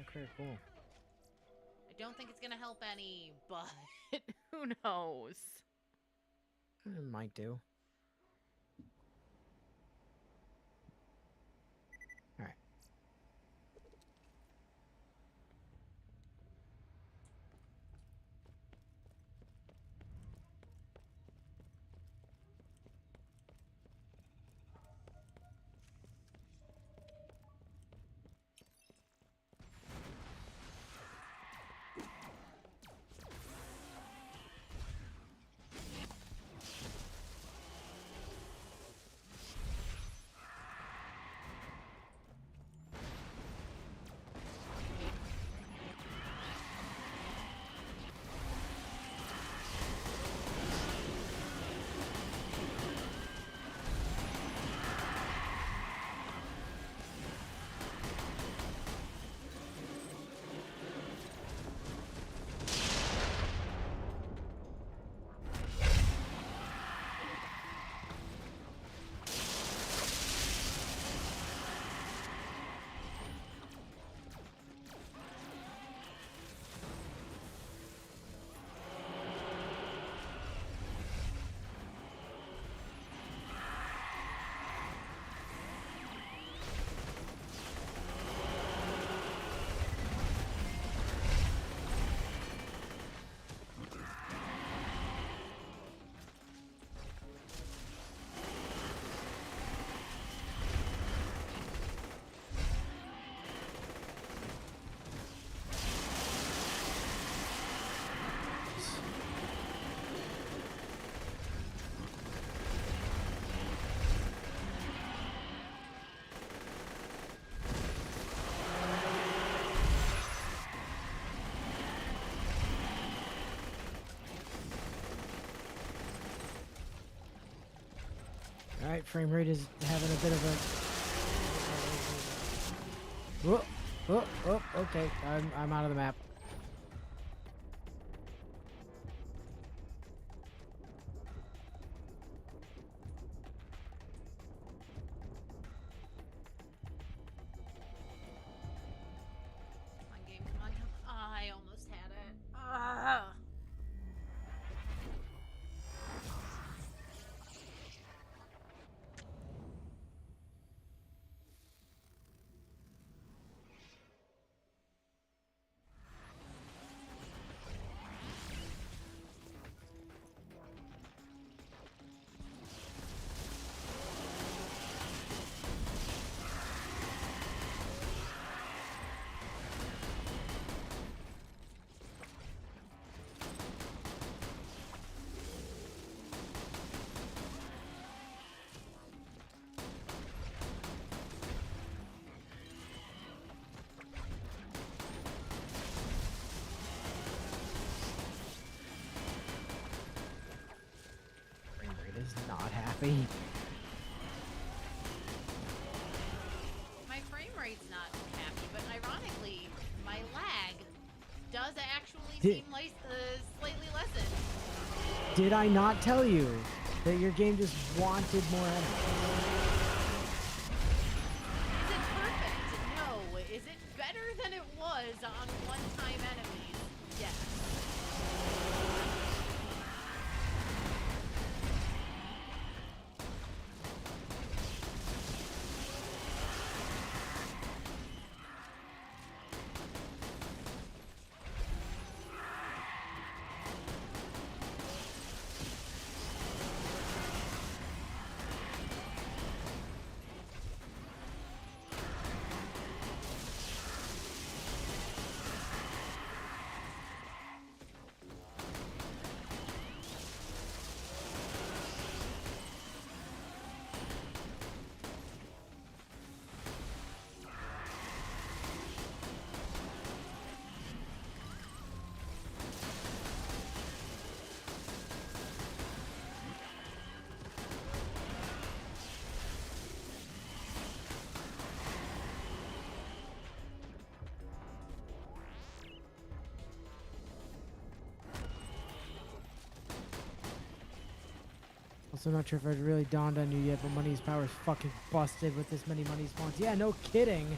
Speaker 2: Okay, cool.
Speaker 1: I don't think it's gonna help any, but who knows?
Speaker 2: It might do. Alright. Alright, frame rate is having a bit of a... Whoa, whoa, whoa, okay, I'm out of the map.
Speaker 1: Come on, game, come on, come on. Ah, I almost had it. Ah.
Speaker 2: Frame rate is not happy.
Speaker 1: My frame rate's not happy, but ironically, my lag does actually seem like slightly lessened.
Speaker 2: Did I not tell you that your game just wanted more enemies?
Speaker 1: Is it perfect? No. Is it better than it was on one-time enemies. Yes.
Speaker 2: Also, not sure if it really dawned on you yet, but Money's power is fucking busted with this many money spawns. Yeah, no kidding.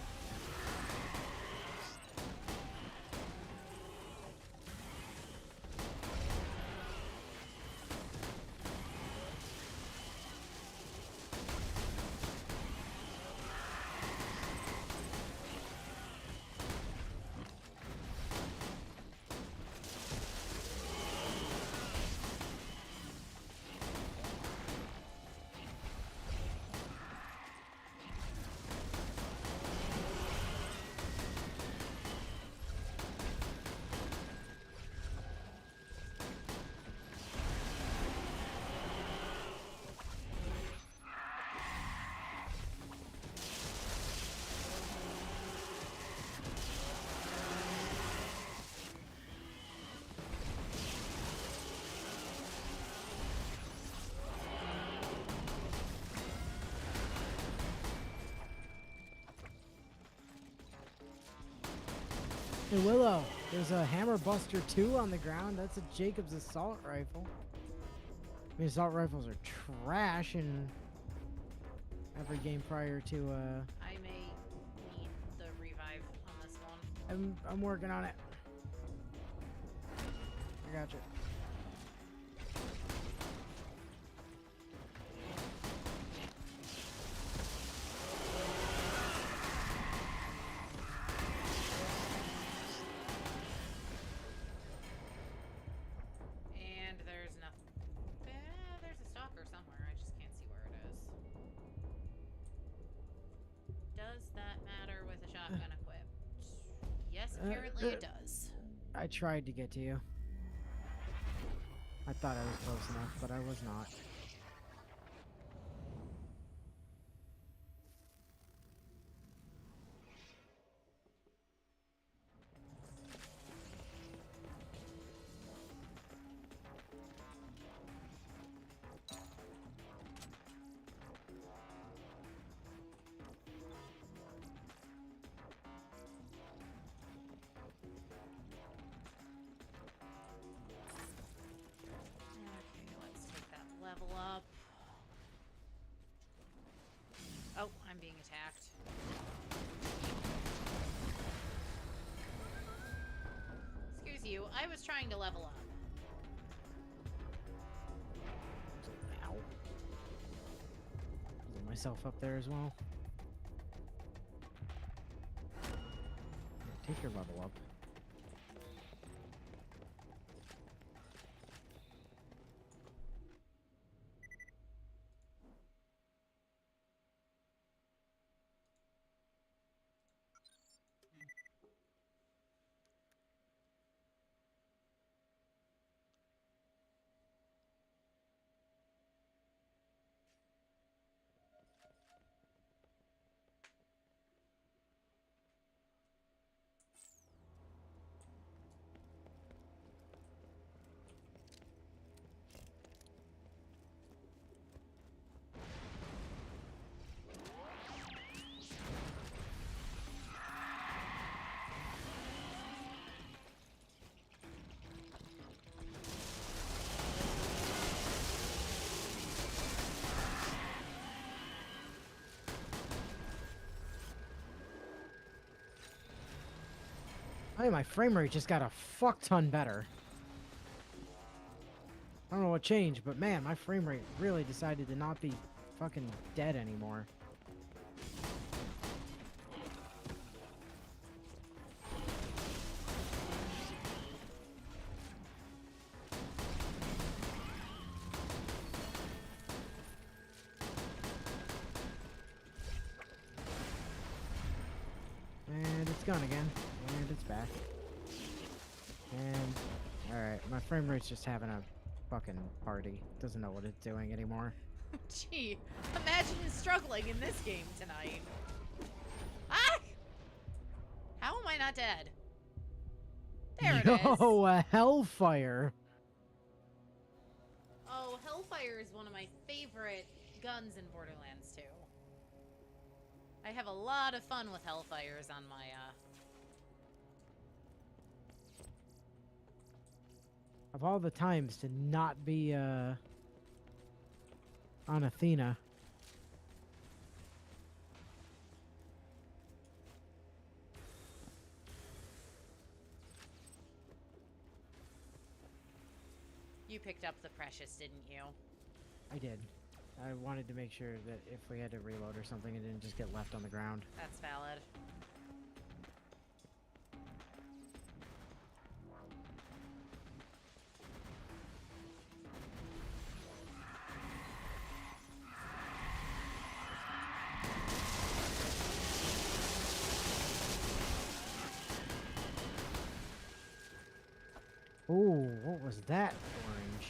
Speaker 2: Hey, Willow, there's a Hammer Buster 2 on the ground. That's a Jacob's assault rifle. I mean, assault rifles are trash in every game prior to,
Speaker 1: I may need the revive on this one.
Speaker 2: I'm working on it. I got you.
Speaker 1: And there's nothing. There's a stalker somewhere. I just can't see where it is. Does that matter with a shotgun equipped? Yes, apparently it does.
Speaker 2: I tried to get to you. I thought I was close enough, but I was not.
Speaker 1: Okay, let's take that level up. Oh, I'm being attacked. Excuse you, I was trying to level up.
Speaker 2: Ow. Put myself up there as well. Take your level up. Hey, my frame rate just got a fuck ton better. I don't know what changed, but man, my frame rate really decided to not be fucking dead anymore. And it's gone again. And it's back. And alright, my frame rate's just having a fucking party. Doesn't know what it's doing anymore.
Speaker 1: Gee, imagine struggling in this game tonight. Ah! How am I not dead? There it is.
Speaker 2: Yo, a hellfire!
Speaker 1: Oh, Hellfire is one of my favorite guns in Borderlands 2. I have a lot of fun with Hellfires on my,
Speaker 2: Of all the times to not be, on Athena.
Speaker 1: You picked up the Precious, didn't you?
Speaker 2: I did. I wanted to make sure that if we had to reload or something, it didn't just get left on the ground.
Speaker 1: That's valid.
Speaker 2: Ooh, what was that orange?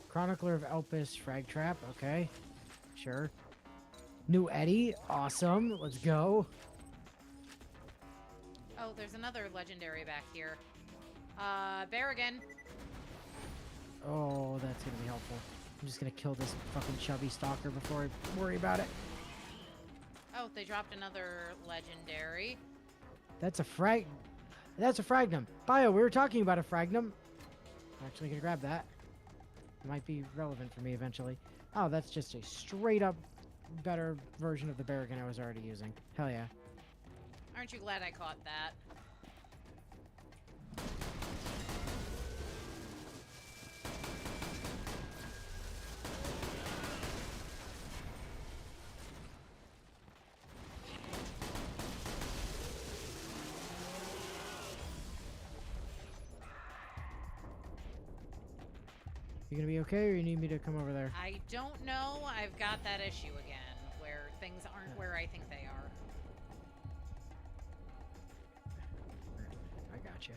Speaker 2: Chronicler of Elpis Frag Trap, okay. Sure. New Eddie, awesome. Let's go.
Speaker 1: Oh, there's another legendary back here. Barrigan.
Speaker 2: Oh, that's gonna be helpful. I'm just gonna kill this fucking chubby stalker before I worry about it.
Speaker 1: Oh, they dropped another legendary.
Speaker 2: That's a frag. That's a fragnum. Bio, we were talking about a fragnum. I'm actually gonna grab that. It might be relevant for me eventually. Oh, that's just a straight up better version of the Barrigan I was already using. Hell yeah.
Speaker 1: Aren't you glad I caught that?
Speaker 2: You gonna be okay, or you need me to come over there?
Speaker 1: I don't know. I've got that issue again, where things aren't where I think they are.
Speaker 2: I gotcha.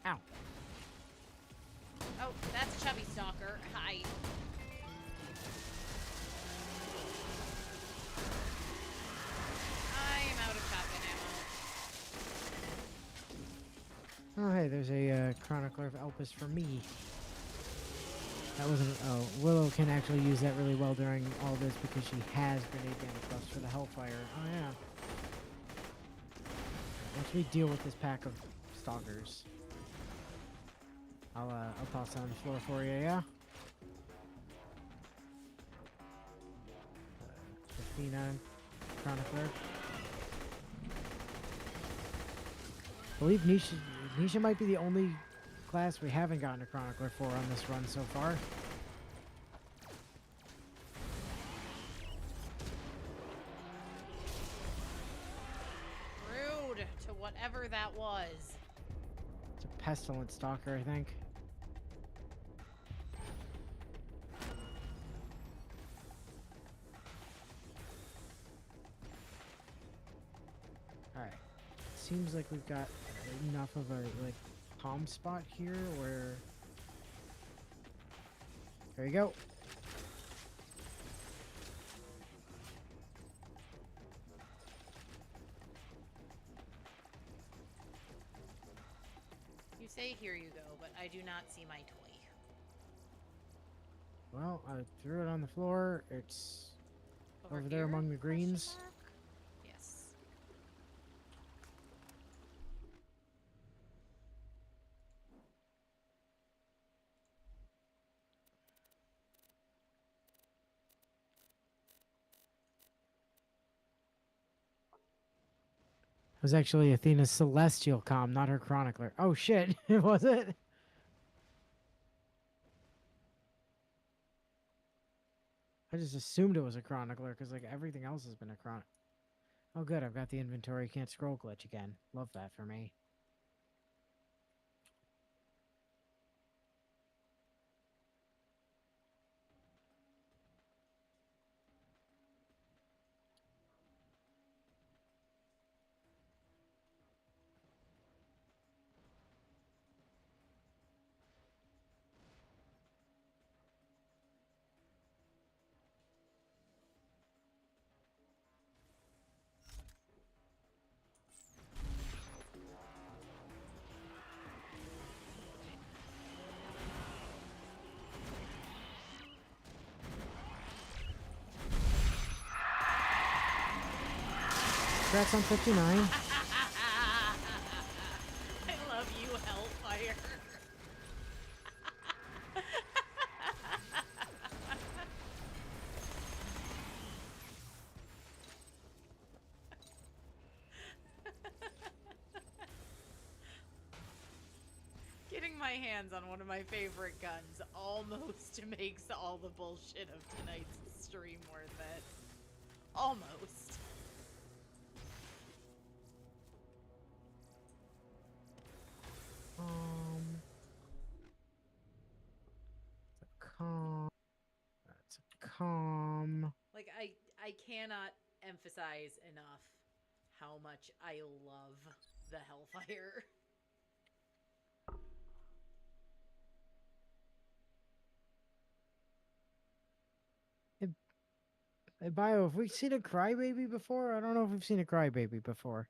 Speaker 2: Ow.
Speaker 1: Oh, that's Chubby Stalker. Hi. I am out of shotgun ammo.
Speaker 2: Oh, hey, there's a Chronicler of Elpis for me. That wasn't. Oh, Willow can actually use that really well during all this because she has grenade damage buffs for the Hellfire. Oh, yeah. Once we deal with this pack of stalkers, I'll toss it on the floor for you, yeah? Athena, Chronicler. I believe Nisha might be the only class we haven't gotten a Chronicler for on this run so far.
Speaker 1: Rude to whatever that was.
Speaker 2: It's a Pestilent Stalker, I think. Alright. Seems like we've got enough of a, like, calm spot here where... There you go.
Speaker 1: You say here you go, but I do not see my toy.
Speaker 2: Well, I threw it on the floor. It's over there
Speaker 1: here?
Speaker 2: among the greens.
Speaker 1: Question mark? Yes.
Speaker 2: It was actually Athena's celestial comm, not her chronicler. Oh shit, was it? I just assumed it was a chronicler because like everything else has been a chron. Oh good, I've got the inventory can't scroll glitch again. Love that for me. Congrats on 59.
Speaker 1: I love you, Hellfire. Getting my hands on one of my favorite guns almost makes all the bullshit of tonight's stream worth it. Almost.
Speaker 2: Calm. That's a calm.
Speaker 1: Like I cannot emphasize enough how much I love the Hellfire.
Speaker 2: Hey, Bio, have we seen a crybaby before? I don't know if we've seen a crybaby before.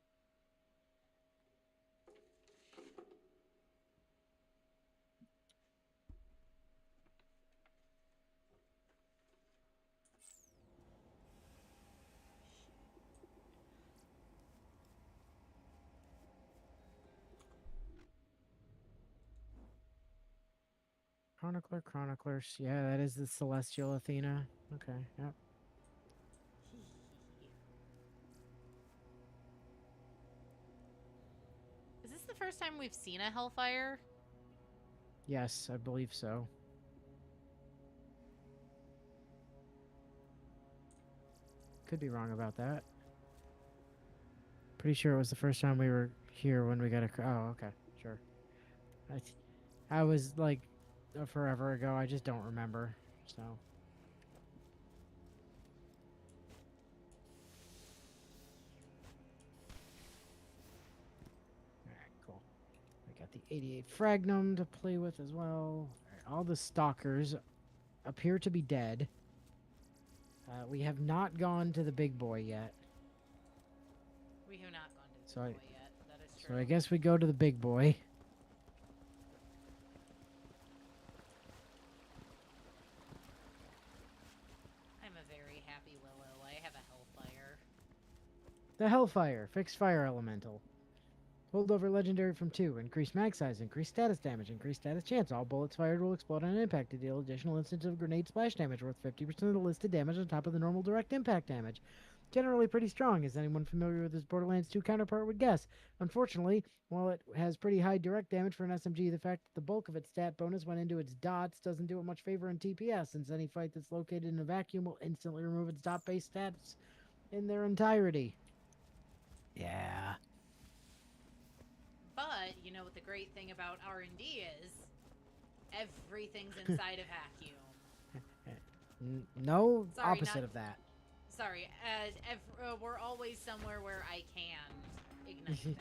Speaker 2: Chroniclers. Yeah, that is the celestial Athena. Okay, yep.
Speaker 1: Is this the first time we've seen a Hellfire?
Speaker 2: Yes, I believe so. Could be wrong about that. Pretty sure it was the first time we were here when we got a... Oh, okay, sure. I was like forever ago. I just don't remember, so... Alright, cool. I got the 88 Fragnum to play with as well. All the stalkers appear to be dead. We have not gone to the big boy yet.
Speaker 1: We have not gone to the
Speaker 2: So
Speaker 1: big boy yet. That is true.
Speaker 2: So I guess we go to the big boy.
Speaker 1: I'm a very happy Willow. I have a Hellfire.
Speaker 2: The Hellfire, fixed fire elemental. Hold over legendary from 2. Increased mag size, increased status damage, increased status chance. All bullets fired will explode on impact to deal additional instance of grenade splash damage worth 50% of the listed damage on top of the normal direct impact damage. Generally pretty strong, as anyone familiar with his Borderlands 2 counterpart would guess. Unfortunately, while it has pretty high direct damage for an SMG, the fact that the bulk of its stat bonus went into its dots doesn't do it much favor in TPS, since any fight that's located in a vacuum will instantly remove its dot-based stats in their entirety. Yeah.
Speaker 1: But you know what the great thing about R&D is? Everything's inside a vacuum.
Speaker 2: No,
Speaker 1: Sorry,
Speaker 2: opposite
Speaker 1: not-
Speaker 2: of that.
Speaker 1: Sorry, we're always somewhere where I can ignite things,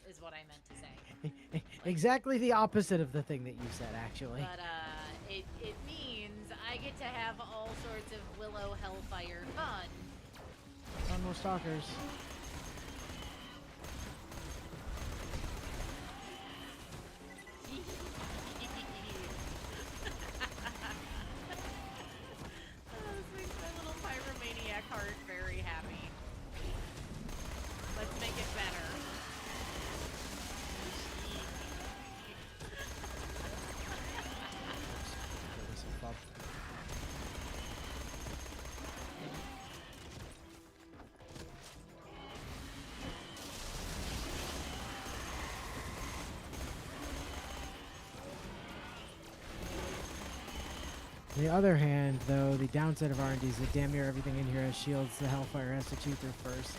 Speaker 1: is what I meant to say.
Speaker 2: Exactly the opposite of the thing that you said, actually.
Speaker 1: But it means I get to have all sorts of Willow Hellfire fun.
Speaker 2: Oh, no stalkers.
Speaker 1: This makes my little pyromaniac heart very happy. Let's make it better.
Speaker 2: On the other hand, though, the downside of R&D is that damn near everything in here has shields the Hellfire has to chew through first.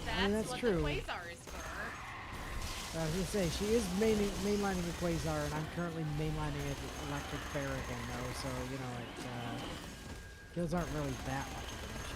Speaker 1: That's,
Speaker 2: that's
Speaker 1: what
Speaker 2: true.
Speaker 1: the Quasar is for.
Speaker 2: I was gonna say, she is mainlining the Quasar, and I'm currently mainlining it Electric Barragan, though, so, you know, kills aren't really that much of an issue.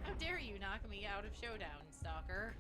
Speaker 1: How dare you knock me out of Showdown, Stalker?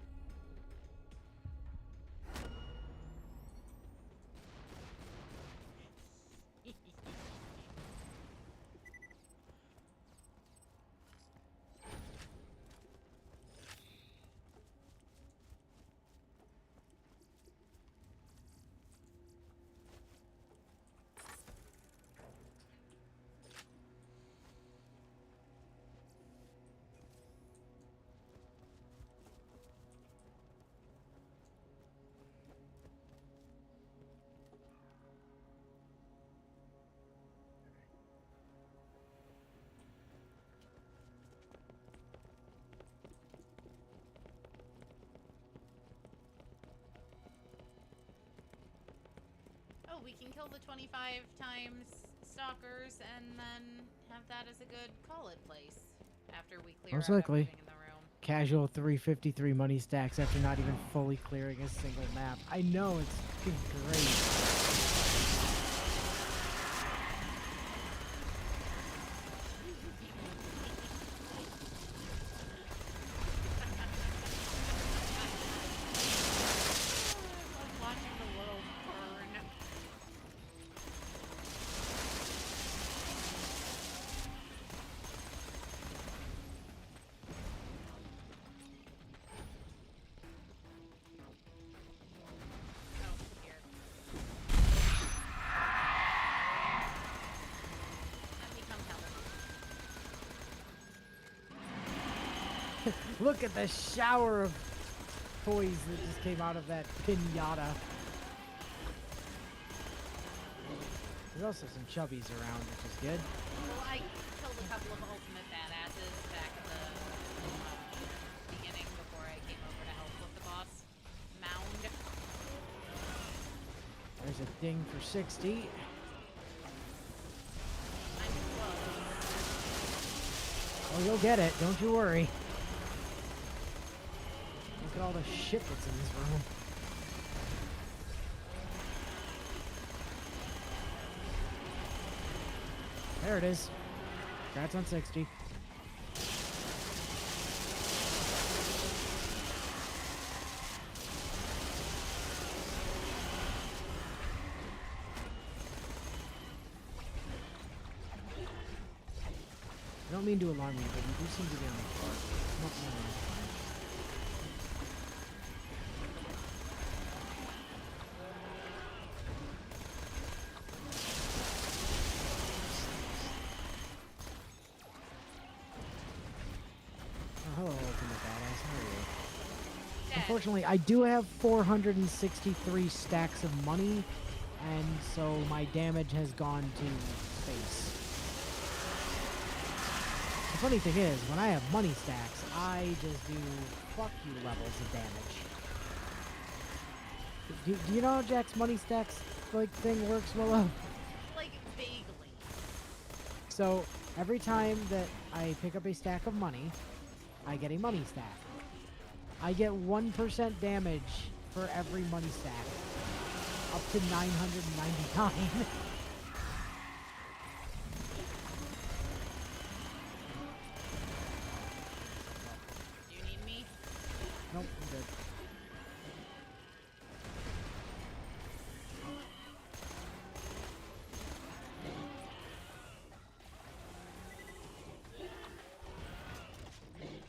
Speaker 1: Oh, we can kill the 25 times stalkers and then have that as a good call-it place after we clear
Speaker 2: Most
Speaker 1: out
Speaker 2: likely.
Speaker 1: everything in the room.
Speaker 2: Casual 353 money stacks after not even fully clearing a single map. I know, it's fucking great.
Speaker 1: Watching the world burn. Oh, here. Let me come help.
Speaker 2: Look at the shower of toys that just came out of that pinata. There's also some chubbies around, which is good.
Speaker 1: Well, I killed a couple of ultimate badasses back at the beginning before I came over to help with the boss mound.
Speaker 2: There's a ding for 60.
Speaker 1: I'm close.
Speaker 2: Oh, you'll get it. Don't you worry. Look at all the shit that's in this room. There it is. Congrats on 60. I don't mean to alarm you, but you do seem to be on the floor. No, no, no. Oh, hello, Ultimate Badass. How are you?
Speaker 1: Dead.
Speaker 2: Unfortunately, I do have 463 stacks of money, and so my damage has gone to space. The funny thing is, when I have money stacks, I just do fuck you levels of damage. Do you know how Jack's money stacks like thing works, Willow?
Speaker 1: Like, vaguely.
Speaker 2: So every time that I pick up a stack of money, I get a money stack. I get 1% damage for every money stack, up to 999.
Speaker 1: Do you need me?
Speaker 2: Nope, I'm good.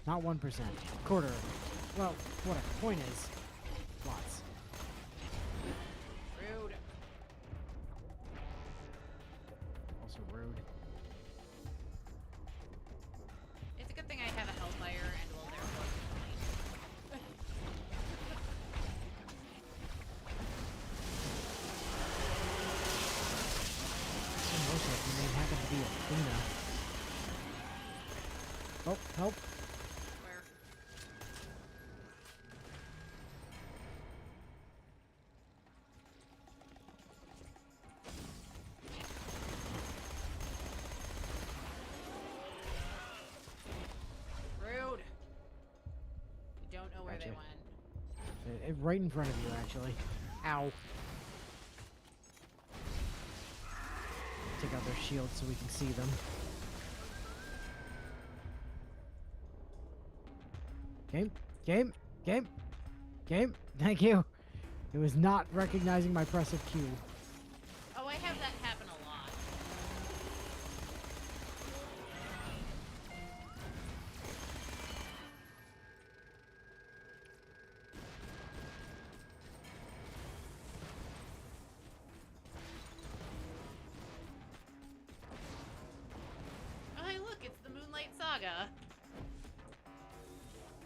Speaker 2: Not 1%. Quarter of it. Well, whatever. Point is, lots.
Speaker 1: Rude.
Speaker 2: Also rude.
Speaker 1: It's a good thing I have a
Speaker 2: Oh, help.
Speaker 1: Where? Rude. You don't know where they
Speaker 2: Gotcha.
Speaker 1: went.
Speaker 2: Right in front of you, actually. Ow. Take out their shields so we can see them. Game, game, game, game. Thank you. It was not recognizing my pressive Q.
Speaker 1: Oh, I have that happen a lot. Oh, hey, look, it's the Moonlight Saga.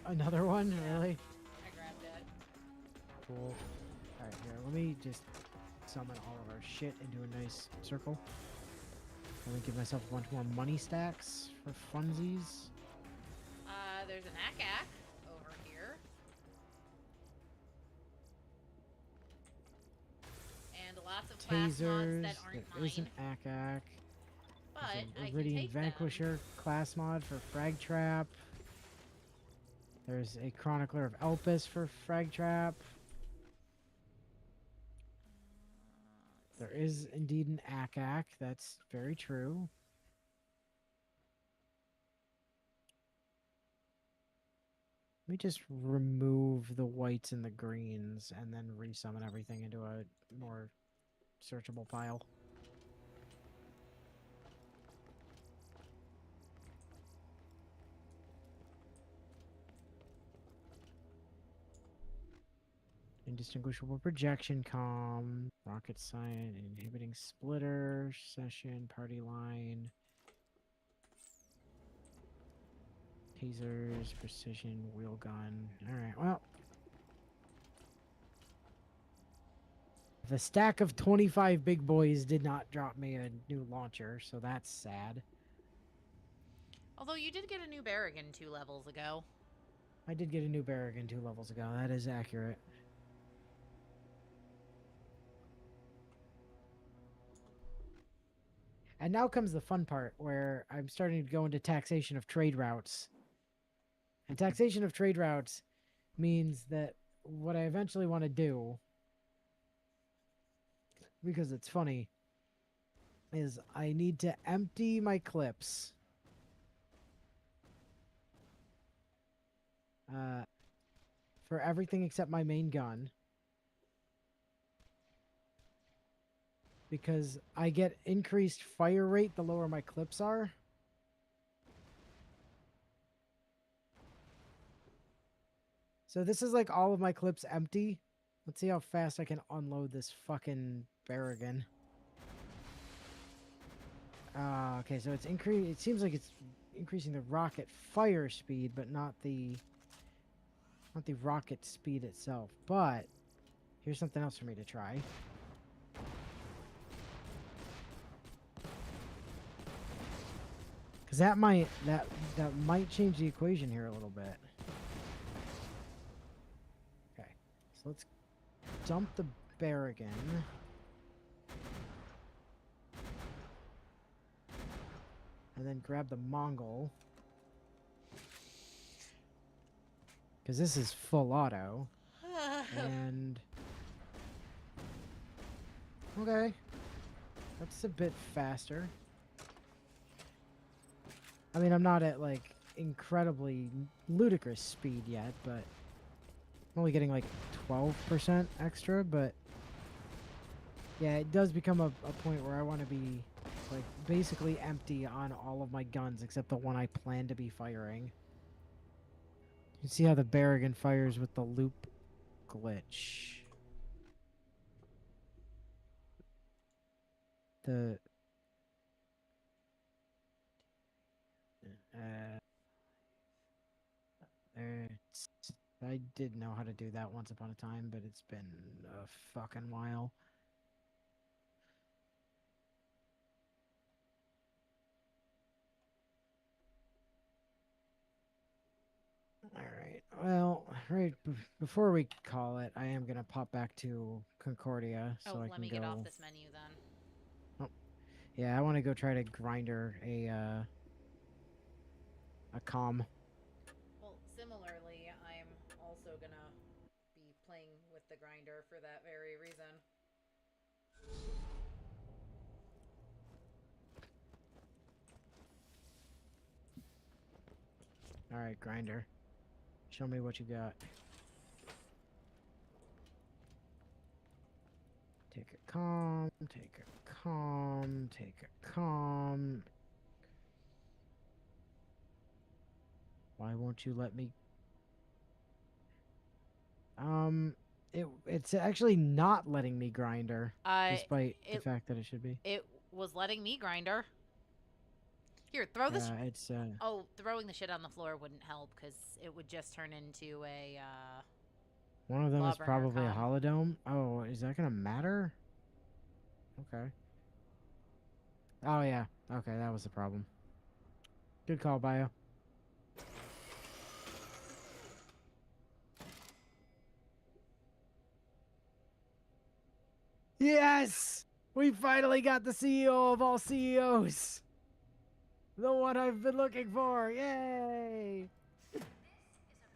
Speaker 2: Another one?
Speaker 1: Yeah.
Speaker 2: Really?
Speaker 1: I grabbed it.
Speaker 2: Cool. Alright, here, let me just summon all of our shit into a nice circle. Let me give myself a bunch more money stacks for funsies.
Speaker 1: There's an Ack over here. And lots of class mods
Speaker 2: Tasers.
Speaker 1: that aren't
Speaker 2: There is an
Speaker 1: mine.
Speaker 2: Akac.
Speaker 1: But
Speaker 2: There's
Speaker 1: I
Speaker 2: an
Speaker 1: can
Speaker 2: Iridian
Speaker 1: take them.
Speaker 2: Vanquisher class mod for Frag Trap. There's a Chronicler of Elpis for Frag Trap. There is indeed an Akac. That's very true. Let me just remove the whites and the greens and then resummon everything into a more searchable pile. Indistinguishable projection comm, rocket sign, inhibiting splitter, session, party line, tasers, precision, wheel gun. Alright, well. The stack of 25 big boys did not drop me a new launcher, so that's sad.
Speaker 1: Although you did get a new Barrigan 2 levels ago.
Speaker 2: I did get a new Barrigan 2 levels ago, that is accurate. And now comes the fun part, where I'm starting to go into taxation of trade routes. And taxation of trade routes means that what I eventually want to do, because it's funny, is I need to empty my clips. For everything except my main gun. Because I get increased fire rate the lower my clips are. So this is like all of my clips empty. Let's see how fast I can unload this fucking Barrigan. Okay, so it's it seems like it's increasing the rocket fire speed, but not the rocket speed itself. But here's something else for me to try. Cause that might change the equation here a little bit. Okay, so let's dump the Barrigan. And then grab the Mongol. Because this is full auto. And... okay. That's a bit faster. I mean, I'm not at, like, incredibly ludicrous speed yet, but... I'm only getting, like, 12% extra, but... yeah, it does become a point where I want to be... like, basically empty on all of my guns except the one I plan to be firing. You can see how the Barrigan fires with the loop glitch. The... I did know how to do that once upon a time, but it's been a fucking while. right before we call it, I am gonna pop back to Concordia so
Speaker 1: Oh,
Speaker 2: I
Speaker 1: let
Speaker 2: can
Speaker 1: me
Speaker 2: go.
Speaker 1: get off this menu then.
Speaker 2: Oh, yeah, I want to go try to grinder a comm.
Speaker 1: Well, similarly, I'm also gonna be playing with the grinder for that very reason.
Speaker 2: All right, grinder. Show me what you got. Take a comm. Take a comm. Take a comm. Why won't you let me? It's actually not letting me grinder, despite the
Speaker 1: It
Speaker 2: fact that it should be.
Speaker 1: it was letting me grinder. Here, throw this.
Speaker 2: Yeah, it's
Speaker 1: Oh, throwing the shit on the floor wouldn't help because it would just turn into a
Speaker 2: one of them is
Speaker 1: Lawbringer
Speaker 2: probably a
Speaker 1: comm.
Speaker 2: holodome. Oh, is that gonna matter? Okay. Oh yeah. Okay, that was the problem. Good call, Bio. Yes! We finally got the CEO of all CEOs! The one I've been looking for! Yay!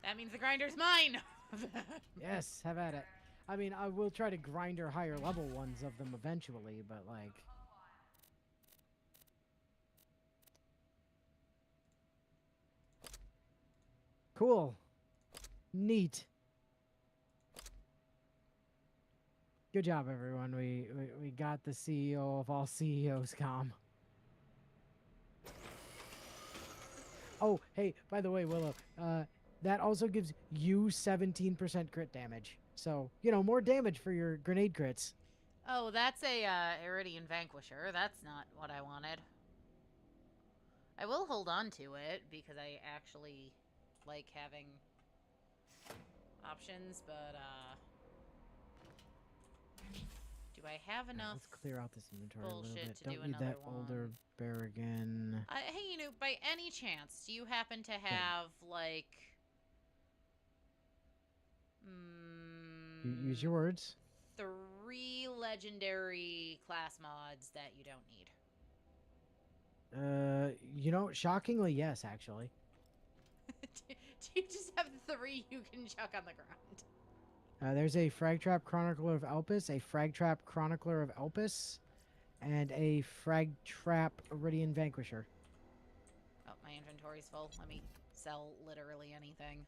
Speaker 1: That means the grinder's mine.
Speaker 2: Yes, have at it. I mean, I will try to grinder higher level ones of them eventually, but like... Cool. Neat. Good job, everyone. We got the CEO of all CEOs comm. Oh, hey, by the way, Willow, that also gives you 17% crit damage. So, you know, more damage for your grenade crits.
Speaker 1: Oh, that's a Iridian Vanquisher. That's not what I wanted. I will hold on to it because I actually like having options, but do I have
Speaker 2: Alright,
Speaker 1: enough
Speaker 2: let's clear out this inventory a little
Speaker 1: bullshit
Speaker 2: bit.
Speaker 1: to
Speaker 2: Don't
Speaker 1: do
Speaker 2: need
Speaker 1: another
Speaker 2: that
Speaker 1: one?
Speaker 2: older bear again.
Speaker 1: Hey, you know, by any chance, do you happen to have like
Speaker 2: Use your words.
Speaker 1: 3 legendary class mods that you don't need?
Speaker 2: You know, shockingly, yes, actually.
Speaker 1: Do you just have 3 you can chuck on the ground?
Speaker 2: There's a Frag Trap Chronicler of Elpis, a Frag Trap Chronicler of Elpis, and a Frag Trap Iridian Vanquisher.
Speaker 1: Oh, my inventory's full. Let me sell literally anything.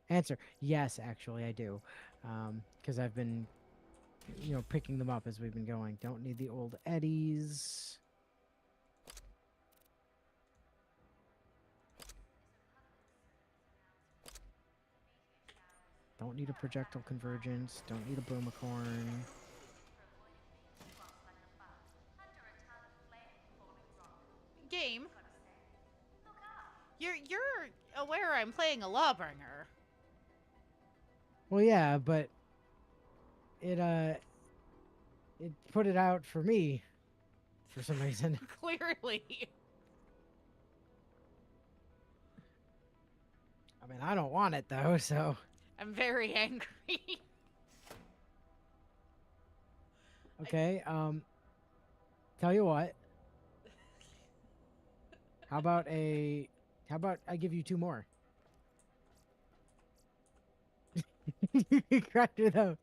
Speaker 2: Answer: yes, actually, I do, because I've been, you know, picking them up as we've been going. Don't need the old eddies. Don't need a projectile convergence. Don't need a boomicorn.
Speaker 1: Game. You're aware I'm playing a Lawbringer.
Speaker 2: Well, yeah, but it put it out for me for some reason.
Speaker 1: Clearly.
Speaker 2: I mean, I don't want it though, so.
Speaker 1: I'm very angry.
Speaker 2: Okay, tell you what. How about I give you 2 more? You can grinder those.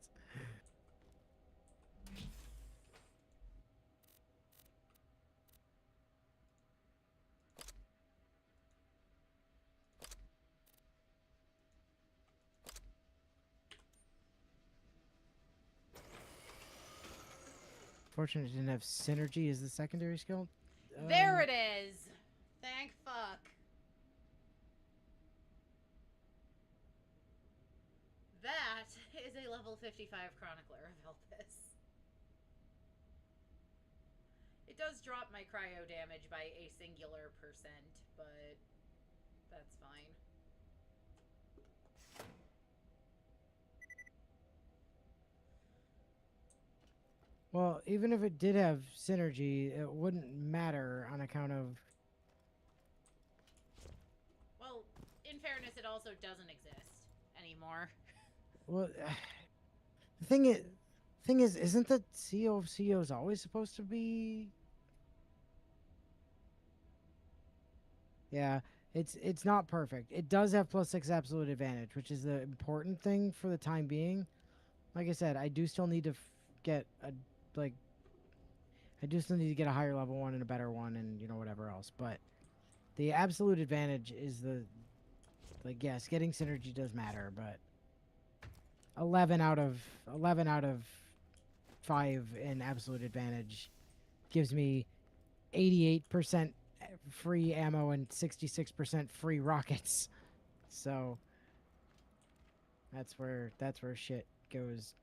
Speaker 2: Fortunate it didn't have synergy as the secondary skill.
Speaker 1: There it is. Thank fuck. That is a level 55 Chronicler of Elpis. It does drop my cryo damage by a singular percent, but that's fine.
Speaker 2: Well, even if it did have synergy, it wouldn't matter on account of
Speaker 1: fairness, it also doesn't exist anymore.
Speaker 2: Well, the thing is, isn't the CO of COs always supposed to be? Yeah, it's not perfect. It does have +6 absolute advantage, which is the important thing for the time being. Like I said, I do still need to get a like. I do still need to get a higher level one and a better one, and whatever else. But the absolute advantage is yes, getting synergy does matter, but 11 out of 5 in absolute advantage gives me 88% free ammo and 66% free rockets. So that's where shit goes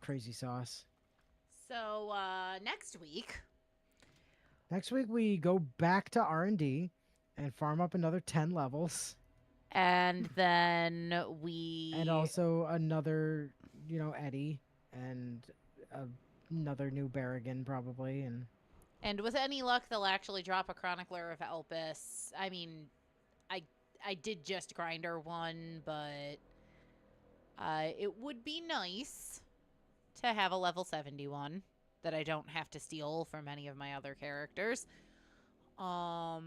Speaker 2: crazy sauce.
Speaker 1: So next week,
Speaker 2: Next week we go back to R&D and farm up another 10 levels.
Speaker 1: and then we
Speaker 2: And also another, Eddie and another new Barrigan probably.
Speaker 1: and with any luck, they'll actually drop a Chronicler of Elpis. I mean, I did just grinder one, but it would be nice to have a level 71 that I don't have to steal from any of my other characters.
Speaker 2: I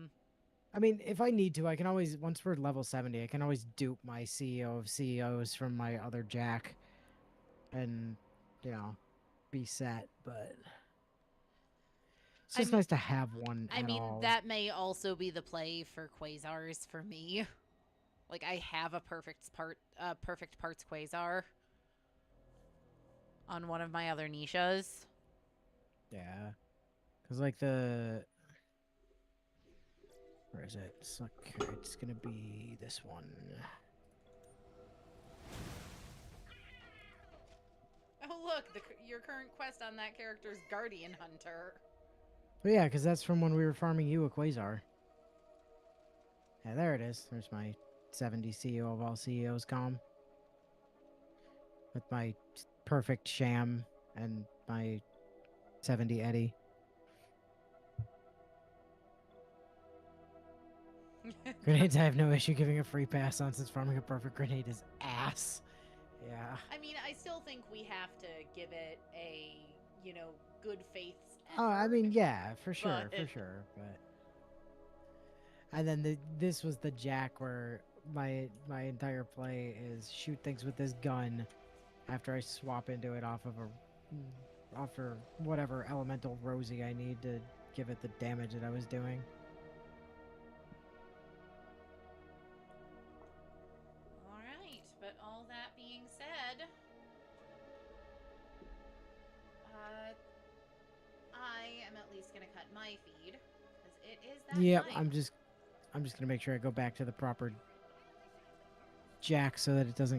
Speaker 2: mean, if I need to, I can always, once we're level 70, I can always dupe my CEO of CEOs from my other Jack and, be set, but it's just nice to have one
Speaker 1: I
Speaker 2: at
Speaker 1: mean,
Speaker 2: all.
Speaker 1: that may also be the play for Quasars for me. Like, I have a perfect parts Quasar on one of my other niches.
Speaker 2: Yeah. Because, where is it? It's going to be this one.
Speaker 1: Oh, look, your current quest on that character is Guardian Hunter.
Speaker 2: But yeah, because that's from when we were farming you a Quasar. Yeah, there it is. There's my 70 CEO of all CEOs comm. With my perfect Sham and my 70 Eddie. Grenades I have no issue giving a free pass on since farming a perfect grenade is ass. Yeah.
Speaker 1: I mean, I still think we have to give it a, good faith effort.
Speaker 2: Oh, I mean, yeah, for sure,
Speaker 1: But-
Speaker 2: for sure. But and then this was the Jack where my entire play is shoot things with this gun after I swap into it off of whatever elemental Rosie I need to give it the damage that I was doing.
Speaker 1: All right, but all that being said, I am at least going to cut my feed because it is that
Speaker 2: Yep,
Speaker 1: time.
Speaker 2: I'm just gonna make sure I go back to the proper Jack so that it doesn't